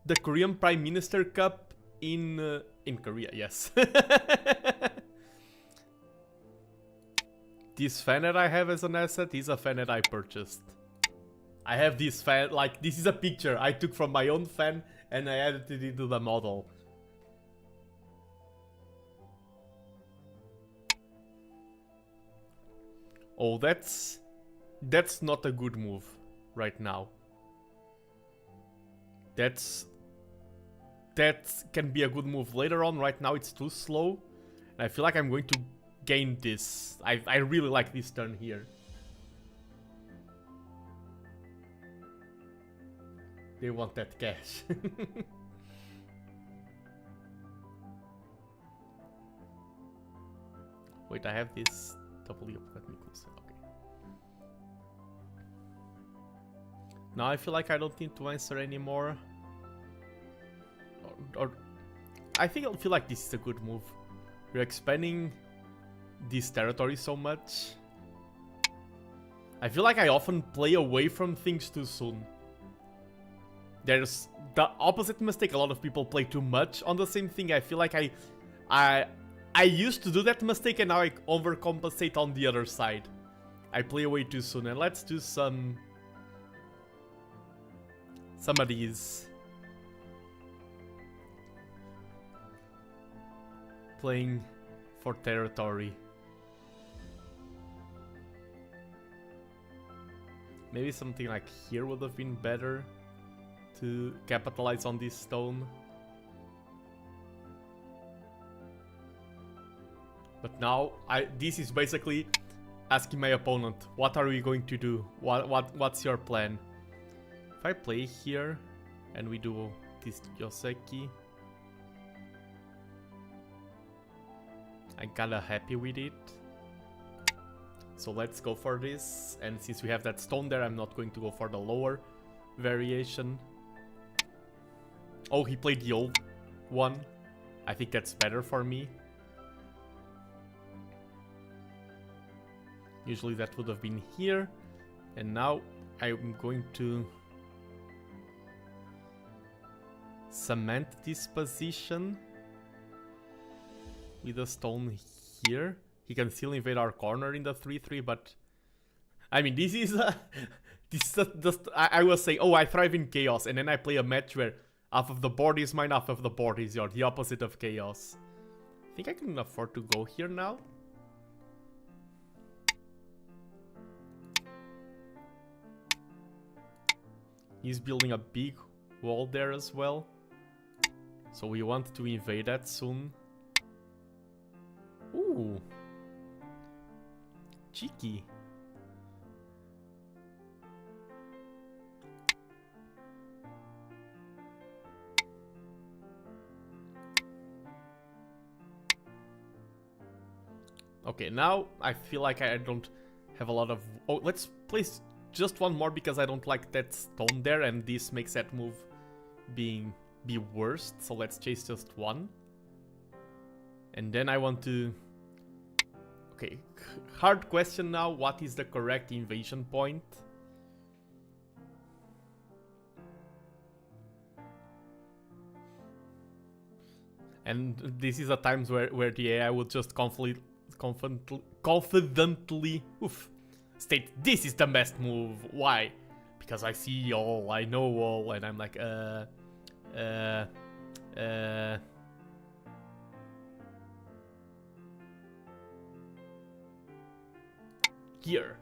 the Korean Prime Minister Cup in Korea, yes. This fan that I have as an asset is a fan that I purchased. I have this fan, like, this is a picture I took from my own fan and I added it into the model. Oh, that's not a good move right now. That can be a good move later on. Right now it's too slow. And I feel like I'm going to gain this. I really like this turn here. They want that cash. Wait, I have this doubly up. Let me close it. Okay. Now I feel like I don't need to answer anymore. Or I think I'll feel like this is a good move. We're expanding this territory so much. I feel like I often play away from things too soon. There's the opposite mistake. A lot of people play too much on the same thing. I feel like I used to do that mistake and now I overcompensate on the other side. I play away too soon, and let's do some of these. Playing for territory. Maybe something like here would have been better to capitalize on this stone. But now this is basically asking my opponent, what are we going to do? What's your plan? If I play here and we do this Yoseki, I'm kinda happy with it. So let's go for this. And since we have that stone there, I'm not going to go for the lower variation. Oh, he played the old one. I think that's better for me. Usually that would have been here. And now I'm going to cement this position with a stone here. He can still invade our corner in the 3-3, but I mean, this is I will say, oh, I thrive in chaos, and then I play a match where half of the board is mine, half of the board is yours, the opposite of chaos. I think I can afford to go here now. He's building a big wall there as well. So we want to invade that soon. Ooh. Cheeky. Okay, now I feel like I don't have a lot of... Oh, let's place just one more because I don't like that stone there, and this makes that move be worst. So let's chase just one. And then I want to... Okay, hard question now. What is the correct invasion point? And this is a times where the AI would just confidently state, this is the best move. Why? Because I see all, I know all, and I'm like, here.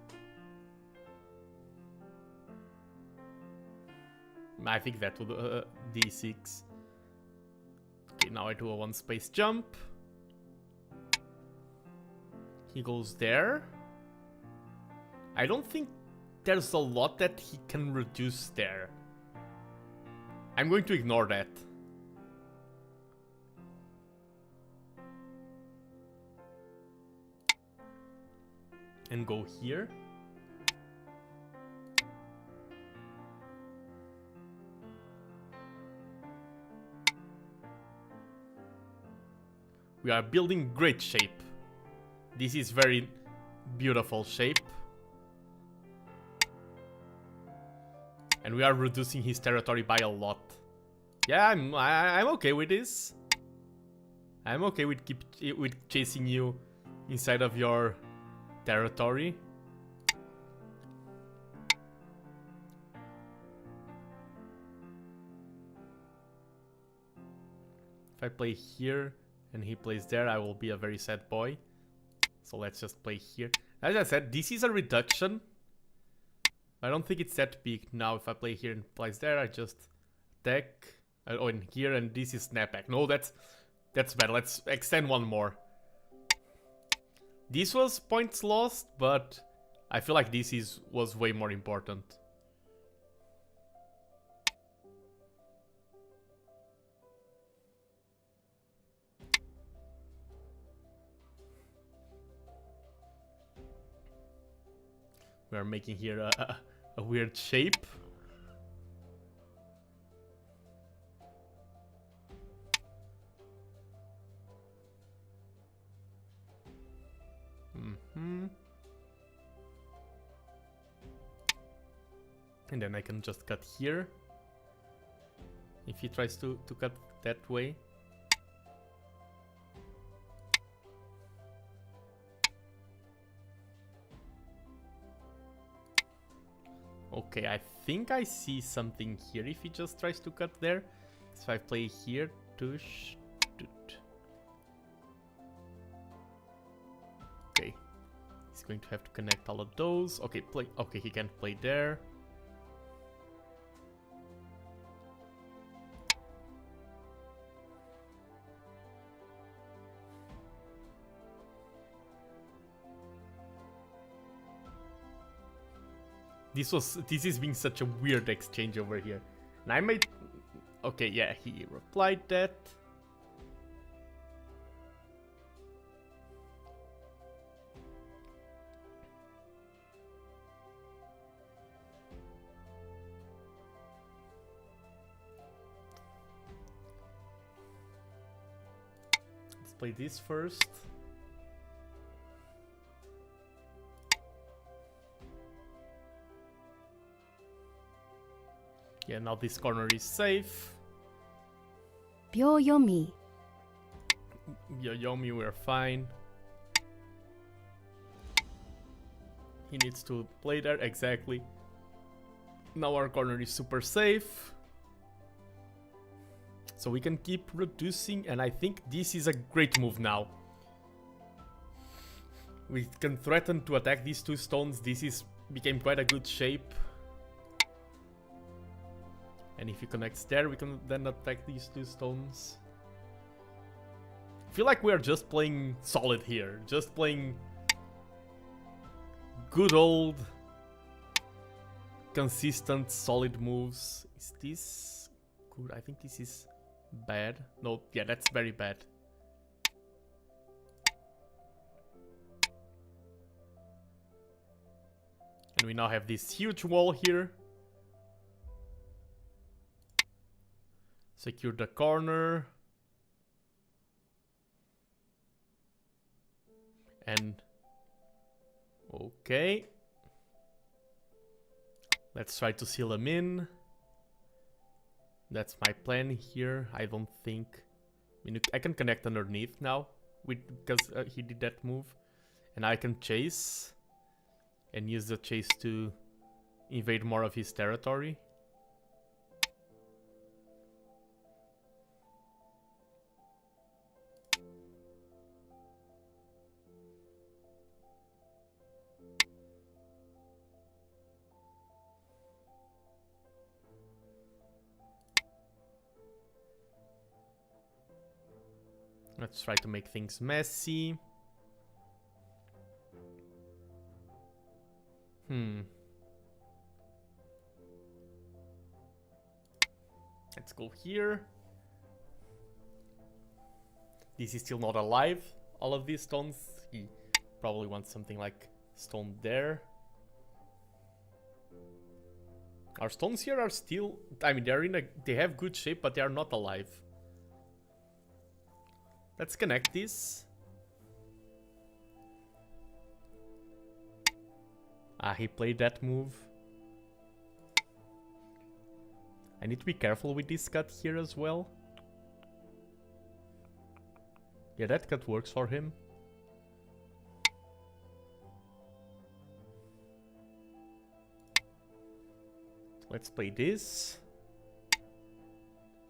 I think that would d6. Okay, now I do a 1 space jump. He goes there. I don't think there's a lot that he can reduce there. I'm going to ignore that. And go here. We are building great shape. This is very beautiful shape. And we are reducing his territory by a lot. Yeah, I'm okay with this. I'm okay with chasing you inside of your territory. If I play here and he plays there, I will be a very sad boy. So let's just play here. As I said, this is a reduction. I don't think it's that big now. If I play here and plays there, I just attack. Oh, in here, and this is snapback. No, that's bad. Let's extend one more. This was points lost, but I feel like this was way more important. We are making here a weird shape. And then I can just cut here. If he tries to cut that way. Okay, I think I see something here if he just tries to cut there. So if I play here, okay, he's going to have to connect all of those. Okay, play. Okay, he can't play there. This is being such a weird exchange over here. And I made... Okay, yeah, he replied that. play this first. Yeah, now this corner is safe. Byoyomi. Yoyomi, we're fine. He needs to play there, exactly. Now our corner is super safe. So we can keep reducing, and I think this is a great move now. We can threaten to attack these two stones. This became quite a good shape. And if he connects there, we can then attack these two stones. I feel like we are just playing solid here. Just playing good old, consistent, solid moves. Is this good? I think this is bad. No, yeah, that's very bad. And we now have this huge wall here. Secure the corner. And okay. Let's try to seal him in. That's my plan here. I don't think... I mean, I can connect underneath now because he did that move. And I can chase. And use the chase to invade more of his territory. Let's try to make things messy. Let's go here. This is still not alive. All of these stones. He probably wants something like stone there. Our stones here are still... I mean, they have good shape, but they are not alive. Let's connect this. Ah, he played that move. I need to be careful with this cut here as well. Yeah, that cut works for him. Let's play this.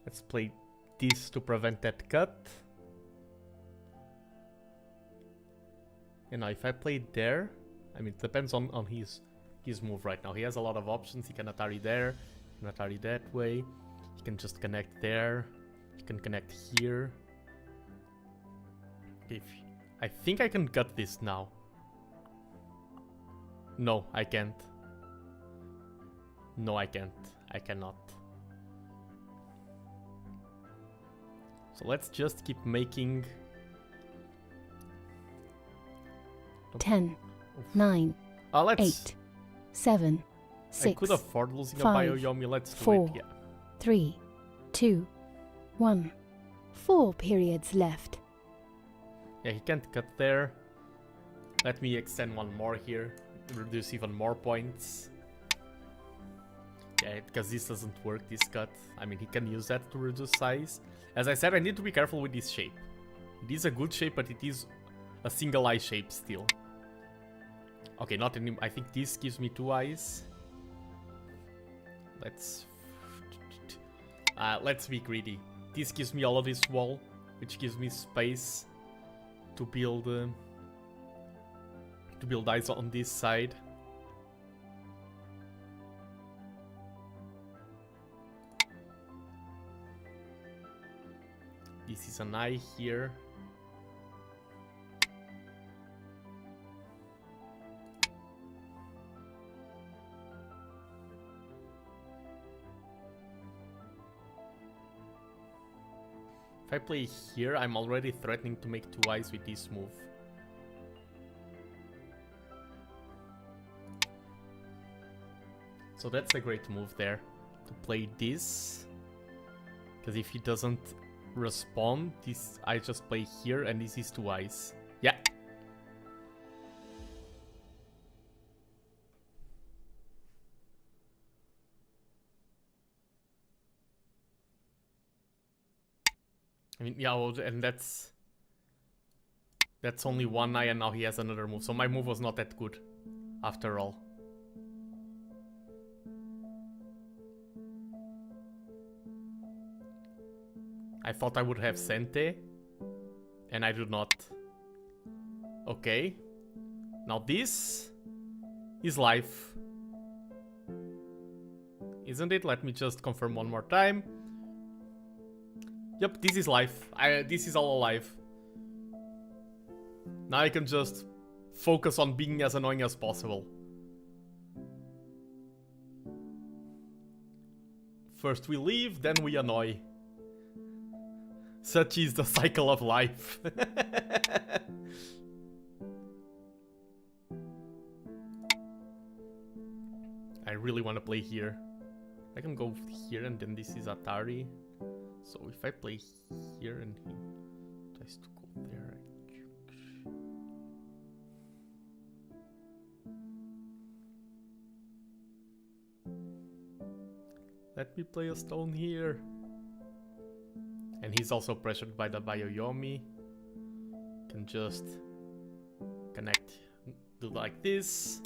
Let's play this to prevent that cut. And now if I play there, I mean, it depends on his move right now. He has a lot of options. He can Atari there, he can Atari that way. He can just connect there. He can connect here. I think I can cut this now. No, I can't. No, I can't. I cannot. So let's just keep making... 10, 9, let's... 8, 7, 6, I could afford losing 5, a Byoyomi. Let's do 4, it, yeah. 3, 2, 1. 4 periods left. Yeah, he can't cut there. Let me extend one more here. Reduce even more points. Yeah, because this doesn't work, this cut. I mean, he can use that to reduce size. As I said, I need to be careful with this shape. It is a good shape, but it is a single eye shape still. Okay, not any... I think this gives me 2 eyes. Let's be greedy. This gives me all of this wall, which gives me space to build eyes on this side. This is an eye here. If I play here, I'm already threatening to make 2 eyes with this move. So that's a great move there, to play this. Because if he doesn't respond. This I just play here, and this is 2 eyes. Yeah. I mean, yeah, well, and that's only 1 eye, and now he has another move. So my move was not that good, after all. I thought I would have Sente, and I do not. Okay. Now this is life. Isn't it? Let me just confirm one more time. Yep, this is life. This is all alive. Now I can just focus on being as annoying as possible. First we leave, then we annoy. Such is the cycle of life. I really want to play here. I can go here, and then this is Atari. So if I play here and he tries to go there, let me play a stone here. And he's also pressured by the Bayoyomi. Can just connect, do like this.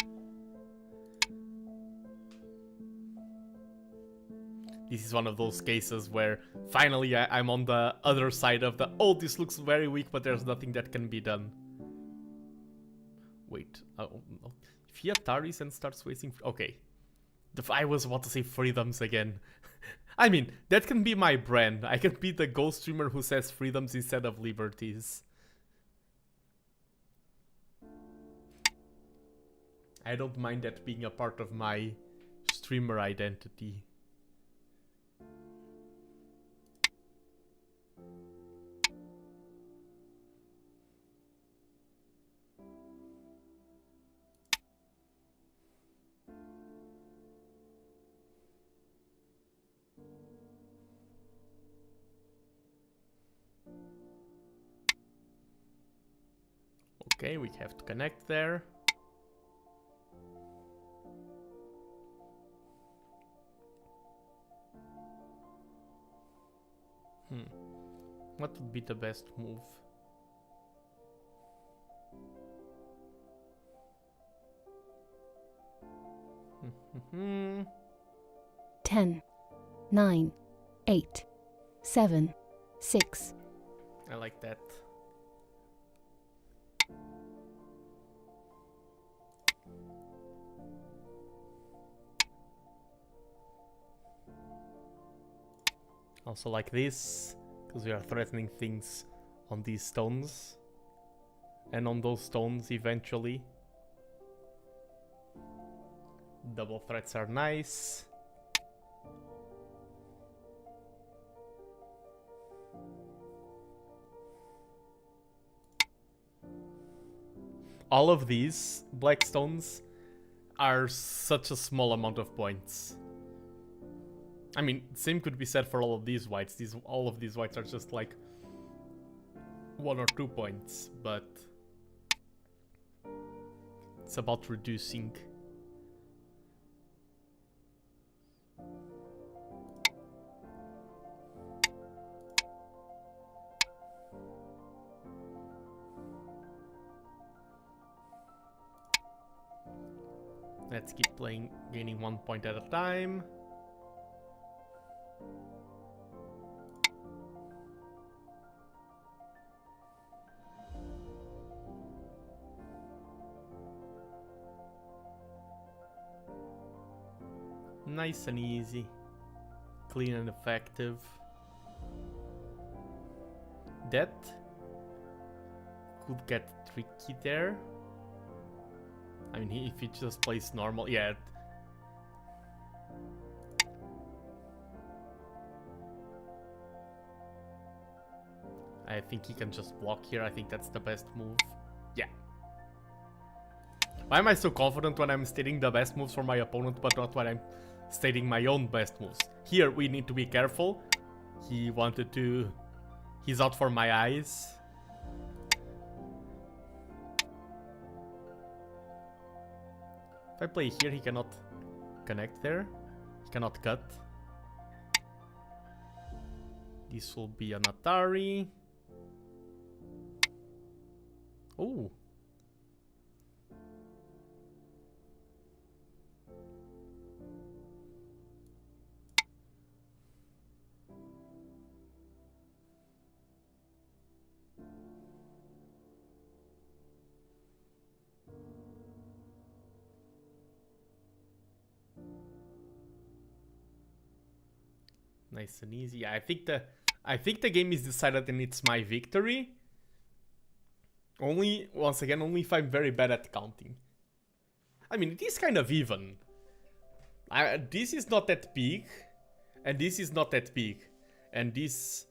This is one of those cases where finally I'm on the other side of the, oh, this looks very weak, but there's nothing that can be done. Wait, oh, no. If he Ataris and starts wasting, okay. I was about to say freedoms again. I mean, that can be my brand. I can be the ghost streamer who says freedoms instead of liberties. I don't mind that being a part of my streamer identity. Okay, we have to connect there. What would be the best move? Ten, 9, 8, 7, 6. I like that. Also like this, because we are threatening things on these stones. And on those stones eventually. Double threats are nice. All of these black stones are such a small amount of points. I mean, same could be said for all of these whites. All of these whites are just like 1 or 2 points, but it's about reducing. Let's keep playing, gaining 1 point at a time. Nice and easy, clean and effective. That could get tricky there. I mean, if he just plays normal, yeah. I think he can just block here. I think that's the best move. Yeah. Why am I so confident when I'm stating the best moves for my opponent, but not when I'm stating my own best moves? Here we need to be careful. He wanted to He's out for my eyes. If I play here, he cannot connect there. He cannot cut. This will be an Atari. Oh. Nice and easy. I think the game is decided and it's my victory. Once again, only if I'm very bad at counting. I mean, it is kind of even. This is not that big, and this is not that big, and this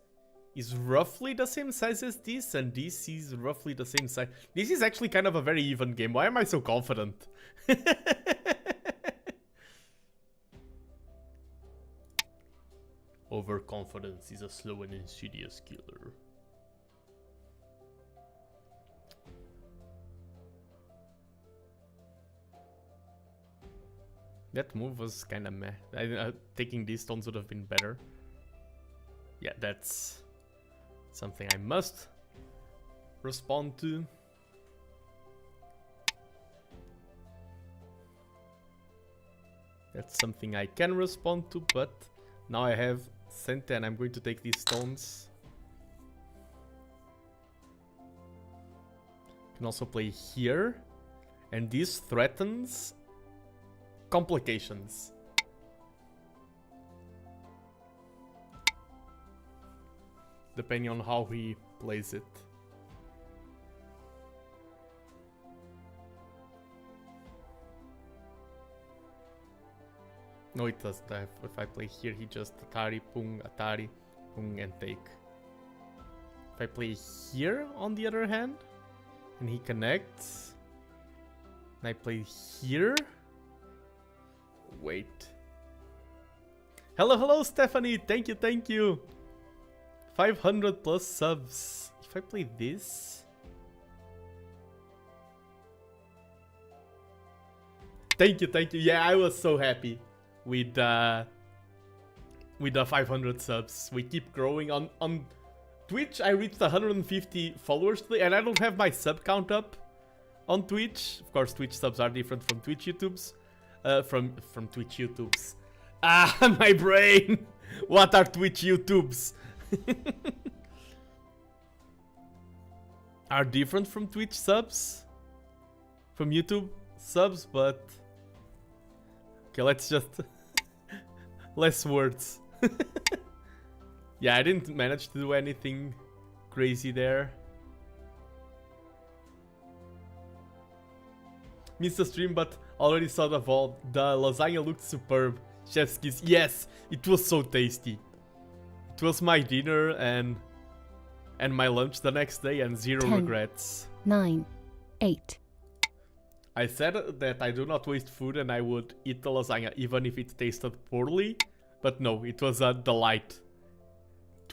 is roughly the same size as this, and this is roughly the same size. This is actually kind of a very even game. Why am I so confident? Overconfidence is a slow and insidious killer. That move was kind of meh. Taking these stones would have been better. Yeah, that's something I must respond to. That's something I can respond to, but now I have Sente and I'm going to take these stones. Can also play here, and this threatens complications. Depending on how he plays it. No, it doesn't. If I play here, he just Atari, pung, and take. If I play here, on the other hand, and he connects, and I play here. Wait. Hello, Stephanie. Thank you. 500 plus subs. If I play this. Thank you. Yeah, I was so happy with the 500 subs. We keep growing on Twitch. I reached 150 followers today, and I don't have my sub count up on Twitch. Of course, Twitch subs are different from Twitch YouTubes. From Twitch YouTubes. Ah, my brain! What are Twitch YouTubes? Are different from Twitch subs? From YouTube subs, but... Okay, let's just... Less words. Yeah, I didn't manage to do anything crazy there. Missed the stream, but already saw the vault. The lasagna looked superb. Chef's kiss. Yes, it was so tasty. It was my dinner and my lunch the next day, and 0 10, regrets. 9, 8. I said that I do not waste food and I would eat the lasagna even if it tasted poorly, but no, it was a delight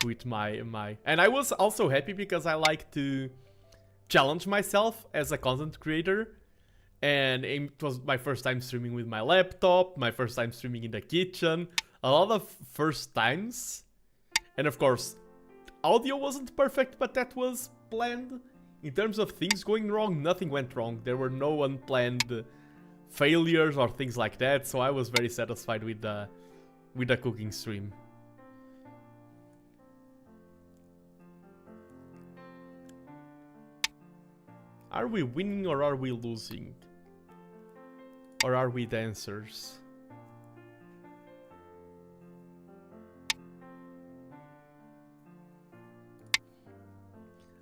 to eat my... And I was also happy because I like to challenge myself as a content creator. And it was my first time streaming with my laptop, my first time streaming in the kitchen, a lot of first times. And of course, audio wasn't perfect, but that was planned. In terms of things going wrong, nothing went wrong. There were no unplanned failures or things like that, so I was very satisfied with the cooking stream. Are we winning or are we losing? Or are we dancers?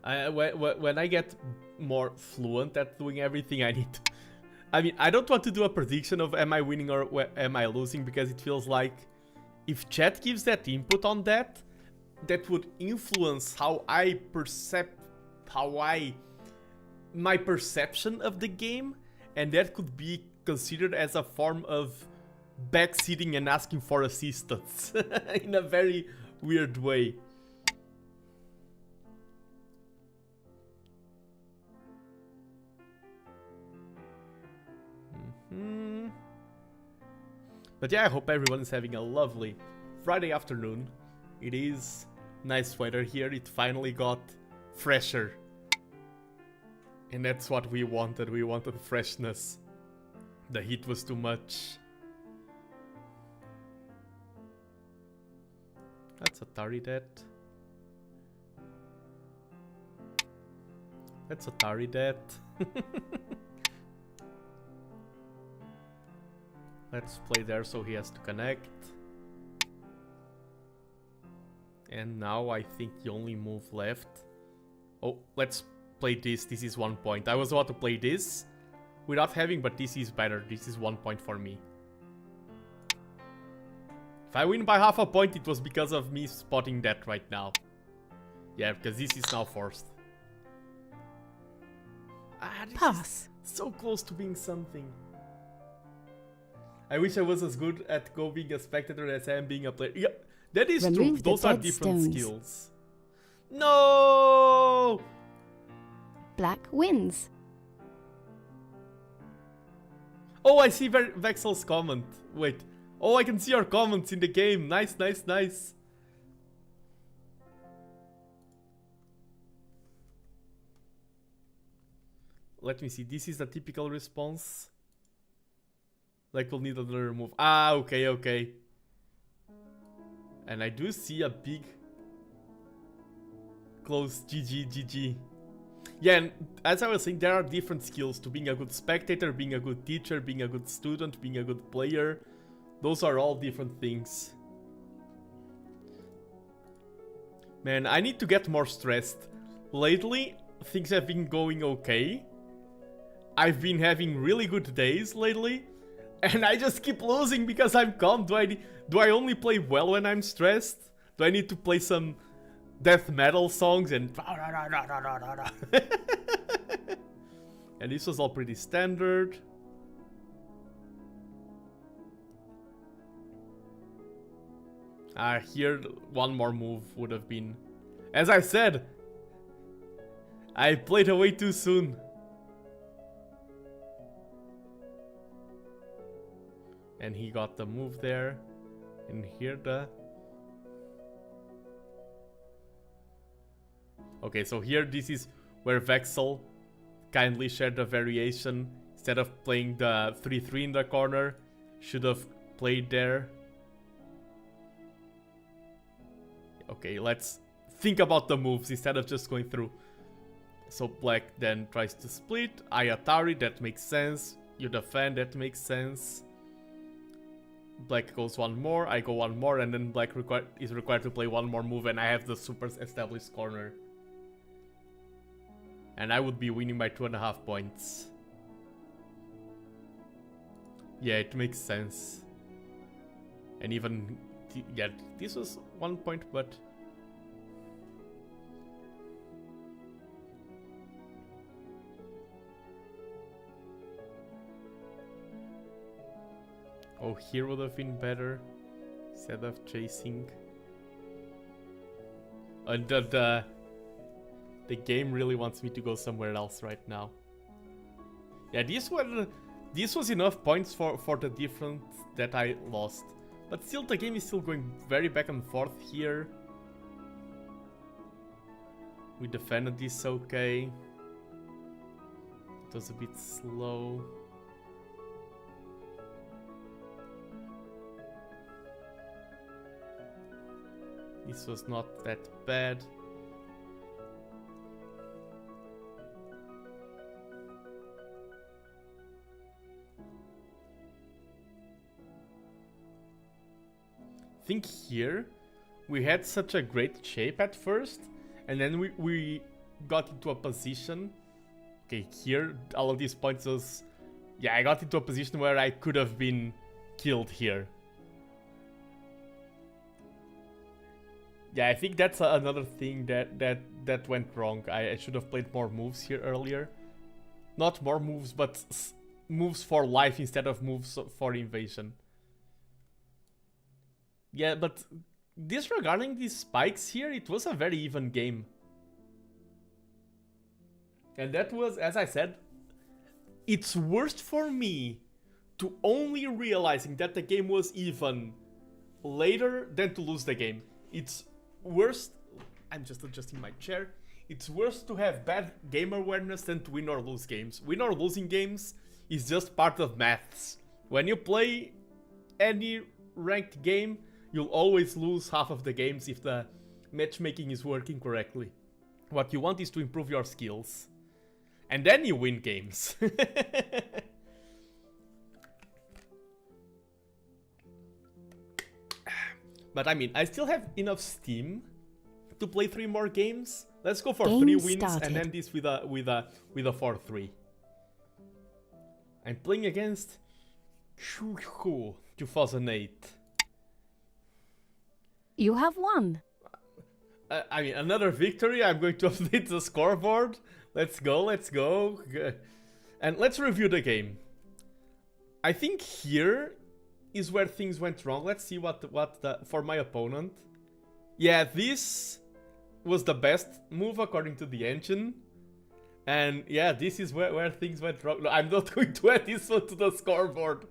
When I get more fluent at doing everything, I need to... I mean, I don't want to do a prediction of am I winning or am I losing, because it feels like if chat gives that input on that, that would influence how I my perception of the game, and that could be considered as a form of backseating and asking for assistance in a very weird way. But yeah, I hope everyone is having a lovely Friday afternoon. It is nice weather here. It finally got fresher. And that's what we wanted. We wanted freshness. The heat was too much. That's Atari dead. That's Atari dead. Let's play there so he has to connect. And now I think the only move left. Oh, let's play this. This is 1 point. I was about to play this without having, but this is better. This is 1 point for me. If I win by half a point, it was because of me spotting that right now. Yeah, because this is now forced. Ah, this Pass. is so close to being something. I wish I was as good at Go being a spectator as I am being a player. Yeah, that is true. Remove the Those are dead different stones. skills. No! Black wins. Oh, I see Vexel's comment. Wait. Oh, I can see your comments in the game. Nice, nice, nice. Let me see. This is a typical response. Like, we'll need another move. Ah, okay, okay. And I do see a big close GG. Yeah, and as I was saying, there are different skills to being a good spectator, being a good teacher, being a good student, being a good player. Those are all different things. Man, I need to get more stressed. Lately, things have been going okay. I've been having really good days lately. And I just keep losing because I'm calm. Do I only play well when I'm stressed? Do I need to play some death metal songs and... And this was all pretty standard. Here, one more move would have been... As I said, I played away too soon. And he got the move there. And here the... Okay, so here this is where Vexel kindly shared the variation. Instead of playing the 3-3 in the corner, should have played there. Okay, let's think about the moves instead of just going through. So Black then tries to split. I Atari, that makes sense. You defend, that makes sense. Black goes one more, I go one more, and then Black is required to play one more move, and I have the super established corner. And I would be winning by 2.5 points. Yeah, it makes sense. And even... yeah, this was 1 point, but... Oh, here would have been better. Instead of chasing. And the game really wants me to go somewhere else right now. Yeah, this was enough points for the difference that I lost. But still, the game is still going very back and forth here. We defended this okay. It was a bit slow. This was not that bad. I think here we had such a great shape at first, and then we got into a position. Okay, here all of these points was... yeah, I got into a position where I could have been killed here. Yeah, I think that's another thing that went wrong. I should have played more moves here earlier. Not more moves, but moves for life instead of moves for invasion. Yeah, but disregarding these spikes here, it was a very even game. And that was, as I said, it's worst for me to only realizing that the game was even later than to lose the game. It's worse. I'm just adjusting my chair. It's worse to have bad game awareness than to win or lose games. Win or losing games is just part of maths. When you play any ranked game, you'll always lose half of the games if the matchmaking is working correctly. What you want is to improve your skills. And then you win games. But I mean, I still have enough steam to play 3 more games. Let's go for Game 3 wins started. and end this with a 4-3. I'm playing against 2008. You have won. I mean, another victory. I'm going to update the scoreboard. Let's go, let's go. And let's review the game. I think here is where things went wrong. Let's see what for my opponent. Yeah, this was the best move according to the engine. And yeah, this is where things went wrong. No, I'm not going to add this one to the scoreboard.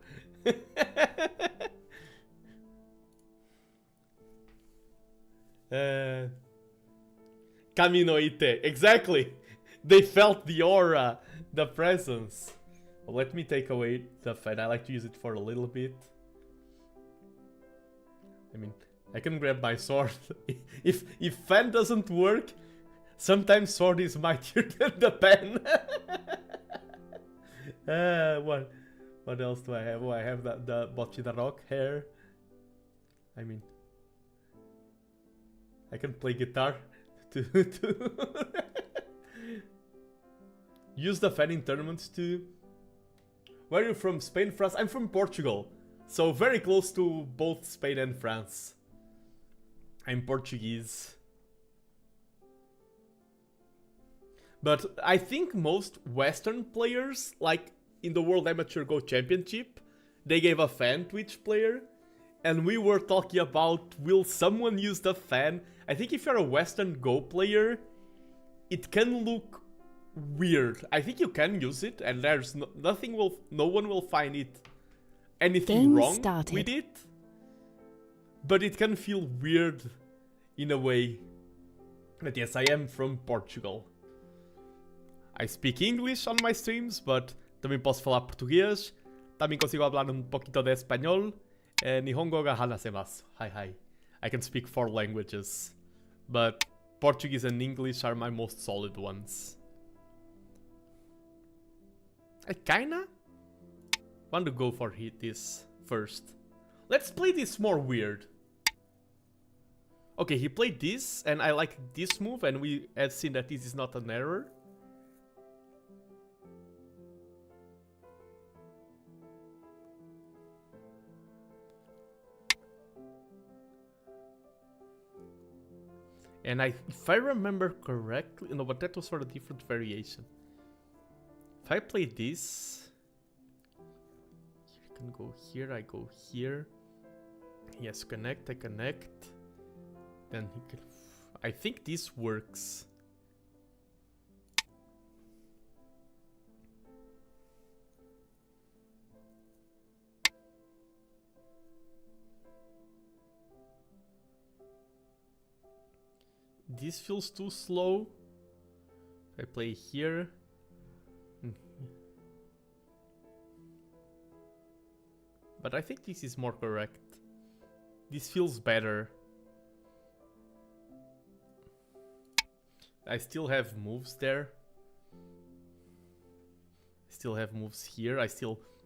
Kaminoite, exactly. They felt the aura, the presence. Well, let me take away the fan. I like to use it for a little bit. I mean, I can grab my sword. If fan doesn't work, sometimes sword is mightier than the pen. What else do I have? Oh, I have the Bocce da Rock hair. I mean, I can play guitar to use the fan in tournaments too. Where are you from? Spain, France? I'm from Portugal. So very close to both Spain and France. I'm Portuguese. But I think most Western players, like in the World Amateur Go Championship, they gave a fan to each player. And we were talking about, will someone use the fan? I think if you're a Western Go player, it can look weird. I think you can use it, and there's no one will find anything Game wrong started. with it. But it can feel weird in a way. But yes, I am from Portugal. I speak English on my streams, but também posso falar português. Também consigo hablar un poquito de español. Nihongo ga hanasemasu. Hi. I can speak 4 languages. But Portuguese and English are my most solid ones. I kinda want to go for this first. Let's play this more weird. Okay, he played this, and I like this move, and we have seen that this is not an error. And if I remember correctly, no, but that was for a different variation. If I play this, you can go here, I go here. Yes, connect, I connect. Then he can. I think this works. This feels too slow. If I play here. But I think this is more correct. This feels better. I still have moves there. I still have moves here.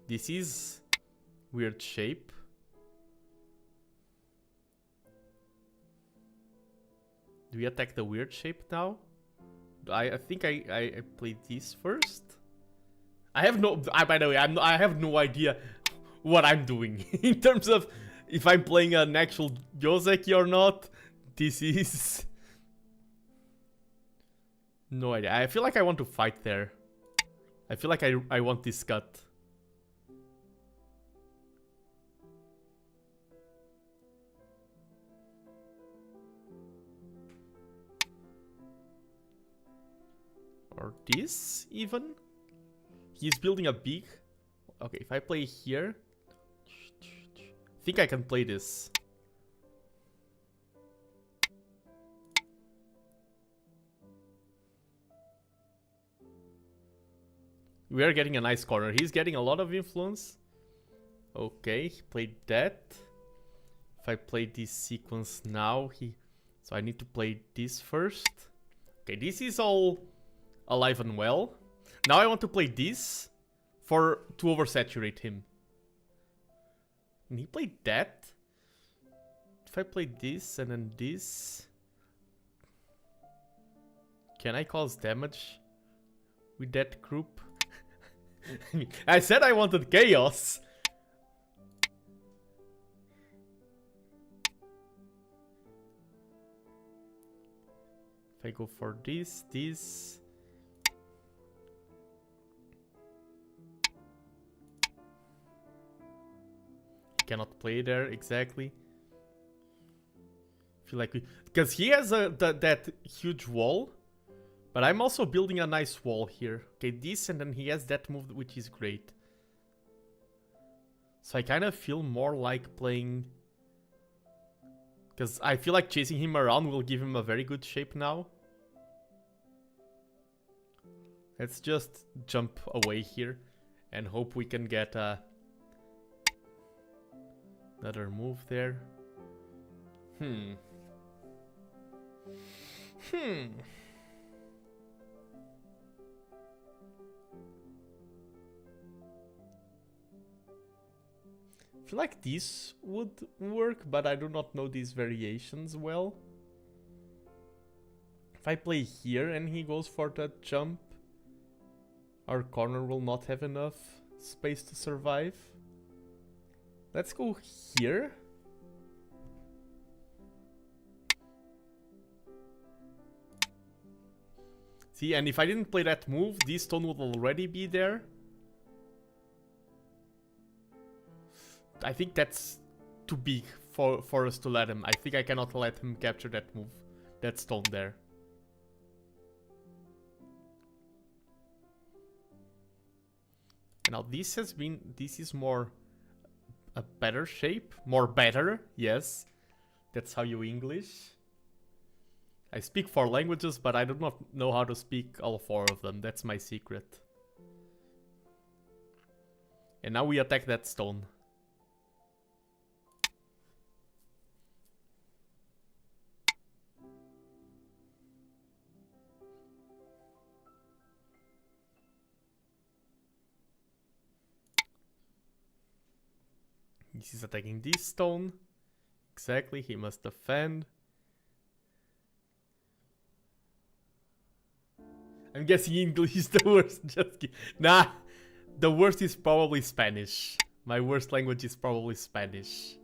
This is weird shape. Do we attack the weird shape now? I think I played this first. I have no. By the way, I have no idea what I'm doing in terms of if I'm playing an actual Joseki or not. This is no idea. I feel like I want to fight there. I feel like I want this cut. Or this, even? He's building a big Okay, if I play here, I think I can play this. We are getting a nice corner. He's getting a lot of influence. Okay, he played that. If I play this sequence now, so I need to play this first. Okay, this is all alive and well. Now I want to play this to oversaturate him. And he played that. If I play this and then this, can I cause damage with that group? I said I wanted chaos. If I go for this. Cannot play there exactly. Feel like because he has that huge wall, but I'm also building a nice wall here. Okay, this, and then he has that move, which is great. So I kind of feel more like playing, because I feel like chasing him around will give him a very good shape now. Let's just jump away here and hope we can get another move there. I feel like this would work, but I do not know these variations well. If I play here and he goes for that jump, our corner will not have enough space to survive. Let's go here. See, and if I didn't play that move, this stone would already be there. I think that's too big for us to let him. I think I cannot let him capture that move, that stone there. And now this is more a better shape, more better, yes. That's how you English. I speak 4 languages, but I do not know how to speak all 4 of them. That's my secret. And now we attack that stone. This is attacking this stone. Exactly, he must defend. I'm guessing English is the worst. Just kidding. Nah, the worst is probably Spanish. My worst language is probably Spanish.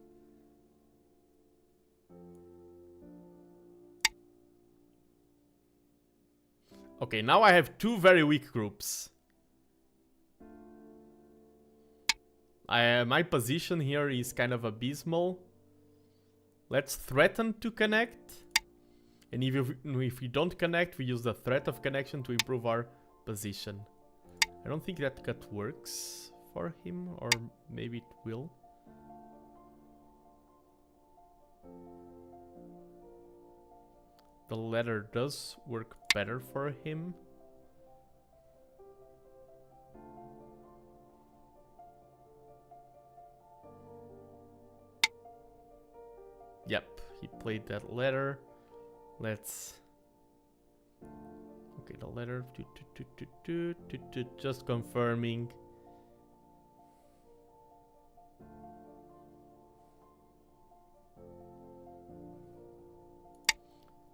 Okay, now I have 2 very weak groups. My position here is kind of abysmal. Let's threaten to connect. And if we don't connect, we use the threat of connection to improve our position. I don't think that cut works for him, or maybe it will. The ladder does work better for him. Yep, he played that ladder. Let's... Okay, the ladder. Just confirming.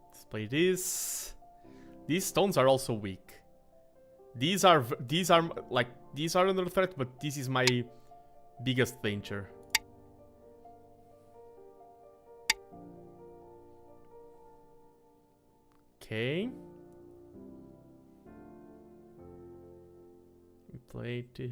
Let's play this. These stones are also weak. These are under threat, but this is my biggest danger. Okay. We played it.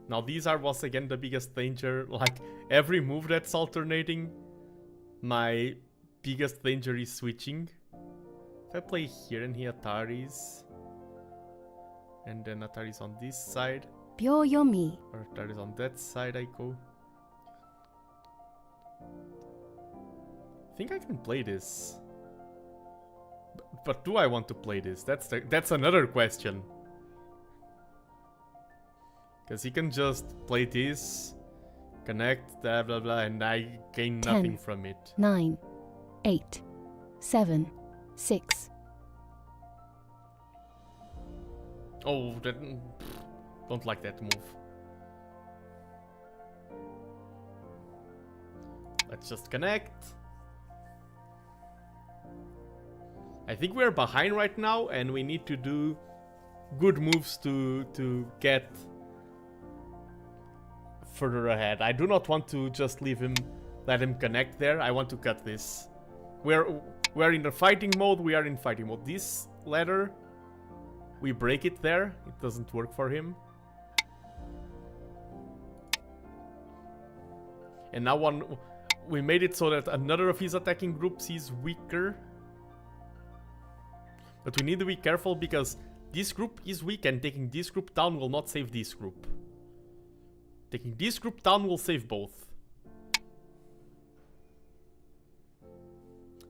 Now these are once again the biggest danger. Like every move that's alternating, my biggest danger is switching. If I play here and he Ataris, and then Ataris on this side, Byo-yomi. or Ataris on that side, I go. I think I can play this. But do I want to play this? That's another question. Because he can just play this, connect, blah blah blah, and I gain 10, nothing from it. 9, 8, 7, 6. Oh, that, don't like that move. Let's just connect. I think we're behind right now, and we need to do good moves to get further ahead. I do not want to just let him connect there. I want to cut this. We're in the fighting mode. We are in fighting mode. This ladder, we break it there. It doesn't work for him. And now we made it so that another of his attacking groups is weaker. But we need to be careful because this group is weak, and taking this group down will not save this group. Taking this group down will save both.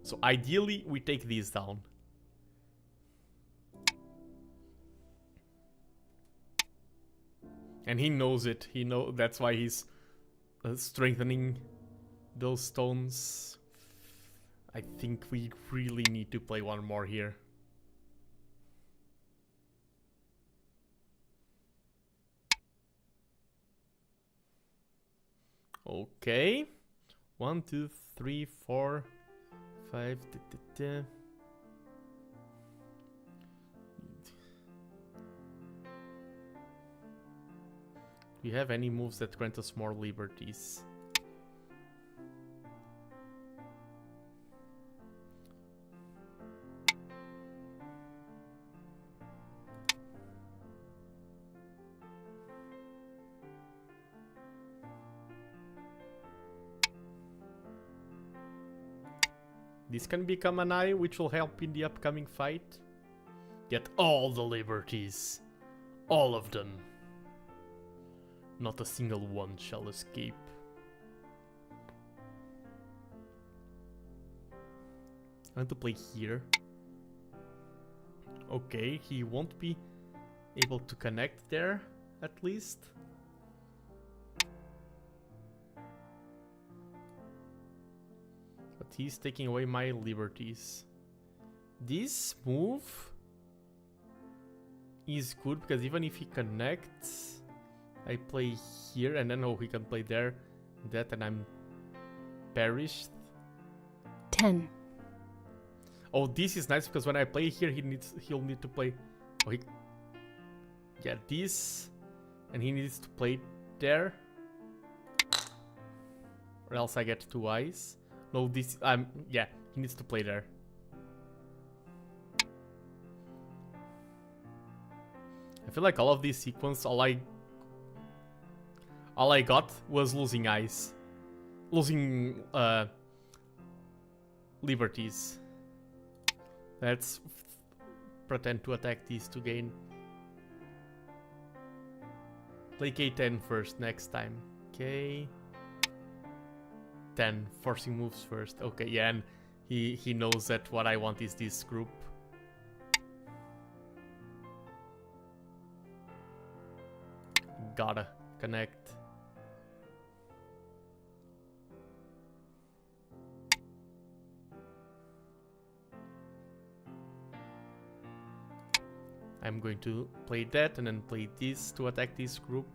So ideally, we take these down. And he knows it. That's why he's strengthening those stones. I think we really need to play one more here. Okay. 1, 2, 3, 4, 5. Do you have any moves that grant us more liberties? This can become an eye, which will help in the upcoming fight. Get all the liberties. All of them. Not a single one shall escape. I want to play here. Okay, he won't be able to connect there, at least. But he's taking away my liberties. This move is good because even if he connects, I play here and then he can play there, that, and I'm perished. 10. Oh, this is nice because when I play here, he'll need to play. Oh, yeah, this, and he needs to play there, or else I get 2 eyes. No, this, yeah, he needs to play there. I feel like all of this sequence, all I got was losing eyes. Losing liberties. Let's pretend to attack these to gain. Play K10 first next time. K10. Forcing moves first. Okay, yeah, and he knows that what I want is this group. Gotta connect. I'm going to play that and then play this to attack this group.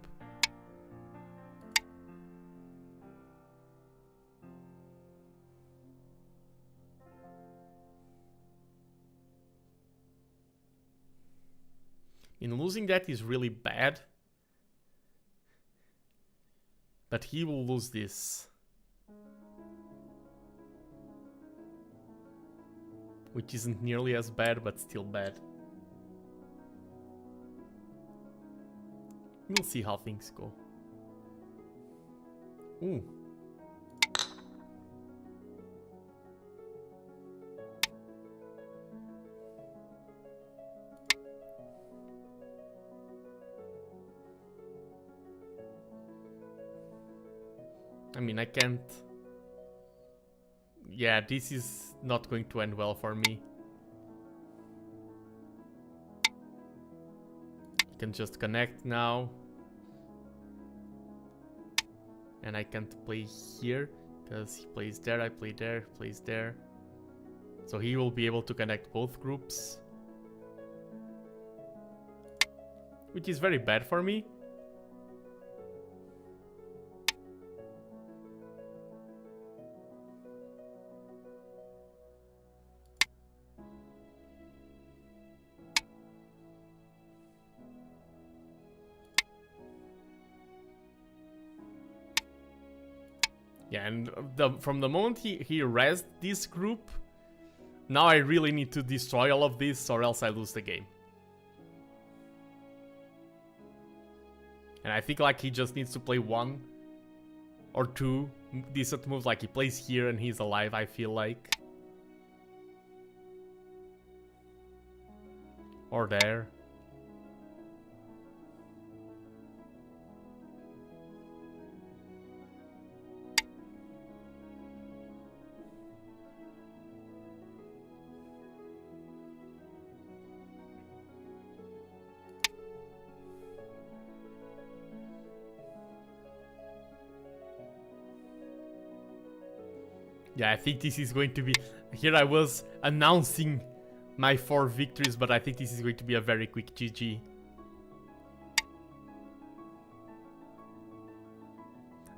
Losing that is really bad. But he will lose this. Which isn't nearly as bad, but still bad. We'll see how things go. Ooh. I mean, I can't... Yeah, this is not going to end well for me. I can just connect now. And I can't play here, because he plays there, I play there, plays there. So he will be able to connect both groups. Which is very bad for me. Yeah, and from the moment he rezzed this group, now I really need to destroy all of this or else I lose the game. And I think like he just needs to play 1 or 2 decent moves, like he plays here and he's alive, I feel like. Or there. Yeah, I think this is going to be... Here I was announcing my 4 victories, but I think this is going to be a very quick GG.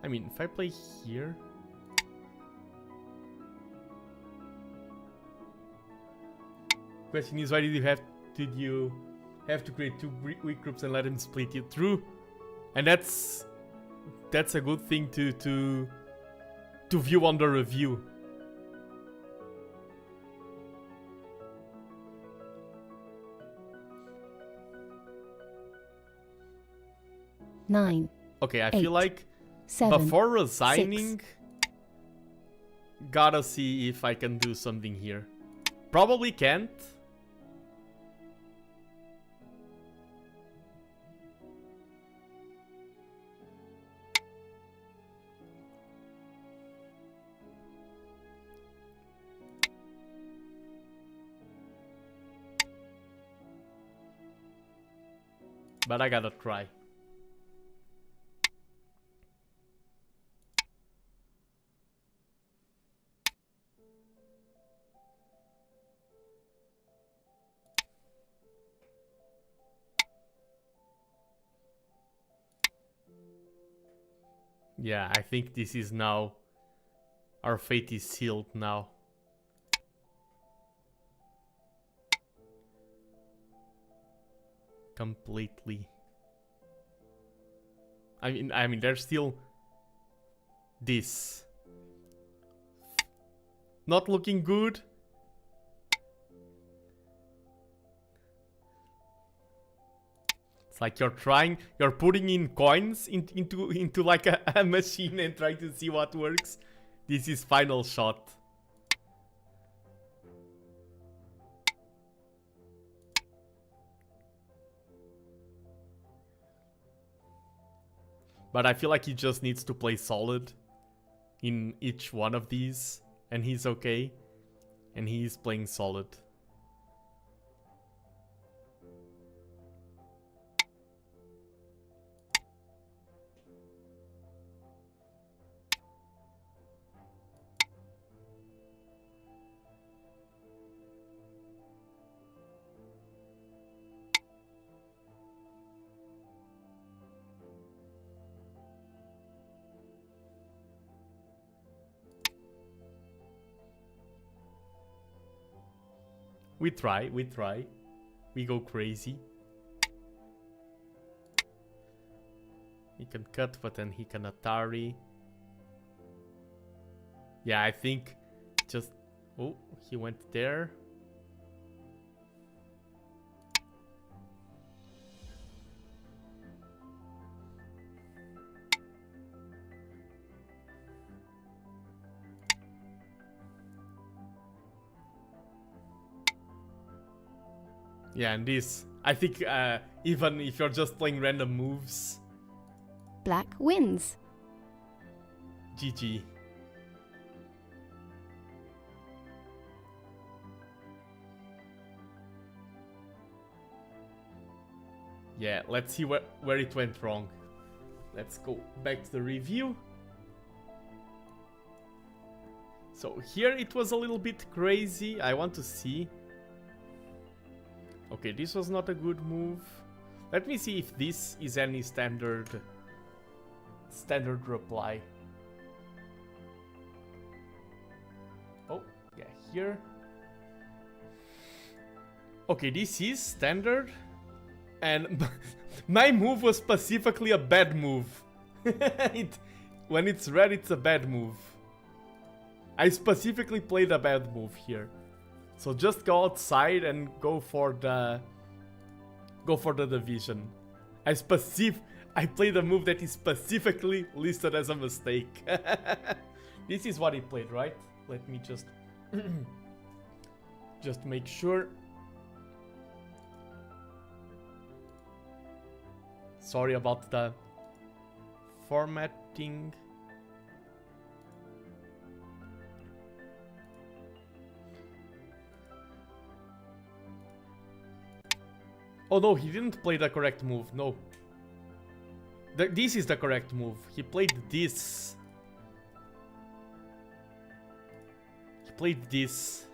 I mean, if I play here... Question is, why did you have to create 2 weak groups and let him split you through? And that's a good thing to view on the review. Nine. Okay, I feel like 7, before resigning, 6. gotta see if I can do something here. Probably can't. But I gotta try. Yeah, I think this is now... Our fate is sealed now. Completely. I mean, there's still... This. Not looking good. It's like you're putting in coins into like a machine and trying to see what works. This is final shot. But I feel like he just needs to play solid in each one of these, and he's okay. And he's playing solid. We try. We go crazy. He can cut, but then he can Atari. Yeah, I think just... Oh, he went there. Yeah, and this, I think even if you're just playing random moves, Black wins. GG. Yeah, let's see where it went wrong. Let's go back to the review. So here it was a little bit crazy. I want to see. Okay, this was not a good move. Let me see if this is any standard reply. Oh, yeah, here. Okay, this is standard. And my move was specifically a bad move. When it's red, it's a bad move. I specifically played a bad move here. So just go outside and go for the division. I played a move that is specifically listed as a mistake. This is what he played, right? Let me just make sure. Sorry about the formatting. Oh no, he didn't play the correct move, no. This is the correct move. He played this. He played this.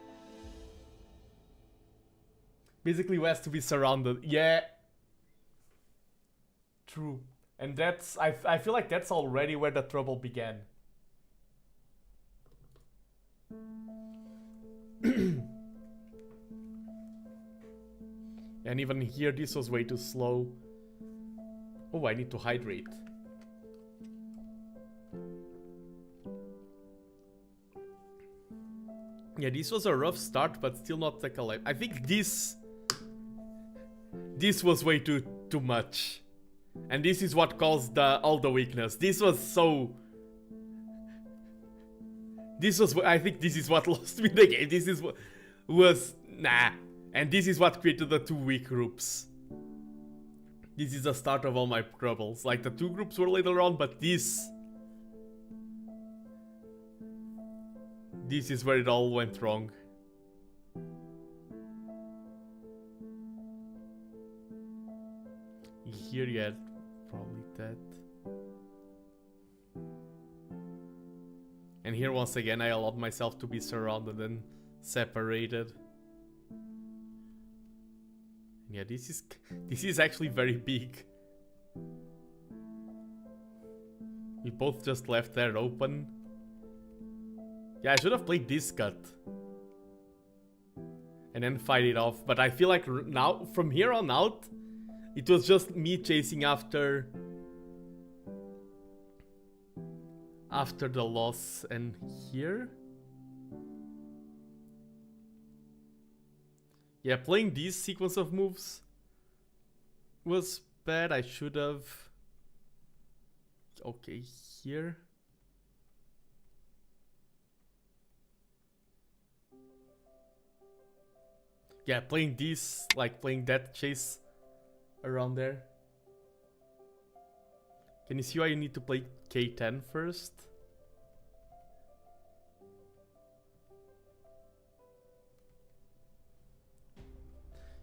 Basically, he has to be surrounded. Yeah. True. And that's... I feel like that's already where the trouble began. And even here, this was way too slow. Oh, I need to hydrate. Yeah, this was a rough start, but still not like a life. I think this was way too much. And this is what caused all the weakness. This was so... I think this is what lost me the game. This is what was... Nah. And this is what created the two weak groups. This is the start of all my troubles. Like, the two groups were later on, but this is where it all went wrong. Here you had probably that. And here once again I allowed myself to be surrounded and separated. Yeah, this is actually very big. We both just left there open. Yeah, I should have played this cut. And then fight it off. But I feel like now, from here on out, it was just me chasing after the loss. And here... Yeah, playing this sequence of moves was bad. I should have... Okay, here... Yeah, playing this, like playing that chase around there. Can you see why you need to play K10 first?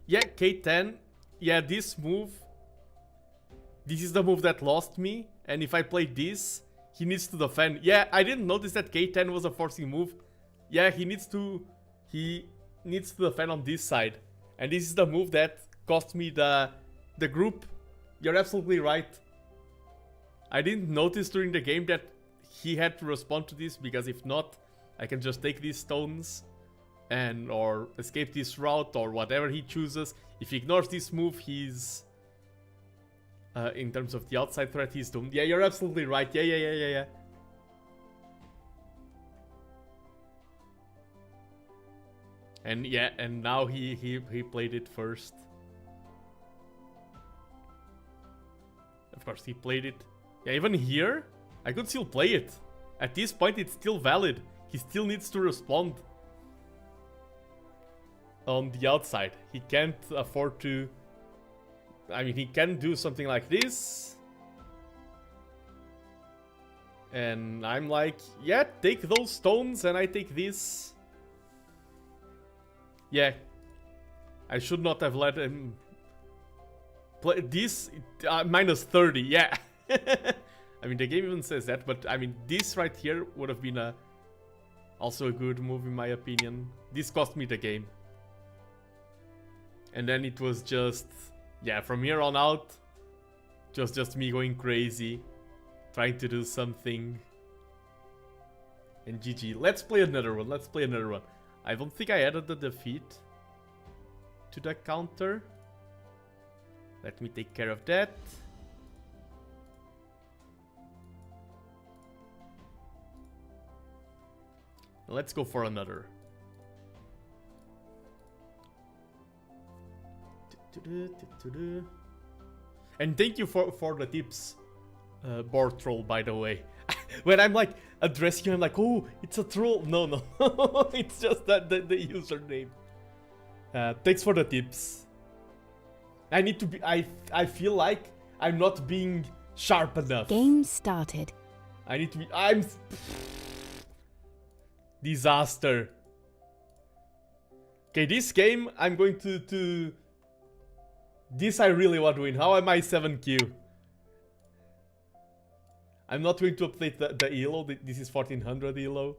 Yeah, K10. Yeah, this move. This is the move that lost me. And if I play this, he needs to defend. Yeah, I didn't notice that K10 was a forcing move. Yeah, he needs to defend on this side. And this is the move that cost me the group. You're absolutely right. I didn't notice during the game that he had to respond to this, because if not, I can just take these stones and or escape this route or whatever he chooses. If he ignores this move, he's in terms of the outside threat, he's doomed. Yeah, you're absolutely right. Yeah. And yeah, and now he played it first. Of course, he played it. Yeah, even here, I could still play it. At this point, it's still valid. He still needs to respond on the outside. He can't afford to... I mean, he can do something like this. And I'm like, yeah, take those stones and I take this. Yeah. I should not have let him play this. Minus 30, yeah. I mean, the game even says that, but I mean, this right here would have been also a good move in my opinion. This cost me the game. And then it was just, yeah, from here on out, just me going crazy, trying to do something. And GG. Let's play another one, let's play another one. I don't think I added the defeat to the counter. Let me take care of that. Let's go for another. And thank you for the tips, board troll, by the way. When I'm like addressing you, I'm like, oh, it's a troll. No, no, it's just that the username. Thanks for the tips. I need to be. I feel like I'm not being sharp enough. Game started. I need to be. I'm disaster. Okay, this game I'm going to. This I really want to win. How am I 7Q? I'm not going to update the elo. This is 1400 elo.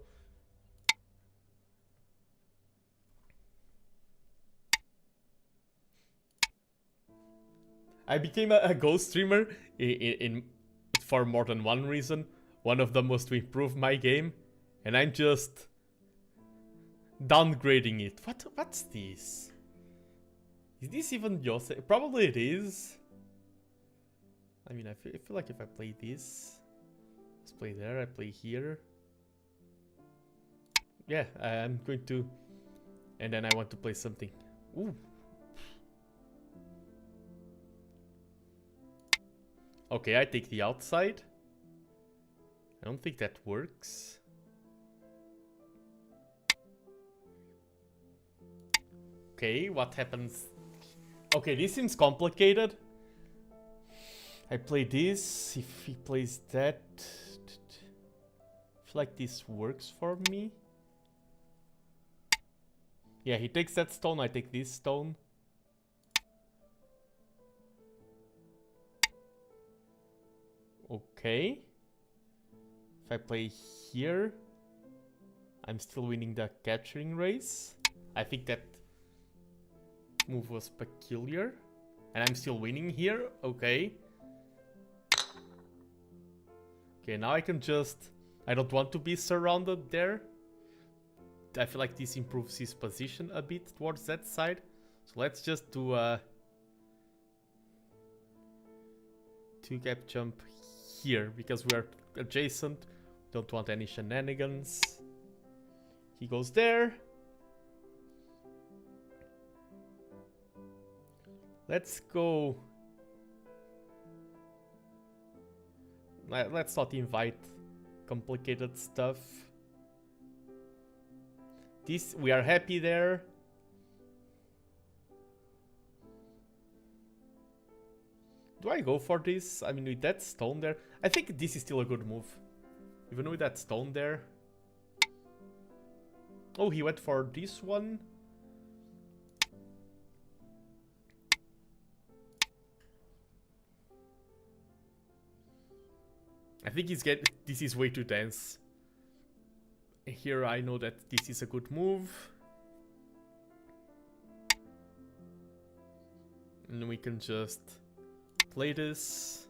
I became a ghost streamer for more than one reason. One of them was to improve my game, and I'm just downgrading it. What's this? Is this even yours? Probably it is. I mean, I feel like if I play this, let's play there, I play here. Yeah, I'm going to, and then I want to play something. Ooh. Okay, I take the outside. I don't think that works. Okay, what happens? Okay, this seems complicated. I play this. If he plays that, I feel like this works for me. Yeah, he takes that stone, I take this stone. Okay. If I play here, I'm still winning the capturing race. I think that move was peculiar. And I'm still winning here. Okay. Okay, now I can just... I don't want to be surrounded there. I feel like this improves his position a bit towards that side. So let's just do a 2-gap jump here, because we're adjacent. Don't want any shenanigans. He goes there. Let's go. Let's not invite complicated stuff. This, we are happy there. Do I go for this? I mean, with that stone there, I think this is still a good move. Even with that stone there. Oh, he went for this one. I think he's this is way too dense. Here I know that this is a good move. And we can just play this.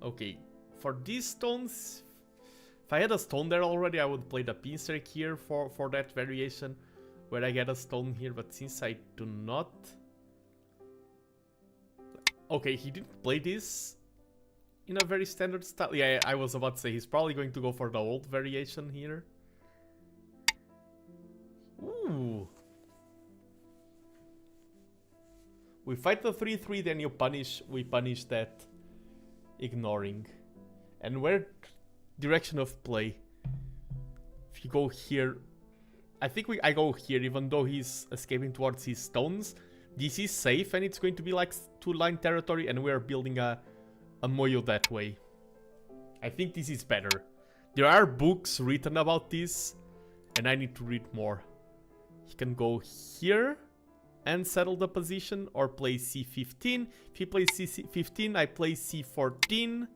Okay, for these stones, if I had a stone there already, I would play the pinstrick here for that variation, where I get a stone here, but since I do not... Okay, he didn't play this in a very standard style. Yeah, I was about to say, he's probably going to go for the old variation here. Ooh. We fight the 3-3, then we punish that ignoring. And where direction of play? If you go here, I think I go here, even though he's escaping towards his stones. This is safe, and it's going to be like 2-line territory, and we're building a moyo that way. I think this is better. There are books written about this, and I need to read more. He can go here and settle the position, or play c15. If he plays c15, I play c14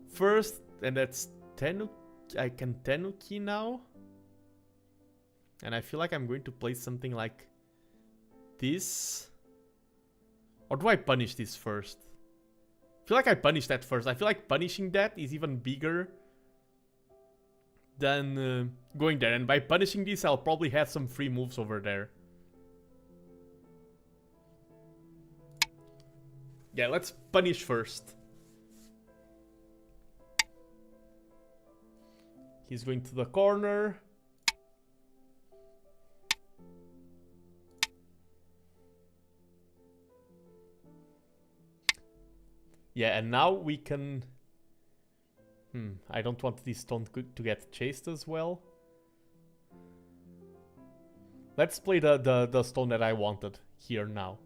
first, and that's Tenuki. I can Tenuki now. And I feel like I'm going to play something like this. Or do I punish this first? I feel like I punish that first. I feel like punishing that is even bigger than going there. And by punishing this, I'll probably have some free moves over there. Yeah, let's punish first. He's going to the corner. Yeah, and now we can... I don't want this stone to get chased as well. Let's play the stone that I wanted here now.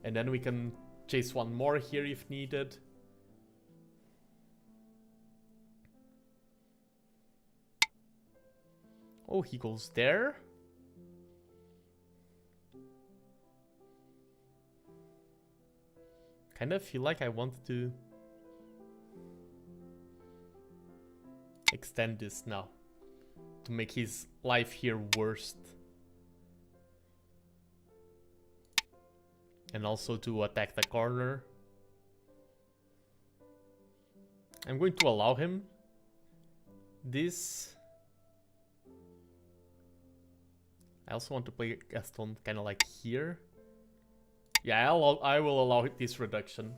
And then we can chase one more here if needed. Oh, he goes there. Kind of feel like I want to extend this now to make his life here worse. And also to attack the corner. I'm going to allow him this. I also want to play a stone kind of like here. Yeah, I will allow this reduction.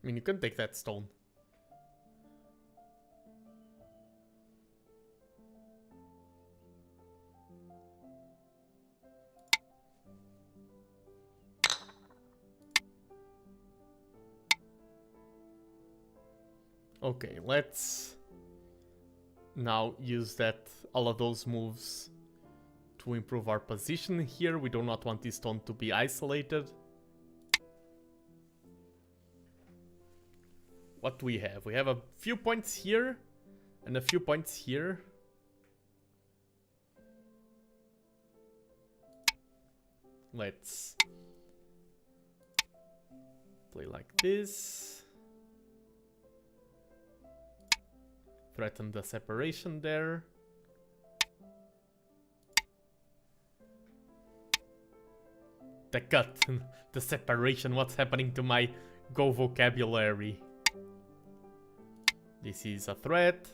I mean, you can take that stone. Okay, let's now use all of those moves to improve our position here. We do not want this stone to be isolated. What do we have? We have a few points here and a few points here. Let's play like this. Threaten the separation there. The cut. The separation. What's happening to my Go vocabulary? This is a threat,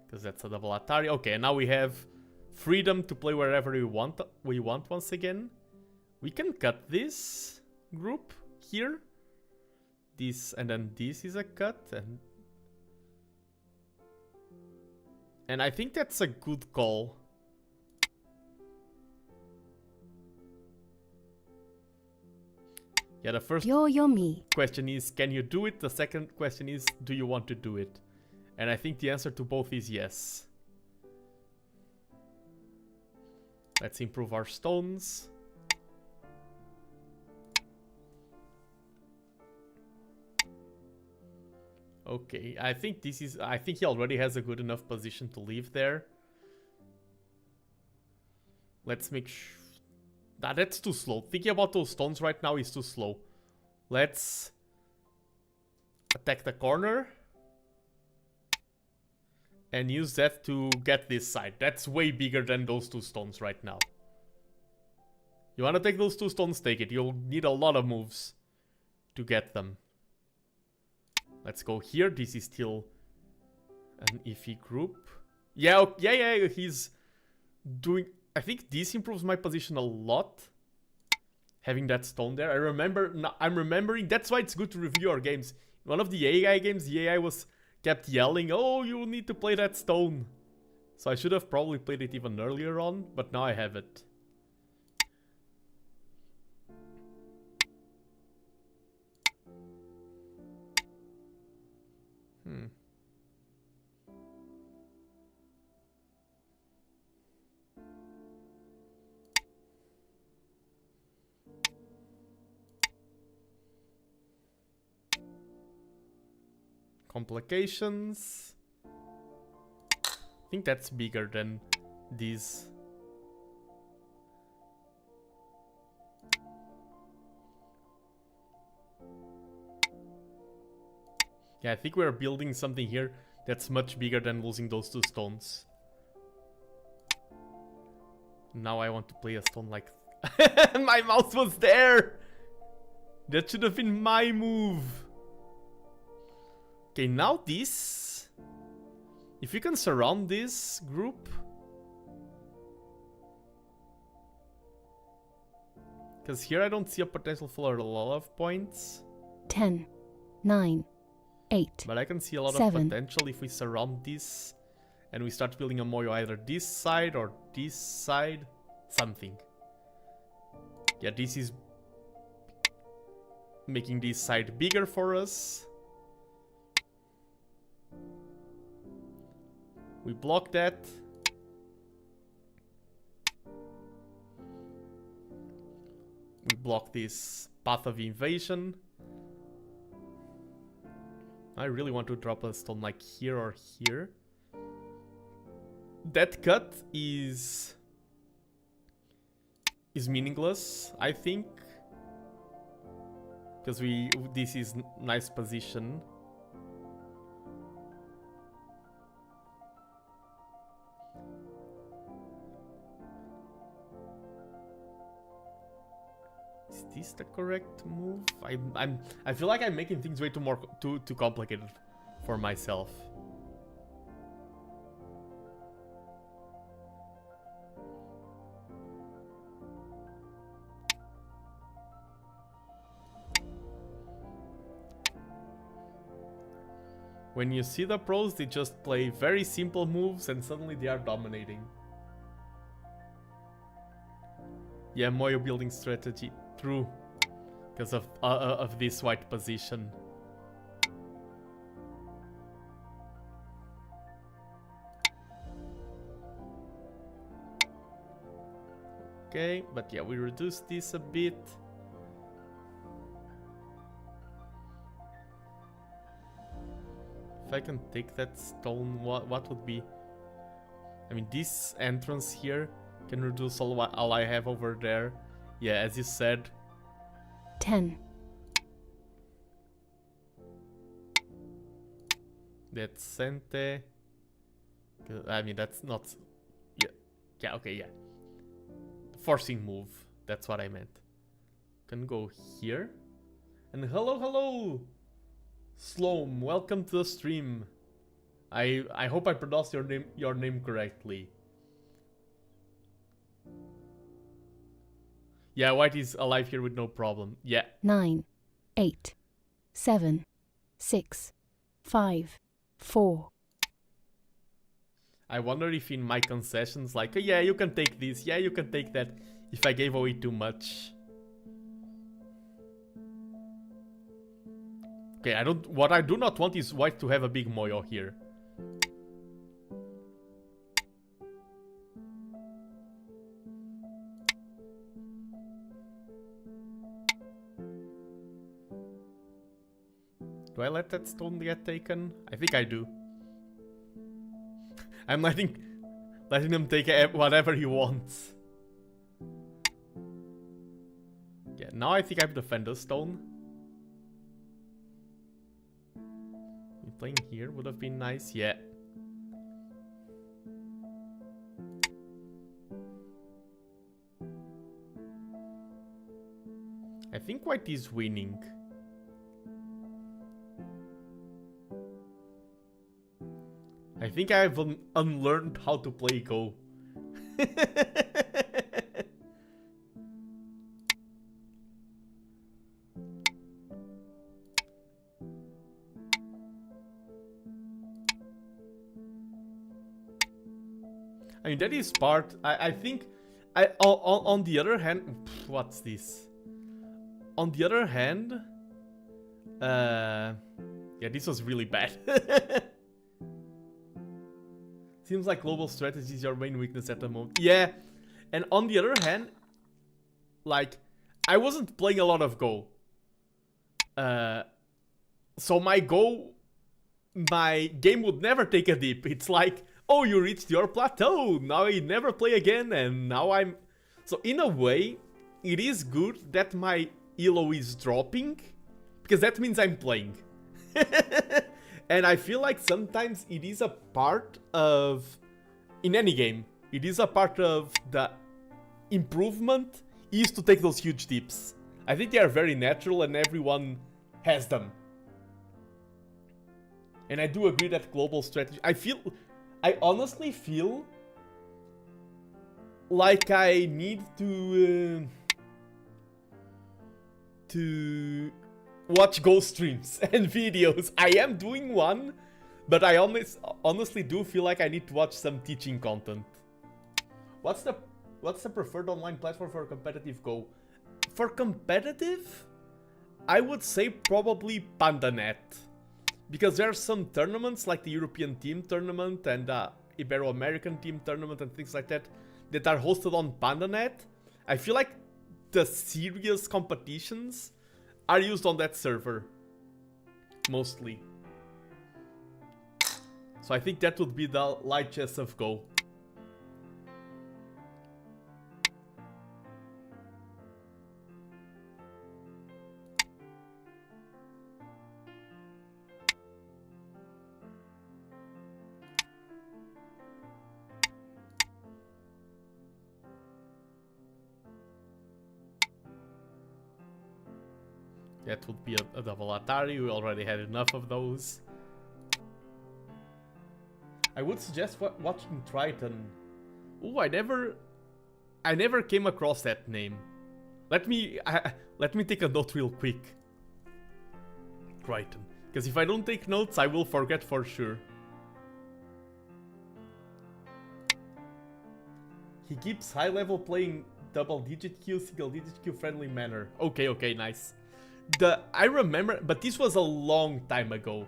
because that's a double Atari. Okay, now we have freedom to play wherever we want once again. We can cut this group here. This, and then this is a cut, and I think that's a good call. Yeah, the first question is, can you do it? The second question is, do you want to do it? And I think the answer to both is yes. Let's improve our stones. Okay, I think he already has a good enough position to leave there. Let's make sure... that's too slow. Thinking about those stones right now is too slow. Let's attack the corner. And use that to get this side. That's way bigger than those two stones right now. You want to take those two stones, take it. You'll need a lot of moves to get them. Let's go here. This is still an iffy group. Yeah, he's doing... I think this improves my position a lot. Having that stone there. I'm remembering... That's why it's good to review our games. In one of the AI games, the AI was kept yelling, oh, you need to play that stone. So I should have probably played it even earlier on, but now I have it. Complications. I think that's bigger than these. Yeah, I think we're building something here that's much bigger than losing those 2 stones. Now I want to play a stone like... My mouse was there! That should have been my move. Okay, now this. If you can surround this group. Because here I don't see a potential for a lot of points. 10, 9, 8. But I can see a lot 7. of potential if we surround this. And we start building a moyo either this side or this side. Something. Yeah, this is making this side bigger for us. We block that. We block this path of invasion. I really want to drop a stone like here or here. That cut is meaningless, I think. Because this is nice position. Is this the correct move? I feel like I'm making things way too complicated for myself. When you see the pros, they just play very simple moves and suddenly they are dominating. Yeah, moyo building strategy. True. Because of this white position. Okay, but yeah, we reduce this a bit. If I can take that stone, what would be... I mean, this entrance here can reduce all I have over there. Yeah, as you said. 10. That's Sente. I mean, that's not... Yeah, okay, yeah. Forcing move. That's what I meant. Can go here. And hello! Sloam, welcome to the stream. I hope I pronounced your name correctly. Yeah, white is alive here with no problem. Yeah. 9, 8, 7, 6, 5, 4. I wonder if in my concessions, like, oh, yeah, you can take this, yeah, you can take that, if I gave away too much. Okay, what I do not want is white to have a big moyo here. Do I let that stone get taken? I think I do. I'm letting him take whatever he wants. Yeah, now I think I have defender stone. Playing here would have been nice, yeah. I think white is winning. I think I have unlearned how to play Go. I mean, that is part. I think. On the other hand, what's this? On the other hand, yeah, this was really bad. Seems like global strategy is your main weakness at the moment. Yeah, and on the other hand, like, I wasn't playing a lot of Go. So my game would never take a dip. It's like, oh, you reached your plateau, now I never play again, and now I'm... So in a way, it is good that my elo is dropping, because that means I'm playing. And I feel like sometimes it is a part of... In any game, it is a part of the improvement is to take those huge dips. I think they are very natural and everyone has them. And I do agree that global strategy... I honestly feel like I need to watch Go streams and videos. I am doing one, but I honestly do feel like I need to watch some teaching content. What's the preferred online platform for competitive Go? For competitive, I would say probably PandaNet. Because there are some tournaments, like the European Team Tournament and the Ibero-American Team Tournament and things like that, that are hosted on PandaNet. I feel like the serious competitions are used on that server. Mostly. So I think that would be the light chess of Go. That would be a double Atari, we already had enough of those. I would suggest watching Triton. Ooh, I never came across that name. Let me take a note real quick. Triton. Because if I don't take notes, I will forget for sure. He keeps high level playing double-digit Q, single-digit Q friendly manner. Okay, nice. I remember, but this was a long time ago.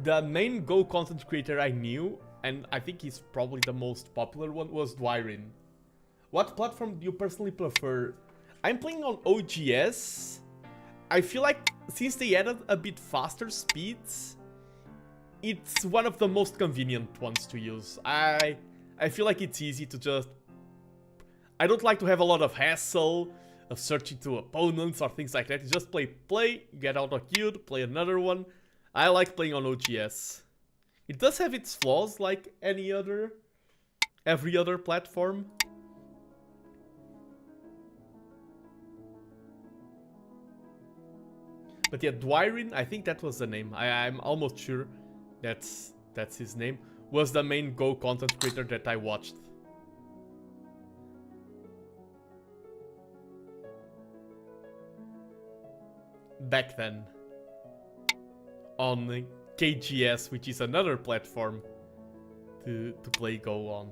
The main Go content creator I knew, and I think he's probably the most popular one, was Dwyrin. What platform do you personally prefer? I'm playing on OGS. I feel like since they added a bit faster speeds, it's one of the most convenient ones to use. I feel like it's easy to just... I don't like to have a lot of hassle of searching to opponents or things like that. You just play, get auto-queued, play another one. I like playing on OGS. It does have its flaws like every other platform. But yeah, Dwyrin, I think that was the name. I'm almost sure that's his name. Was the main Go content creator that I watched. Back then. On KGS, which is another platform to play Go on.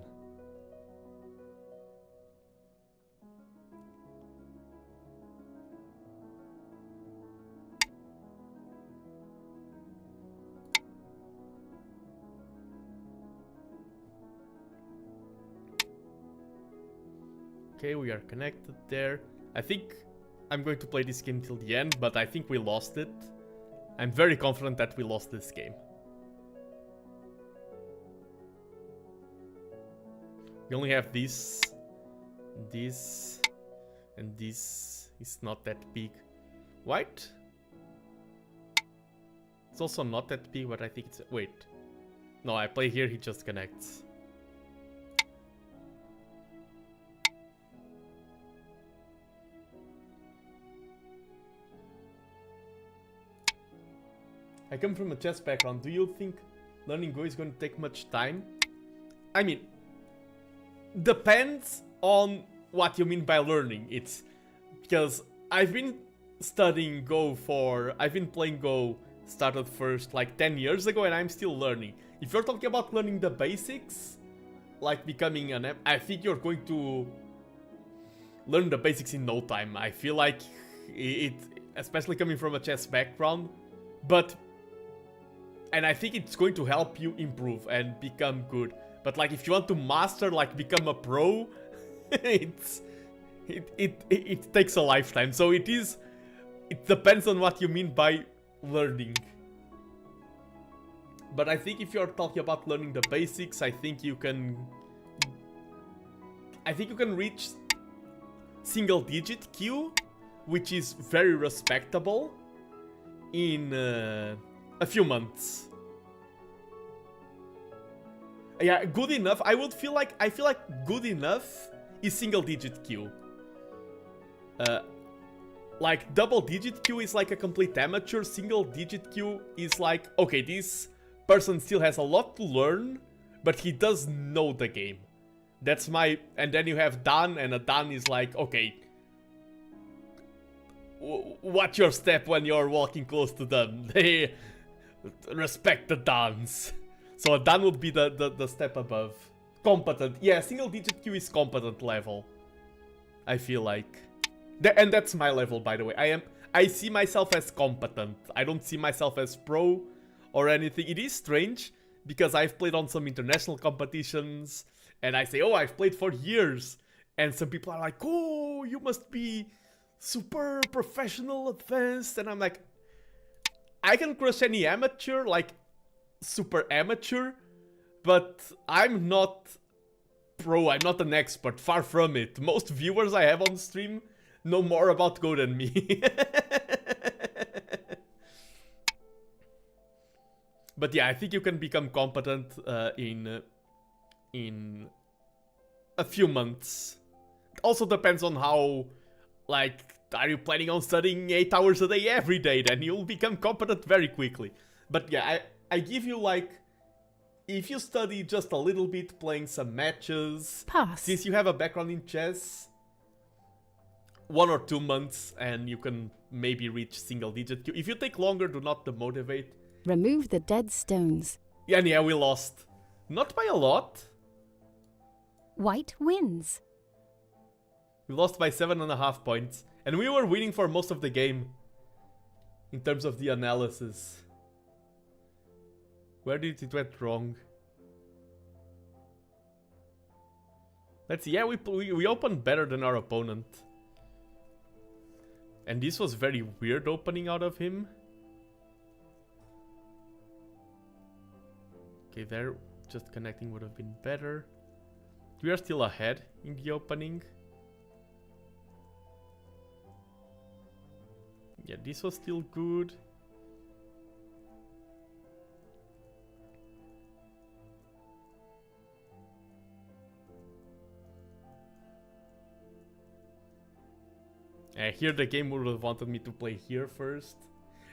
Okay, we are connected there. I think I'm going to play this game till the end, but I think we lost it. I'm very confident that we lost this game. We only have this, and this is not that big. White? It's also not that big, but I think it's... Wait. No, I play here, he just connects. I come from a chess background. Do you think learning Go is going to take much time? I mean, depends on what you mean by learning. It's because I've been studying Go I've been playing Go, started first like 10 years ago, and I'm still learning. If you're talking about learning the basics, like becoming I think you're going to learn the basics in no time. I feel like it, especially coming from a chess background, and I think it's going to help you improve and become good. But like if you want to master, like become a pro, it takes a lifetime. So it depends on what you mean by learning. But I think if you're talking about learning the basics, I think you can reach single digit Q, which is very respectable, in a few months. Yeah, good enough. I feel like good enough is single digit Q. Like double digit Q is like a complete amateur. Single digit Q is like, okay, this person still has a lot to learn, but he does know the game. That's my... And then you have Dan, and a Dan is like, okay, what's your step when you're walking close to them? They respect the Dans. So a Dan would be the step above. Competent. Yeah, single digit Q is competent level, I feel like. And that's my level, by the way. I see myself as competent. I don't see myself as pro or anything. It is strange, because I've played on some international competitions, and I say, oh, I've played for years. And some people are like, oh, you must be super professional, advanced. And I'm like, I can crush any amateur, like super amateur, but I'm not pro, I'm not an expert, far from it. Most viewers I have on stream know more about Go than me. But yeah, I think you can become competent in a few months. It also depends on how, like, are you planning on studying 8 hours a day every day? Then you'll become competent very quickly. But yeah, I give you, like, if you study just a little bit, playing some matches, Pass. Since you have a background in chess, 1 or 2 months and you can maybe reach single digit Q. If you take longer, do not demotivate. Remove the dead stones. Yeah, and yeah, we lost. Not by a lot. White wins. We lost by 7.5 points. And we were winning for most of the game, in terms of the analysis. Where did it went wrong? Let's see. Yeah, we opened better than our opponent. And this was very weird opening out of him. Okay, there, just connecting would have been better. We are still ahead in the opening. Yeah, this was still good. Here the game would have wanted me to play here first.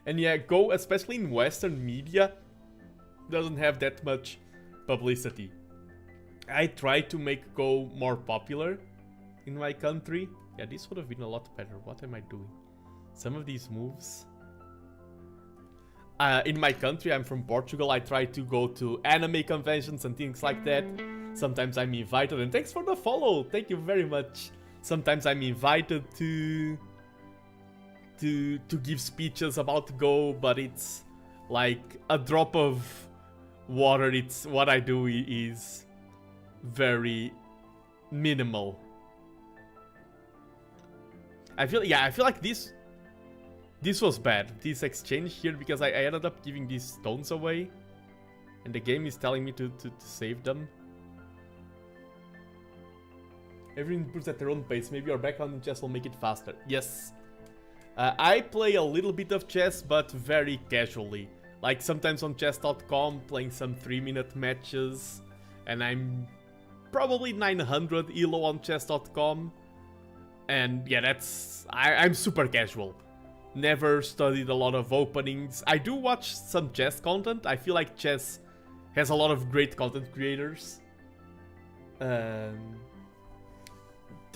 And yeah, Go, especially in Western media, doesn't have that much publicity. I tried to make Go more popular in my country. Yeah, this would have been a lot better. What am I doing? Some of these moves. In my country, I'm from Portugal, I try to go to anime conventions and things like that. Sometimes I'm invited, and thanks for the follow, thank you very much. Sometimes I'm invited to give speeches about Go, but it's like a drop of water. It's what I do is very minimal. I feel like this was bad, this exchange here, because I ended up giving these stones away, and the game is telling me to save them. Everyone improves at their own pace. Maybe your background in chess will make it faster. Yes. I play a little bit of chess, but very casually. Like sometimes on chess.com, playing some 3-minute matches. And I'm probably 900 elo on chess.com. And yeah, I'm super casual. Never studied a lot of openings. I do watch some chess content. I feel like chess has a lot of great content creators.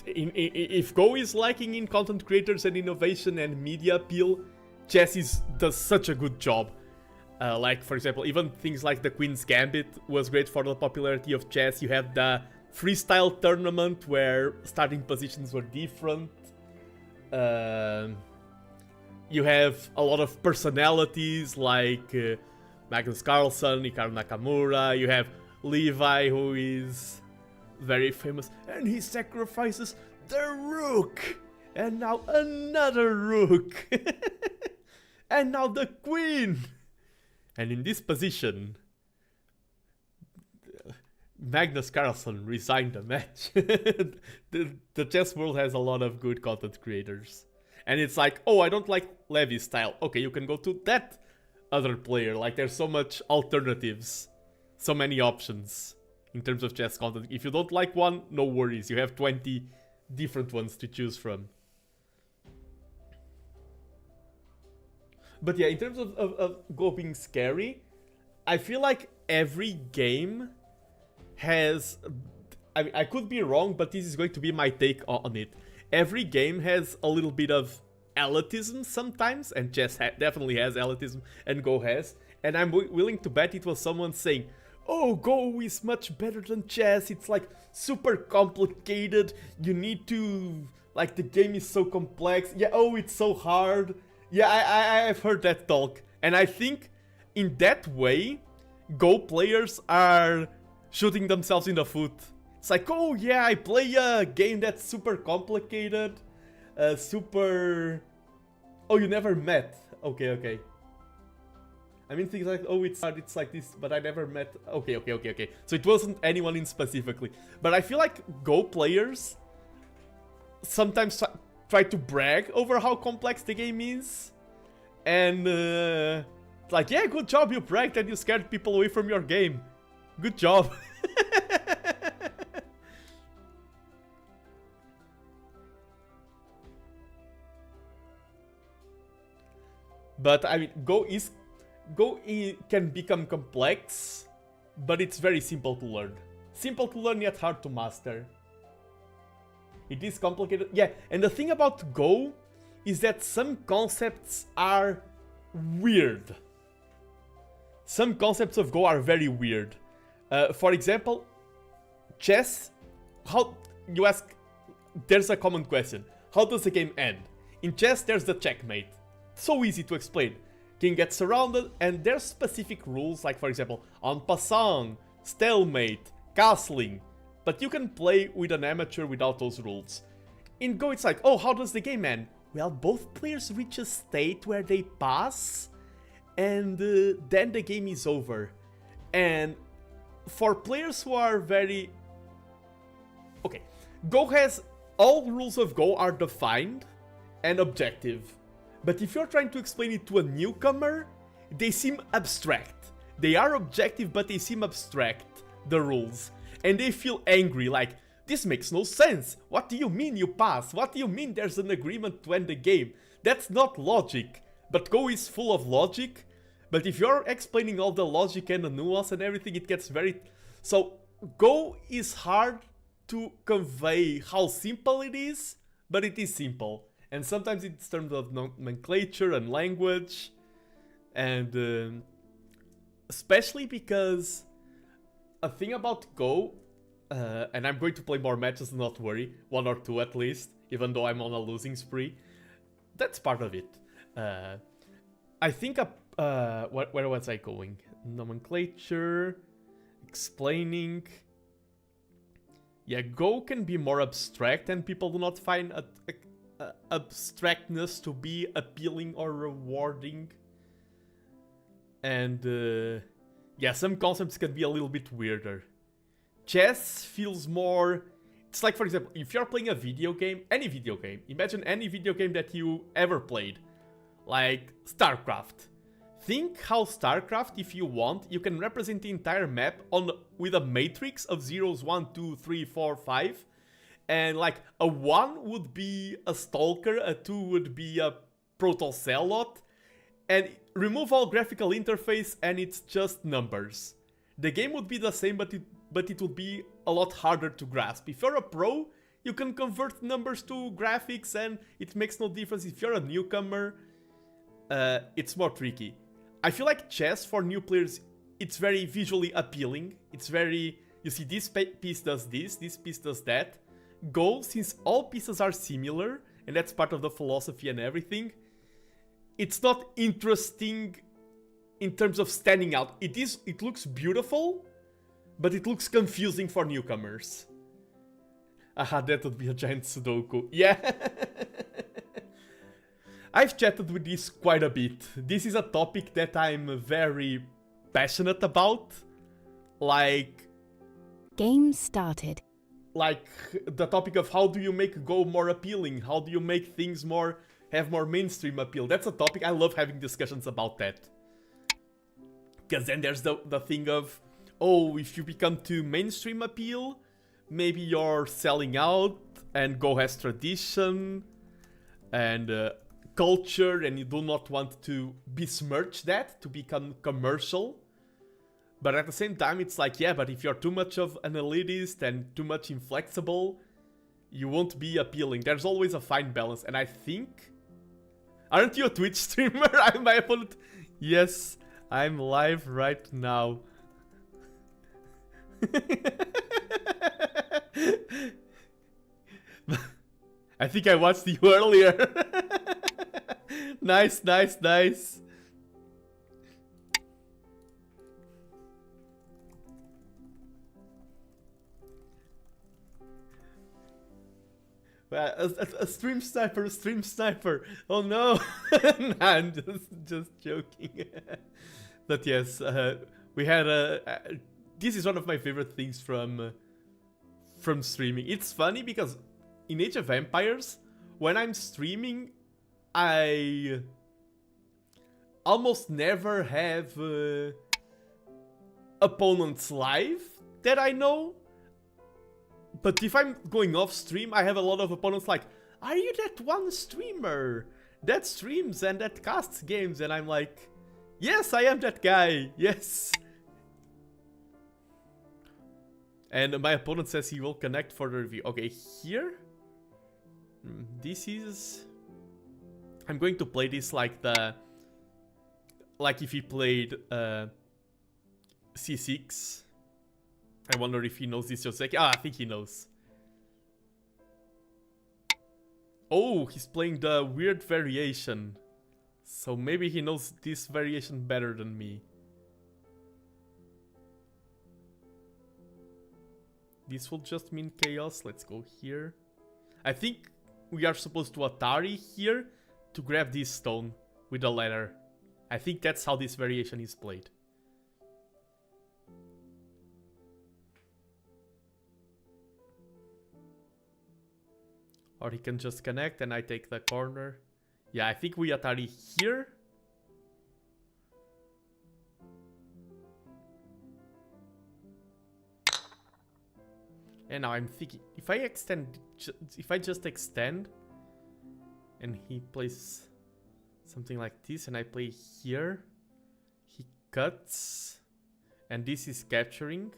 If Go is lacking in content creators and innovation and media appeal, chess does such a good job. Like, for example, even things like the Queen's Gambit was great for the popularity of chess. You have the freestyle tournament where starting positions were different. You have a lot of personalities like Magnus Carlsen, Hikaru Nakamura. You have Levi, who is very famous, and he sacrifices the rook, and now another rook, and now the queen. And in this position, Magnus Carlsen resigned the match. the chess world has a lot of good content creators. And it's like, oh, I don't like Levy's style. Okay, you can go to that other player. Like, there's so much alternatives. So many options in terms of chess content. If you don't like one, no worries. You have 20 different ones to choose from. But yeah, in terms of Go being scary, I feel like every game has... I mean, I could be wrong, but this is going to be my take on it. Every game has a little bit of elitism sometimes, and chess definitely has elitism, and Go has. And I'm willing to bet it was someone saying, oh, Go is much better than chess, it's like super complicated, you need to... like, the game is so complex, yeah, oh, it's so hard. Yeah, I've heard that talk. And I think in that way, Go players are shooting themselves in the foot. It's like, oh yeah, I play a game that's super complicated, super... Oh, you never met. Okay. I mean things like, oh, it's hard, it's like this, but I never met... Okay. So it wasn't anyone in specifically. But I feel like Go players sometimes try to brag over how complex the game is. And, like, yeah, good job, you bragged and you scared people away from your game. Good job. But I mean, Go can become complex, but it's very simple to learn. Simple to learn yet hard to master. It is complicated. Yeah, and the thing about Go is that some concepts are weird. Some concepts of Go are very weird. For example, chess. How you ask? There's a common question. How does the game end? In chess, there's the checkmate. So easy to explain. King gets surrounded, and there's specific rules, like for example, en passant, stalemate, castling. But you can play with an amateur without those rules. In Go, it's like, oh, how does the game end? Well, both players reach a state where they pass, and then the game is over. And for players who are very... Okay, Go has... All rules of Go are defined and objective. But if you're trying to explain it to a newcomer, they seem abstract. They are objective, but they seem abstract, the rules. And they feel angry, like, this makes no sense. What do you mean you pass? What do you mean there's an agreement to end the game? That's not logic. But Go is full of logic. But if you're explaining all the logic and the nuance and everything, it gets very... So, Go is hard to convey how simple it is, but it is simple. And sometimes it's terms of nomenclature and language. And especially because a thing about Go, and I'm going to play more matches, not worry, 1 or 2 at least, even though I'm on a losing spree. That's part of it. I think, where was I going? Nomenclature, explaining. Yeah, Go can be more abstract and people do not find abstractness to be appealing or rewarding. And yeah, some concepts can be a little bit weirder. Chess feels more... It's like, for example, if you're playing a video game, any video game, imagine any video game that you ever played, like StarCraft. Think how StarCraft, if you want, you can represent the entire map with a matrix of zeros, 1, 2, 3, 4, 5. And like a 1 would be a Stalker, a 2 would be a Protocelot. And remove all graphical interface and it's just numbers. The game would be the same, but it would be a lot harder to grasp. If you're a pro, you can convert numbers to graphics and it makes no difference. If you're a newcomer, it's more tricky. I feel like chess for new players, it's very visually appealing. It's very, you see this piece does this piece does that. Go, since all pieces are similar, and that's part of the philosophy and everything, it's not interesting in terms of standing out. It looks beautiful, but it looks confusing for newcomers. Aha, that would be a giant Sudoku. Yeah. I've chatted with this quite a bit. This is a topic that I'm very passionate about. Like... Game started. Like the topic of how do you make Go more appealing? How do you make things have more mainstream appeal? That's a topic I love having discussions about that. Because then there's the thing of, oh, if you become too mainstream appeal, maybe you're selling out, and Go has tradition and culture, and you do not want to besmirch that to become commercial. But at the same time, it's like, yeah, but if you're too much of an elitist and too much inflexible, you won't be appealing. There's always a fine balance, and I think... Aren't you a Twitch streamer? I'm my opponent. Yes, I'm live right now. I think I watched you earlier. Nice, nice, nice. A stream sniper, a stream sniper. Oh no. Nah, I'm just joking. But yes, we had this is one of my favorite things from streaming. It's funny because in Age of Empires, when I'm streaming, I almost never have opponents live that I know. But if I'm going off stream, I have a lot of opponents like, are you that one streamer that streams and that casts games? And I'm like, yes, I am that guy, yes. And my opponent says he will connect for the review. Okay, here. This is... I'm going to play this like the... Like if he played C6. I wonder if he knows this Yoseki. Ah, I think he knows. Oh, he's playing the weird variation. So maybe he knows this variation better than me. This will just mean chaos. Let's go here. I think we are supposed to Atari here to grab this stone with the ladder. I think that's how this variation is played. Or he can just connect and I take the corner. Yeah, I think we Atari here. And now I'm thinking, if I just extend and he plays something like this and I play here, he cuts and this is capturing.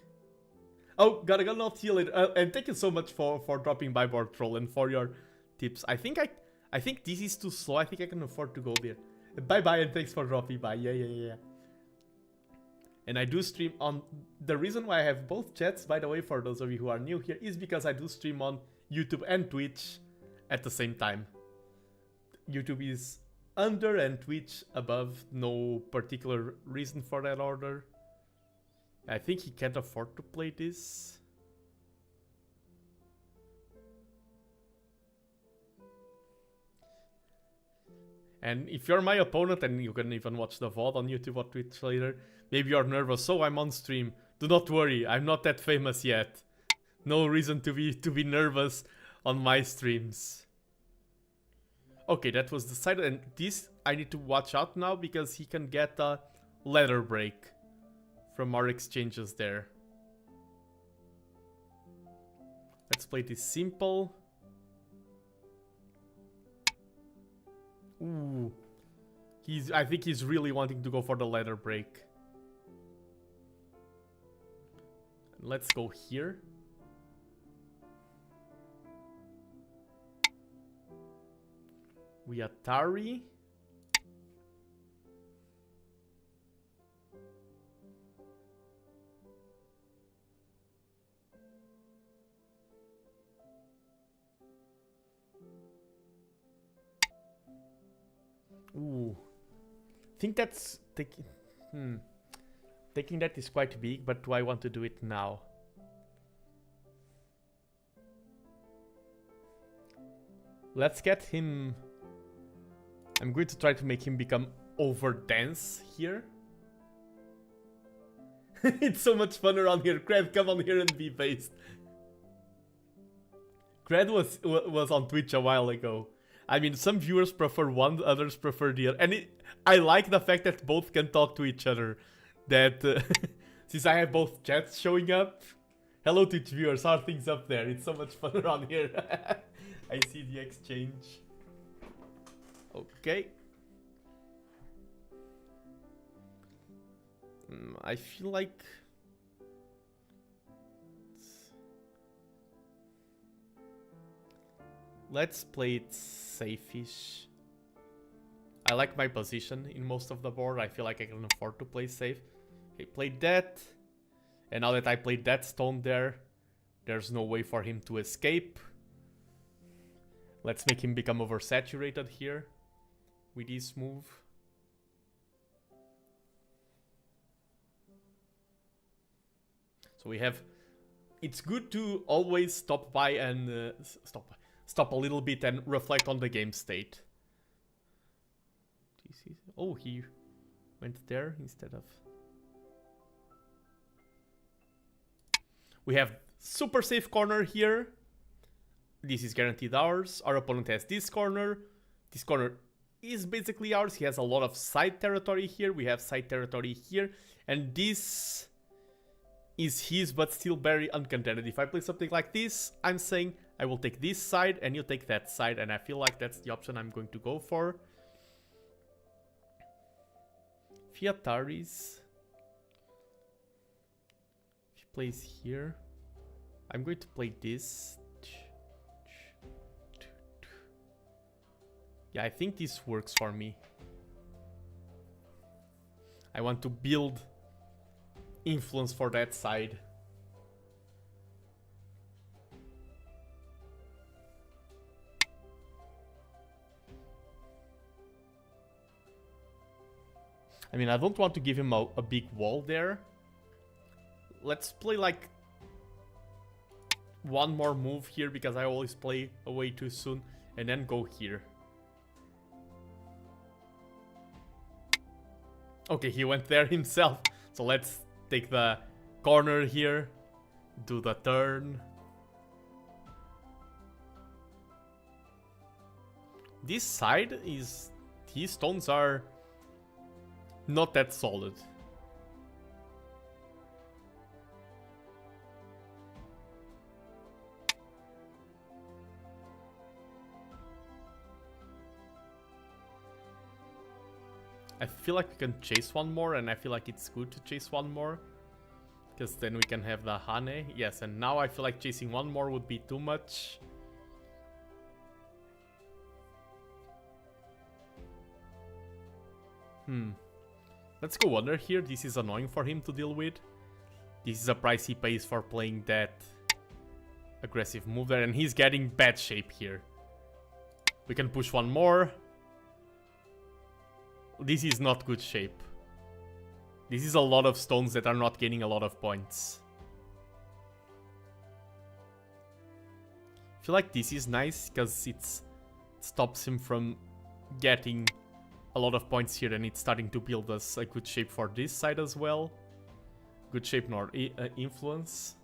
Oh, gotta not see you later. And thank you so much for dropping by, Board Troll, and for your tips. I think this is too slow. I think I can afford to go there. Bye bye and thanks for dropping by. Yeah. And I do stream on... The reason why I have both chats, by the way, for those of you who are new here, is because I do stream on YouTube and Twitch at the same time. YouTube is under and Twitch above. No particular reason for that order. I think he can't afford to play this. And if you're my opponent, and you can even watch the VOD on YouTube or Twitch later, maybe you're nervous. So I'm on stream. Do not worry, I'm not that famous yet. No reason to be nervous on my streams. Okay, that was decided, and this I need to watch out now because he can get a ladder break from our exchanges there. Let's play this simple. Ooh. I think he's really wanting to go for the ladder break. Let's go here. We Atari. Ooh. I think that's... Taking that is quite big, but do I want to do it now? Let's get him... I'm going to try to make him become over dense here. It's so much fun around here. Cred, come on here and be based. Cred was on Twitch a while ago. I mean, some viewers prefer one, others prefer the other. And I like the fact that both can talk to each other. That, since I have both chats showing up. Hello Twitch viewers, how are things up there? It's so much fun around here. I see the exchange. Okay. I feel like... Let's play it safe-ish. I like my position in most of the board. I feel like I can afford to play safe. He played that. And now that I played that stone there, there's no way for him to escape. Let's make him become oversaturated here with this move. So we have... It's good to always stop by and... Stop a little bit and reflect on the game state. Oh, he went there instead of... We have super safe corner here. This is guaranteed ours. Our opponent has this corner. This corner is basically ours. He has a lot of side territory here. We have side territory here. And this is his, but still very uncontended. If I play something like this, I'm saying I will take this side and you take that side. And I feel like that's the option I'm going to go for. Fiataris. If he plays here, I'm going to play this. Yeah, I think this works for me. I want to build influence for that side. I mean, I don't want to give him a big wall there. Let's play like one more move here because I always play away too soon and then go here. Okay, he went there himself. So let's take the corner here, do the turn. This side is... These stones are not that solid. I feel like we can chase one more, and I feel like it's good to chase one more. Because then we can have the Hane. Yes, and now I feel like chasing one more would be too much. Let's go under here. This is annoying for him to deal with. This is a price he pays for playing that aggressive move there, and he's getting bad shape here. We can push one more. This is not good shape. This is a lot of stones that are not gaining a lot of points. I feel like this is nice because it stops him from getting a lot of points here, and it's starting to build us a good shape for this side as well. Good shape nor influence.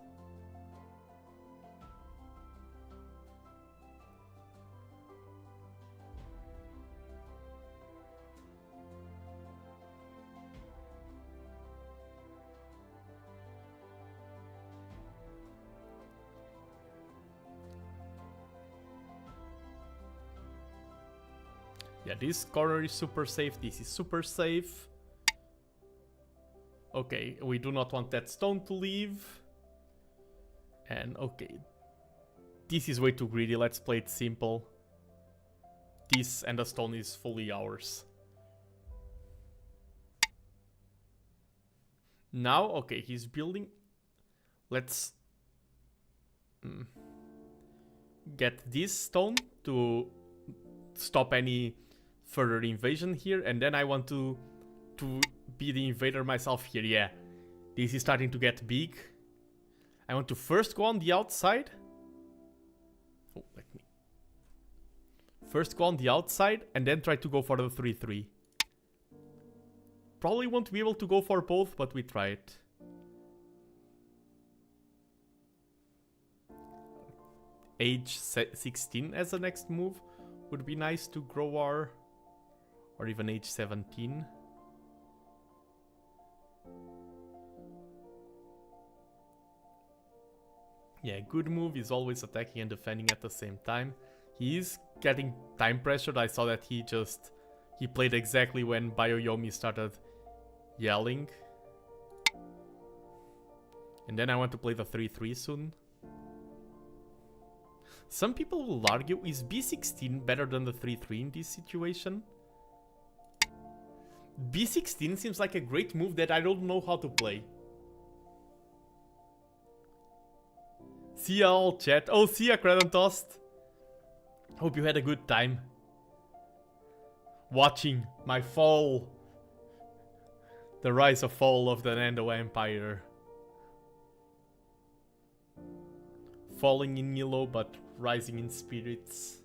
Yeah, this corner is super safe. This is super safe. Okay, we do not want that stone to leave. And okay, this is way too greedy. Let's play it simple. This and the stone is fully ours. Now, okay, he's building. Let's get this stone to stop any further invasion here, and then I want to be the invader myself here. Yeah, this is starting to get big. I want to first go on the outside. Oh, let me. First go on the outside and then try to go for the 3-3. Probably won't be able to go for both, but we try it. Age 16 as the next move would be nice to grow our... Or even age 17. Yeah, good move is always attacking and defending at the same time. He is getting time pressured. I saw that he played exactly when Bioyomi started yelling. And then I want to play the 3-3 soon. Some people will argue, is B16 better than the 3-3 in this situation? B16 seems like a great move that I don't know how to play. See ya all, chat. Oh, see ya, Kradentost. Hope you had a good time watching my fall. The rise or fall of the Nando Empire. Falling in Nilo, but rising in spirits.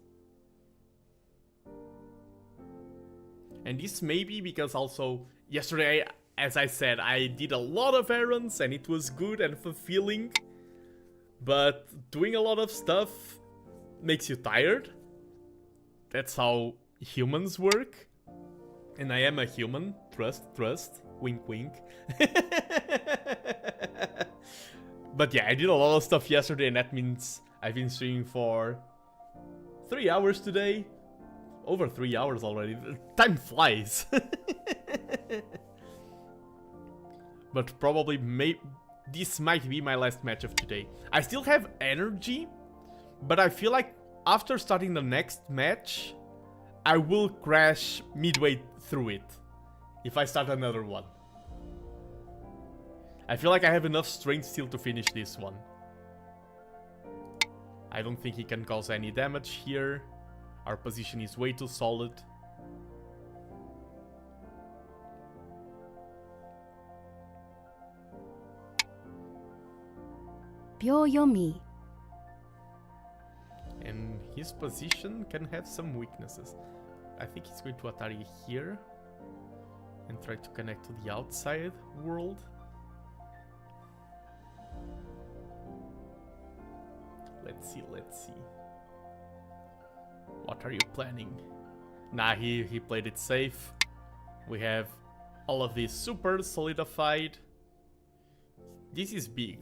And this may be because also yesterday, as I said, I did a lot of errands and it was good and fulfilling. But doing a lot of stuff makes you tired. That's how humans work. And I am a human. Trust. Wink, wink. But yeah, I did a lot of stuff yesterday, and that means I've been streaming for 3 hours today. Over 3 hours already. Time flies. But probably this might be my last match of today. I still have energy, but I feel like after starting the next match, I will crash midway through it if I start another one. I feel like I have enough strength still to finish this one. I don't think he can cause any damage here. Our position is way too solid. Byoyomi. And his position can have some weaknesses. I think he's going to Atari here and try to connect to the outside world. Let's see. What are you planning? Nah, he played it safe. We have all of these super solidified. This is big.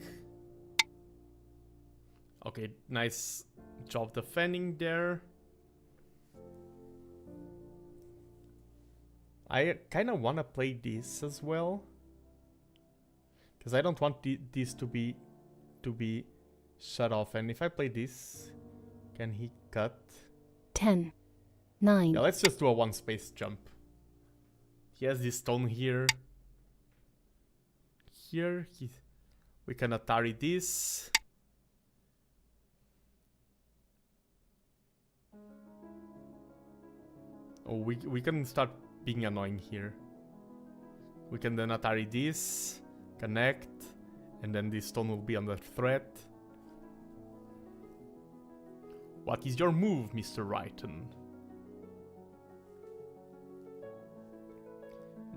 Okay, nice job defending there. I kind of want to play this as well, because I don't want this to be shut off. And if I play this, can he cut? 10, 9. Yeah, let's just do a one space jump. He has this stone here. We can Atari this. Oh, we can start being annoying here. We can then Atari this, connect, and then this stone will be under threat. What is your move, Mr. Wrighton?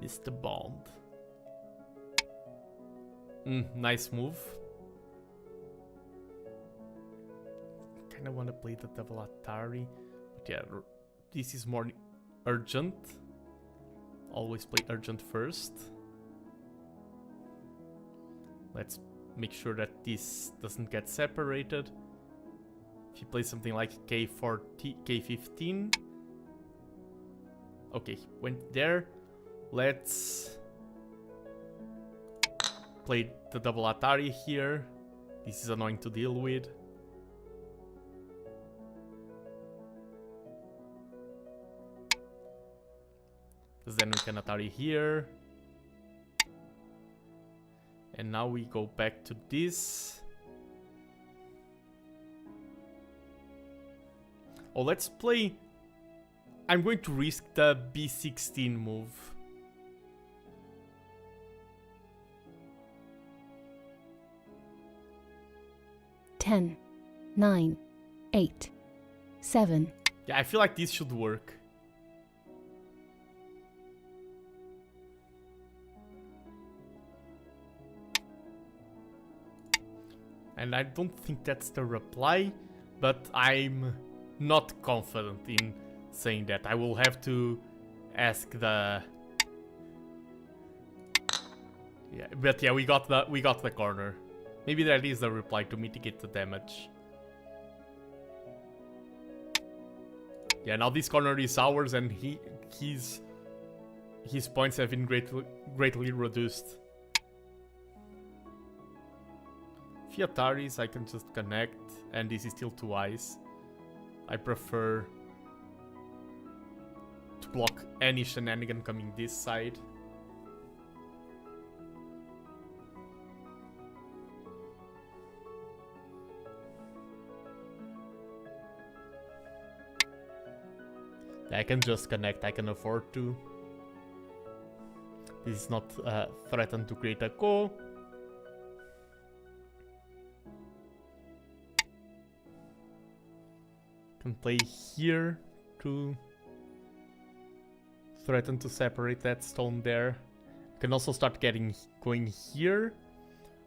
Mr. Bond. Nice move. Kinda wanna play the double Atari, but yeah, this is more urgent. Always play urgent first. Let's make sure that this doesn't get separated. If you play something like K15. Okay, went there. Let's play the double Atari here. This is annoying to deal with. Because then we can Atari here. And now we go back to this. Oh, let's play I'm going to risk the B16 move. Ten, 9, 8, 7. Yeah, I feel like this should work. And I don't think that's the reply, but I'm not confident in saying that. I will have to ask the... Yeah, but yeah, we got the corner. Maybe that is the reply to mitigate the damage. Yeah, now this corner is ours, and his points have been greatly reduced. Fiataris, I can just connect, and this is still 2 eyes. I prefer to block any shenanigan coming this side. I can just connect, I can afford to. This is not threatened to create a co. Can play here to threaten to separate that stone there. Can also start going here.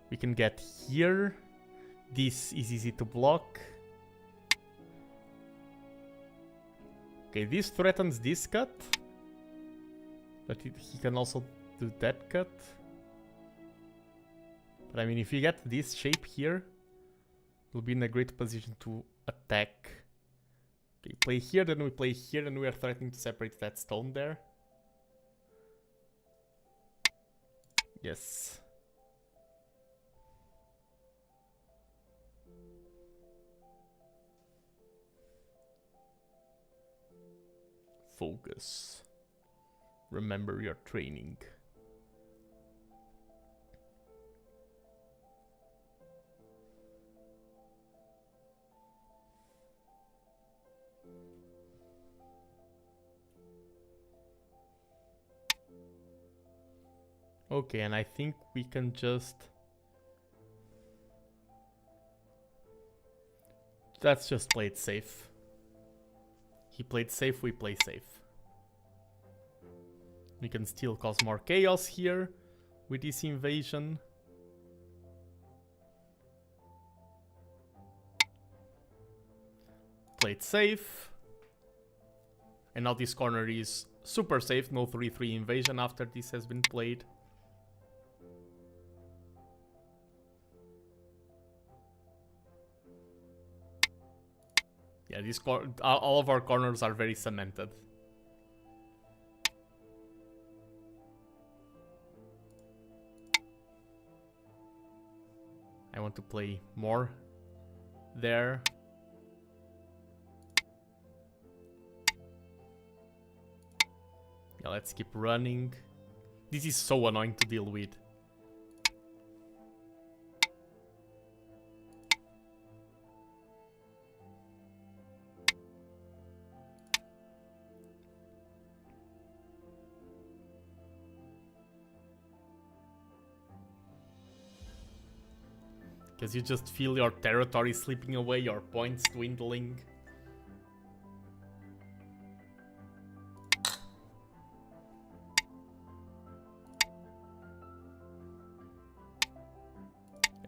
We can get here. This is easy to block. Okay, this threatens this cut. But he can also do that cut. But I mean, if you get this shape here, we'll be in a great position to attack. Okay, play here, then we play here, and we are threatening to separate that stone there. Yes. Focus. Remember your training. Okay, and I think we can just... Let's just play it safe. He played safe, we play safe. We can still cause more chaos here with this invasion. Played safe. And now this corner is super safe, no 3-3 invasion after this has been played. Yeah, all of our corners are very cemented. I want to play more there. Yeah, let's keep running. This is so annoying to deal with. Because you just feel your territory slipping away, your points dwindling.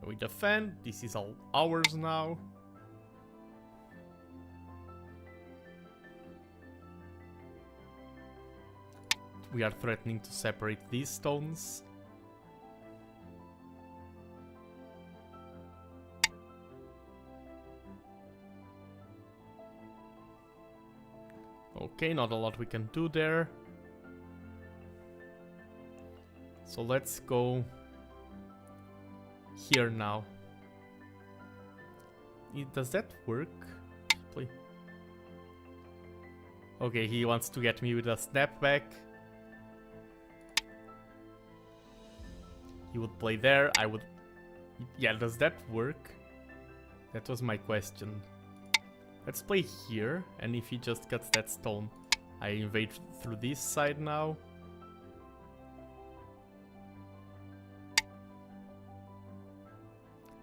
We defend. This is all ours now. We are threatening to separate these stones. Okay, not a lot we can do there. So let's go here now. Does that work? Play. Okay, he wants to get me with a snapback. He would play there, I would... Yeah, does that work? That was my question. Let's play here, and if he just cuts that stone, I invade through this side now.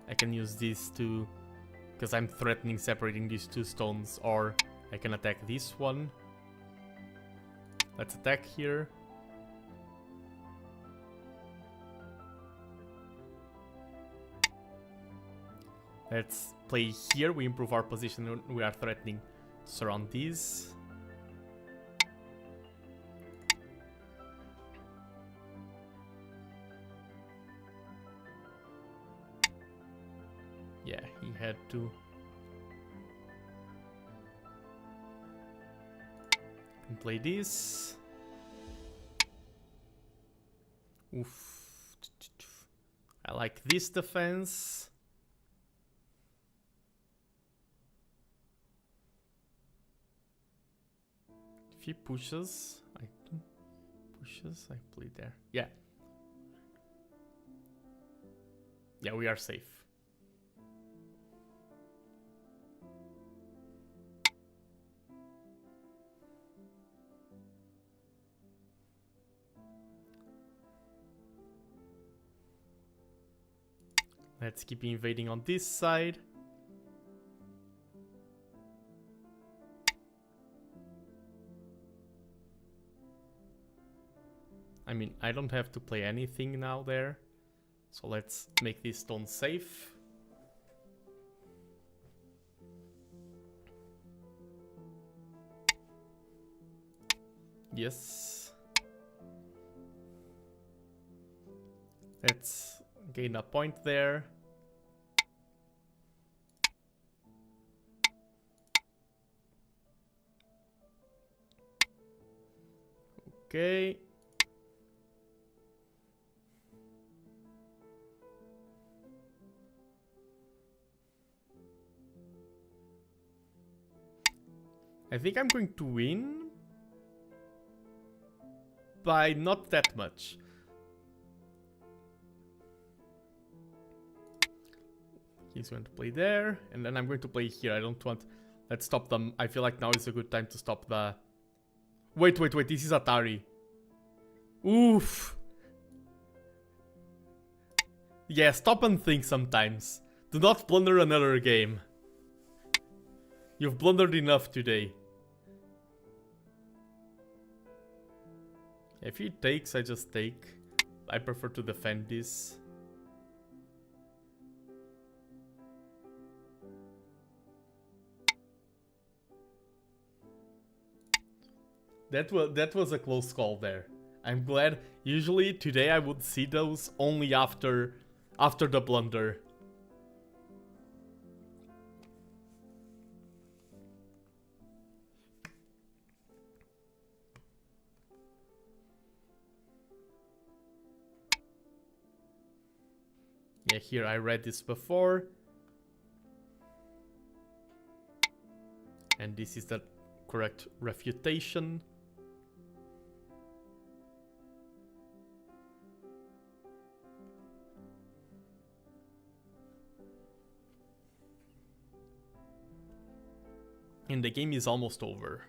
I can use these two, because I'm threatening separating these two stones, or I can attack this one. Let's attack here. Let's play here, we improve our position, we are threatening to surround these. Yeah, he had to. Can play this. Oof. I like this defense. If he pushes, I play there. Yeah. Yeah, we are safe. Let's keep invading on this side. I mean, I don't have to play anything now there. So let's make this stone safe. Yes. Let's gain a point there. Okay. I think I'm going to win by not that much. He's going to play there, and then I'm going to play here. I don't want... Let's stop them. I feel like now is a good time to stop the... Wait, this is Atari. Oof. Yeah, stop and think sometimes. Do not blunder another game. You've blundered enough today. If he takes, I just take. I prefer to defend this. That was a close call there. I'm glad. Usually today I would see those only after the blunder. Yeah, here I read this before. And this is the correct refutation. And the game is almost over.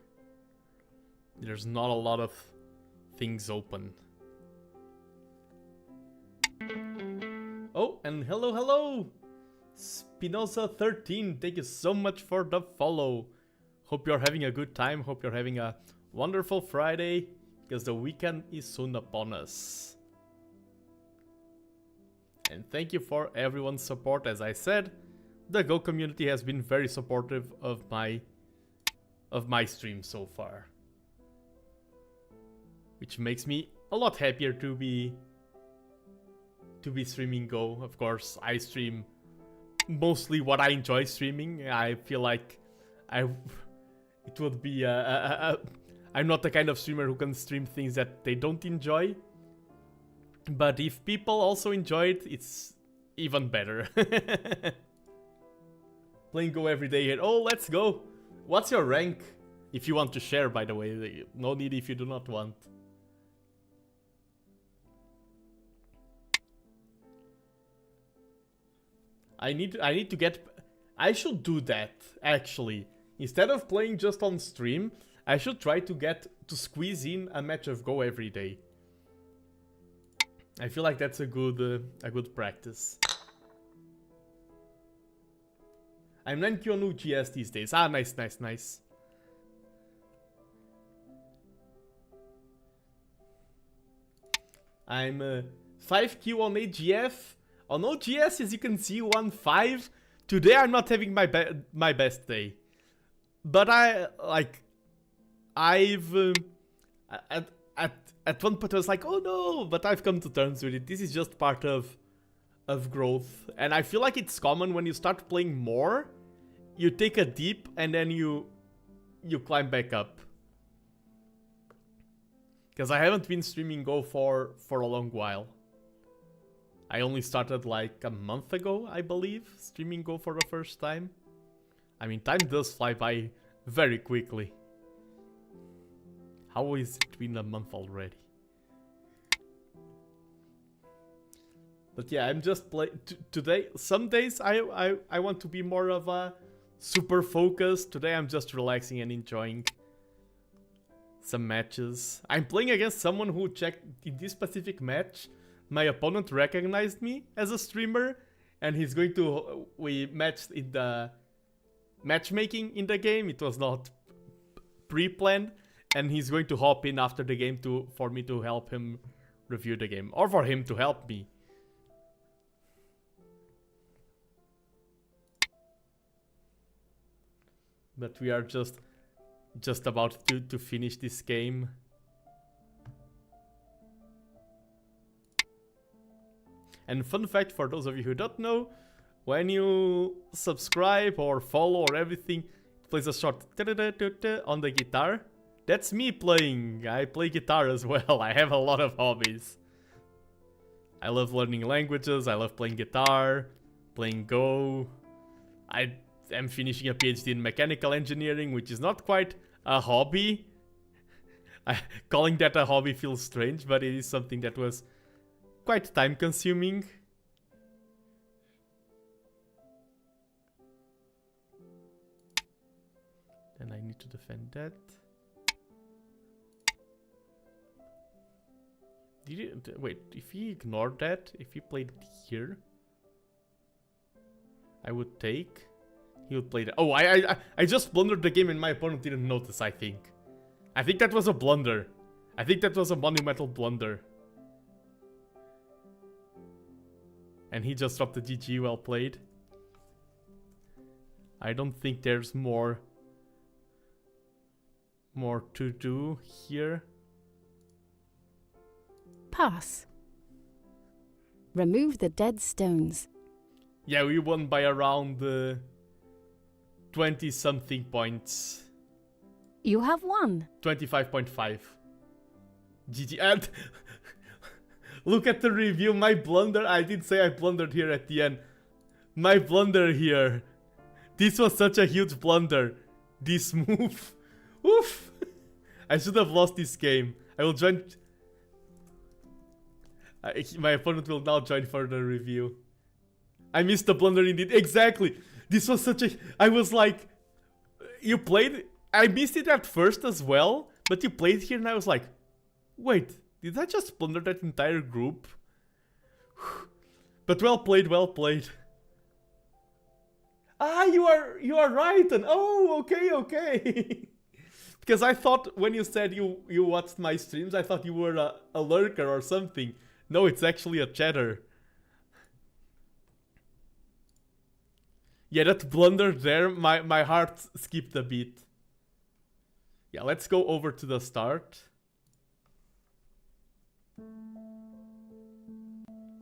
There's not a lot of things open. Oh, and hello! Spinoza13, thank you so much for the follow. Hope you're having a good time, hope you're having a wonderful Friday, because the weekend is soon upon us. And thank you for everyone's support. As I said, the Go community has been very supportive of my stream so far. Which makes me a lot happier to be streaming Go. Of course, I stream mostly what I enjoy streaming. I feel like it would be I'm not the kind of streamer who can stream things that they don't enjoy. But if people also enjoy it, it's even better. Playing Go every day here. Oh, let's go. What's your rank? If you want to share, by the way. No need if you do not want. I need to get... I should do that, actually. Instead of playing just on stream, I should try to squeeze in a match of Go every day. I feel like that's a good practice. I'm Nankyo no GS these days. Ah, nice, nice, nice. I'm 5Q on AGF. On OGS, as you can see, 1-5. Today I'm not having my best day. But I've at one point I was like, oh no, but I've come to terms with it. This is just part of growth. And I feel like it's common when you start playing more, you take a dip and then you climb back up. Because I haven't been streaming Go for a long while. I only started like a month ago, I believe, streaming Go for the first time. I mean, time does fly by very quickly. How is it been a month already? But yeah, I'm just playing today. Some days I want to be more of a super focused. Today I'm just relaxing and enjoying some matches. I'm playing against someone who checked in this specific match. My opponent recognized me as a streamer, and he's going to. We matched in the matchmaking in the game. It was not pre-planned, and he's going to hop in after the game for me to help him review the game, or for him to help me. But we are just about to finish this game. And fun fact for those of you who don't know, when you subscribe or follow or everything, it plays a short on the guitar. That's me playing. I play guitar as well. I have a lot of hobbies. I love learning languages. I love playing guitar, playing Go. I am finishing a PhD in mechanical engineering, which is not quite a hobby. Calling that a hobby feels strange, but it is something that was quite time consuming. And I need to defend that. Did he, wait, if he ignored that, if he played here, I would take. He would play that. Oh, I just blundered the game and my opponent didn't notice, I think. I think that was a blunder. I think that was a monumental blunder. And he just dropped the GG, well played. I don't think there's more to do here. Pass. Remove the dead stones. Yeah, we won by around 20 something points. You have won. 25.5. GG. And look at the review. My blunder. I did say I blundered here at the end. My blunder here. This was such a huge blunder. This move. Oof. I should have lost this game. I will join. My opponent will now join for the review. I missed the blunder indeed. Exactly. This was such a... I was like... You played... I missed it at first as well. But you played here and I was like... Wait, did I just blunder that entire group? But well played, well played. Ah, you are right. And oh, okay. Because I thought when you said you watched my streams, I thought you were a lurker or something. No, it's actually a chatter. Yeah, that blunder there, my heart skipped a beat. Yeah, let's go over to the start.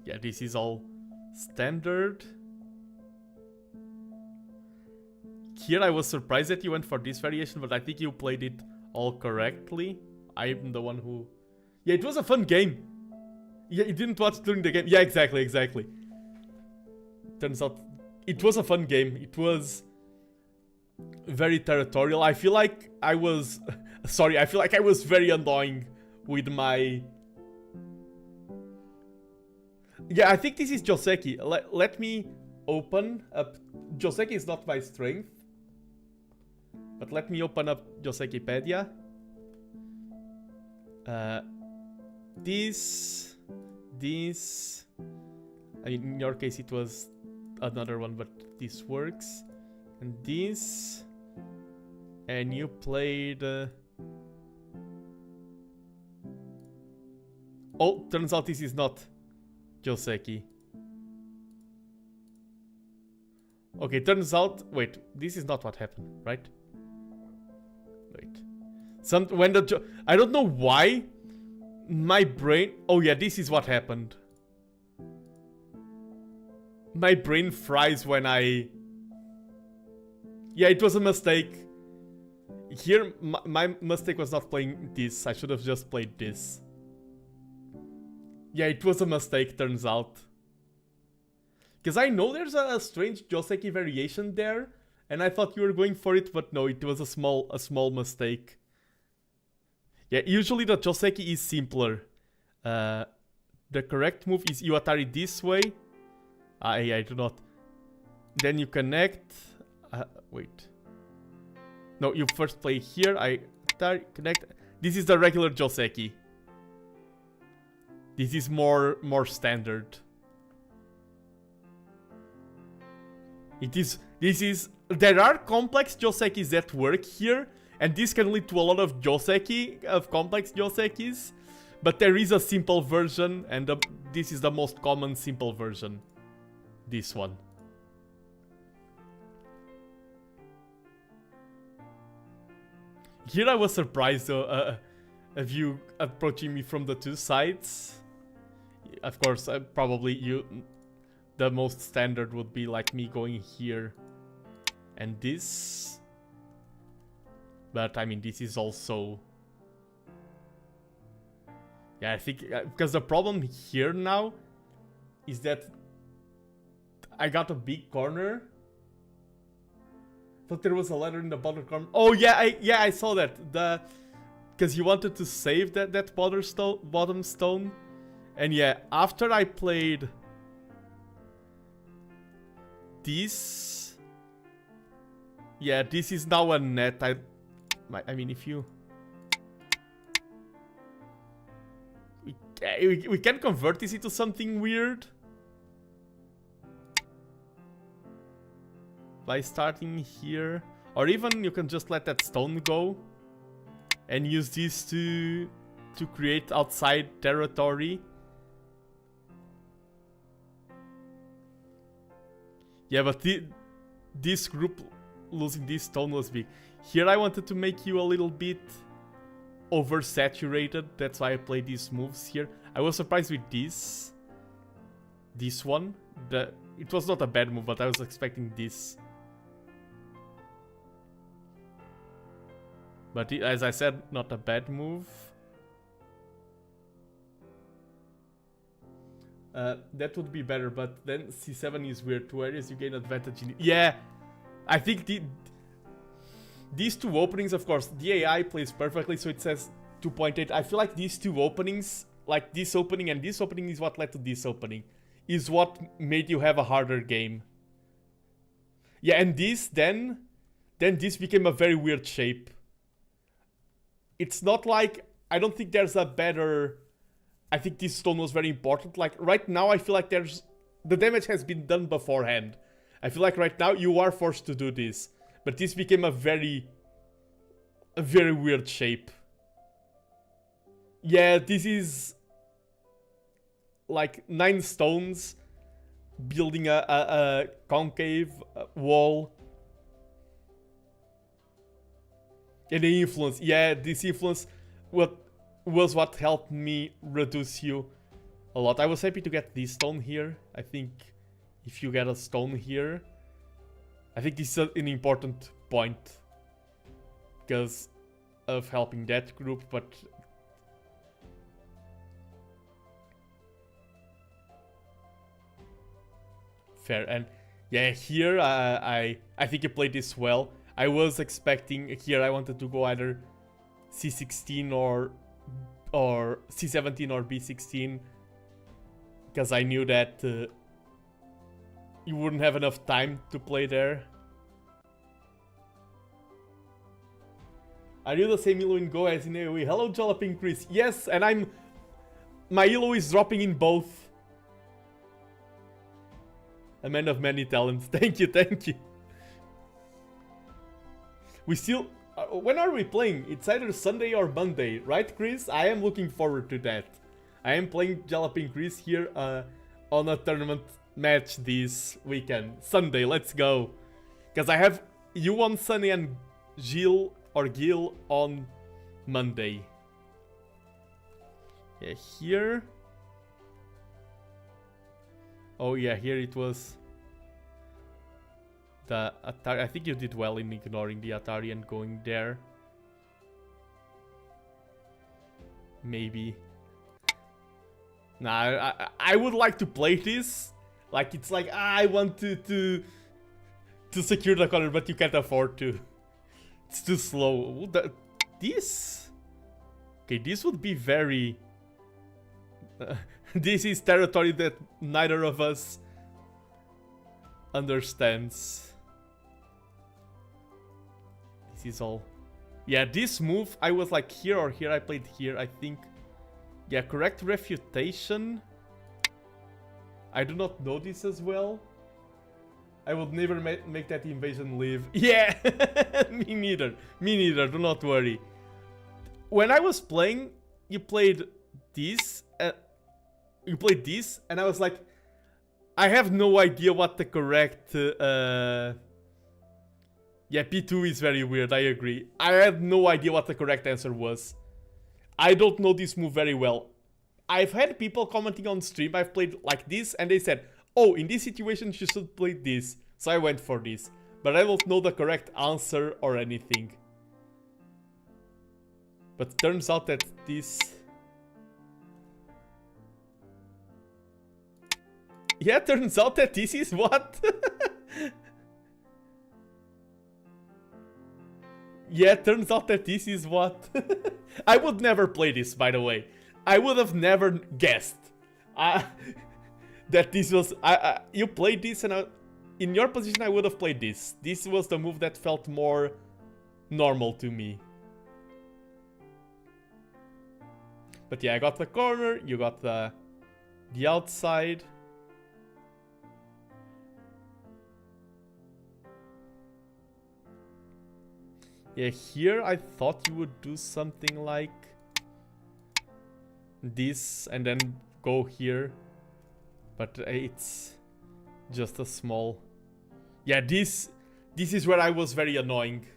Yeah, this is all standard. Here I was surprised that you went for this variation, but I think you played it all correctly. I'm the one who... Yeah, it was a fun game. Yeah, you didn't watch during the game. Yeah, exactly. Turns out it was a fun game. It was very territorial. I feel like I was... Sorry, I feel like I was very annoying with my... Yeah, I think this is Joseki. Let me open up. Joseki is not my strength. But let me open up Josekipedia. This. I mean, in your case, it was another one, but this works. And this. And you played. Oh, turns out this is not Joseki. Okay, turns out. Wait, this is not what happened, right? Wait. I don't know why. My brain. Oh yeah, this is what happened. My brain fries when I. Yeah, it was a mistake. Here, my mistake was not playing this. I should have just played this. Yeah, it was a mistake, turns out. Because I know there's a strange Joseki variation there, and I thought you were going for it, but no, it was a small mistake. Yeah, usually the Joseki is simpler. The correct move is you Atari this way. I do not. Then you connect. Wait. No, you first play here. I Atari, connect. This is the regular Joseki. This is more standard. This is. There are complex Josekis that work here, and this can lead to a lot of complex Josekis. But there is a simple version, and this is the most common simple version. This one. Here I was surprised though, of you approaching me from the two sides. Of course, probably the most standard would be like me going here and this. But I mean, this is also. Yeah, I think because the problem here now is that I got a big corner. Thought there was a letter in the bottom corner. Oh yeah, I saw that. Because you wanted to save that bottom stone. And yeah, after I played this, yeah, this is now a net. I mean, if you, we can convert this into something weird by starting here, or even you can just let that stone go and use this to create outside territory. Yeah, but this group losing this stone was big. Here I wanted to make you a little bit oversaturated. That's why I played these moves here. I was surprised with this one. It was not a bad move, but I was expecting this. But as I said, not a bad move. That would be better, but then C7 is weird. 2 areas you gain advantage in. Yeah, I think these two openings, of course, the AI plays perfectly, so it says 2.8. I feel like these two openings, like this opening and this opening, is what led to this opening. Is what made you have a harder game. Yeah, and this then this became a very weird shape. It's not like, I don't think there's a better. I think this stone was very important. Like, right now, I feel like the damage has been done beforehand. I feel like right now, you are forced to do this. But this became a very weird shape. Yeah, this is like 9 stones building a concave wall. And the influence. Yeah, this influence was what helped me reduce you a lot. I was happy to get this stone here. I think if you get a stone here, I think this is an important point because of helping that group, but fair. And yeah, here I think you played this well. I was expecting here, I wanted to go either C16 or C17 or B16 because I knew that you wouldn't have enough time to play there. Are you the same elo in Go as in AoE? Hello, Jalaping Chris. Yes, and my elo is dropping in both. A man of many talents. Thank you, thank you. We still... when are we playing? It's either Sunday or Monday, right, Chris? I am looking forward to that. I am playing Jalaping Chris here on a tournament match this weekend. Sunday, let's go. Because I have you on Sunday and Gil on Monday. Yeah, here... oh yeah, here it was the Atari. I think you did well in ignoring the Atari and going there. Maybe. Nah, I would like to play this. Like, it's like, I want to secure the corner, but you can't afford to. It's too slow. This? Okay, this would be very... this is territory that neither of us understands. This is all... yeah, this move, I was like here or here, I played here, I think. Yeah, correct refutation. I do not know this as well. I would never make that invasion live. Yeah, me neither. Me neither, do not worry. When I was playing, you played this, and I was like, I have no idea what the correct... yeah, P2 is very weird, I agree. I have no idea what the correct answer was. I don't know this move very well. I've had people commenting on stream, I've played like this, and they said, oh, in this situation you should play this. So I went for this. But I don't know the correct answer or anything. But turns out that this... yeah, turns out that this is what? Yeah, turns out that this is what? I would never play this, by the way. I would have never guessed that this was... you played this, and in your position I would have played this. This was the move that felt more normal to me. But yeah, I got the corner, you got the outside. Yeah, here I thought you would do something like this and then go here. But it's just a small... yeah, this is where I was very annoying.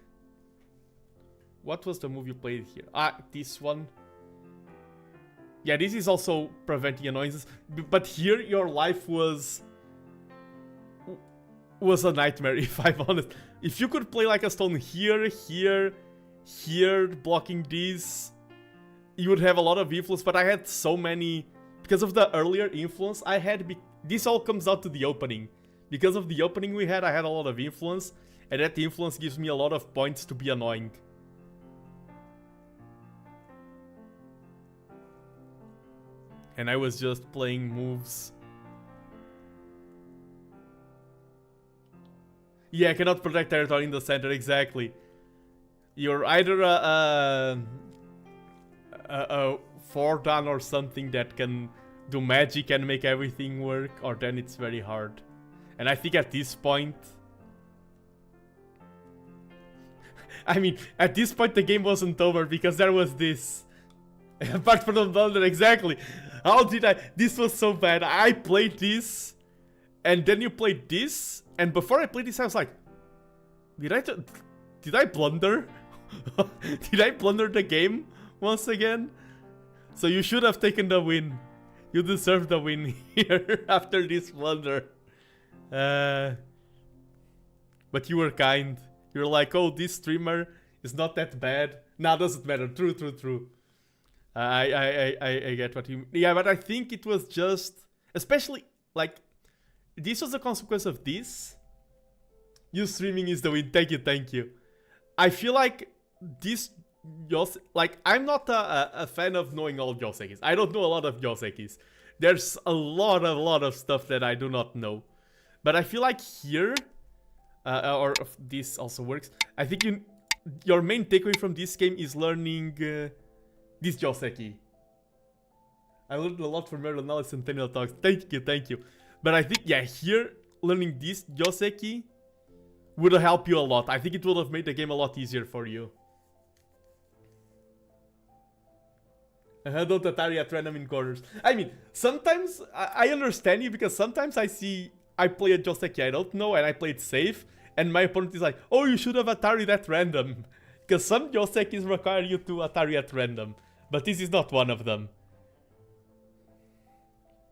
What was the move you played here? Ah, this one. Yeah, this is also preventing annoyances. But here your life was a nightmare, if I'm honest. If you could play like a stone here, here, here, blocking these, you would have a lot of influence, but I had so many... because of the earlier influence I had... this all comes out to the opening. Because of the opening we had, I had a lot of influence, and that influence gives me a lot of points to be annoying. And I was just playing moves... yeah, I cannot protect territory in the center, exactly. You're either a 4-dan or something that can do magic and make everything work, or then it's very hard. And I think at this point... I mean, at this point the game wasn't over, because there was this. Apart from the blunder, exactly. How did I... this was so bad. I played this, and then you played this, and before I played this I was like... Did I blunder? Did I blunder the game once again? So you should have taken the win. You deserve the win here after this blunder. But you were kind. You were like, oh, this streamer is not that bad. Nah, doesn't matter. True, true, true. I get what you mean. Yeah, but I think it was just... especially, like... this was a consequence of this. You streaming is the win. Thank you, thank you. I feel like this... like, I'm not a fan of knowing all Yosekis. I don't know a lot of Yosekis. There's a lot of stuff that I do not know. But I feel like here... or if this also works. I think your main takeaway from this game is learning this Joseki. I learned a lot from your analysis and technical talks. Thank you. But I think, yeah, here, learning this Joseki would help you a lot. I think it would have made the game a lot easier for you. Don't Atari at random in corners. I mean, sometimes I understand you because sometimes I play a Joseki I don't know and I play it safe. And my opponent is like, oh, you should have Atari at random. Because some Josekis require you to Atari at random. But this is not one of them.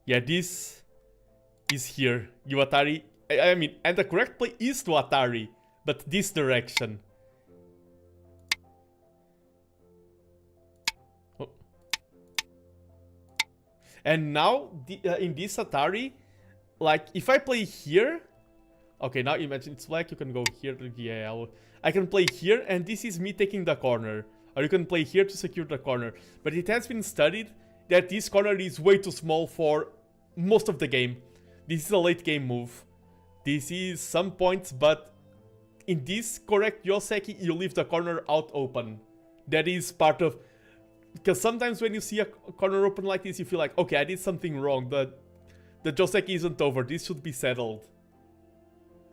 Yeah, this is here. You Atari. I mean, and the correct play is to Atari. But this direction. Oh. And now, in this Atari, like, if I play here... Okay, now imagine it's black, you can go here to the I can play here, and this is me taking the corner. Or you can play here to secure the corner. But it has been studied that this corner is way too small for most of the game. This is a late game move. This is some points, but in this correct Joseki, you leave the corner out open. That is part of... Because sometimes when you see a corner open like this, you feel like, okay, I did something wrong. The Joseki isn't over. This should be settled.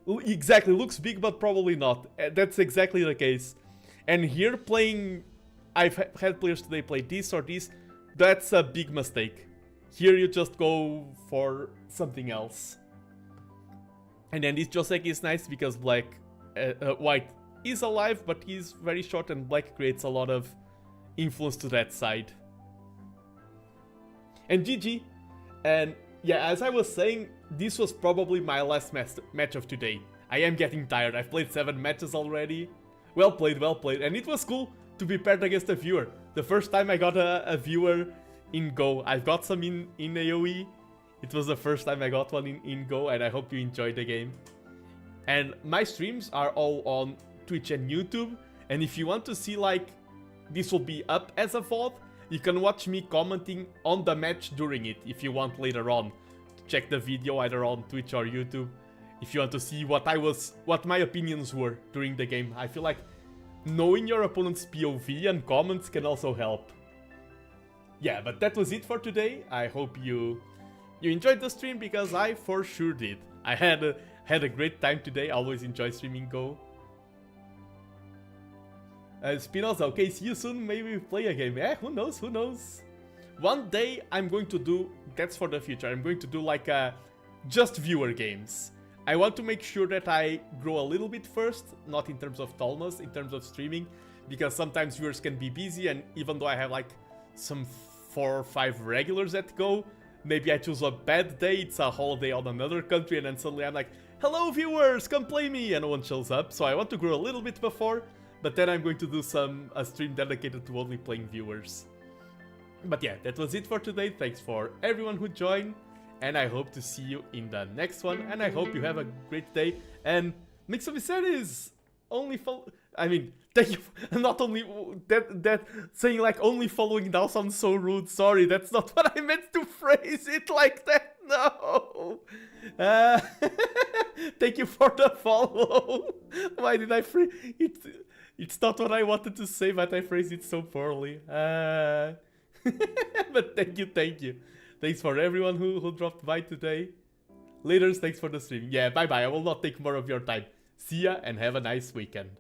Exactly, looks big, but probably not. That's exactly the case. And here playing... I've had players today play this or this. That's a big mistake. Here you just go for something else. And then this Joseki is nice because white is alive, but he's very short and black creates a lot of influence to that side. And GG. And yeah, as I was saying, this was probably my last match of today. I am getting tired. I've played 7 matches already. Well played. And it was cool to be paired against a viewer. The first time I got a viewer in Go. I've got some in AoE. It was the first time I got one in Go, and I hope you enjoyed the game. And my streams are all on Twitch and YouTube. And if you want to see, like, this will be up as a VOD, you can watch me commenting on the match during it if you want later on. Check the video either on Twitch or YouTube if you want to see what my opinions were during the game. I feel like knowing your opponent's POV and comments can also help. Yeah, but that was it for today. I hope you enjoyed the stream because I for sure did. I had a great time today. I always enjoy streaming Go. Spinoza, okay, see you soon. Maybe we play a game. Eh, who knows? One day I'm going to do, that's for the future, I'm going to do like just viewer games. I want to make sure that I grow a little bit first, not in terms of tallness, in terms of streaming, because sometimes viewers can be busy, and even though I have like some 4 or 5 regulars that go, maybe I choose a bad day, it's a holiday on another country, and then suddenly I'm like, hello viewers, come play me, and no one shows up. So I want to grow a little bit before, but then I'm going to do a stream dedicated to only playing viewers. But yeah, that was it for today. Thanks for everyone who joined, and I hope to see you in the next one, and I hope you have a great day, and make some series! Only follow... I mean, thank you for, not only... That saying like only following now sounds so rude, sorry, that's not what I meant to phrase it like that, no! Thank you for the follow! Why did I phrase... It's not what I wanted to say, but I phrased it so poorly. But thank you. Thanks for everyone who dropped by today. Laters, thanks for the stream. Yeah, bye-bye. I will not take more of your time. See ya and have a nice weekend.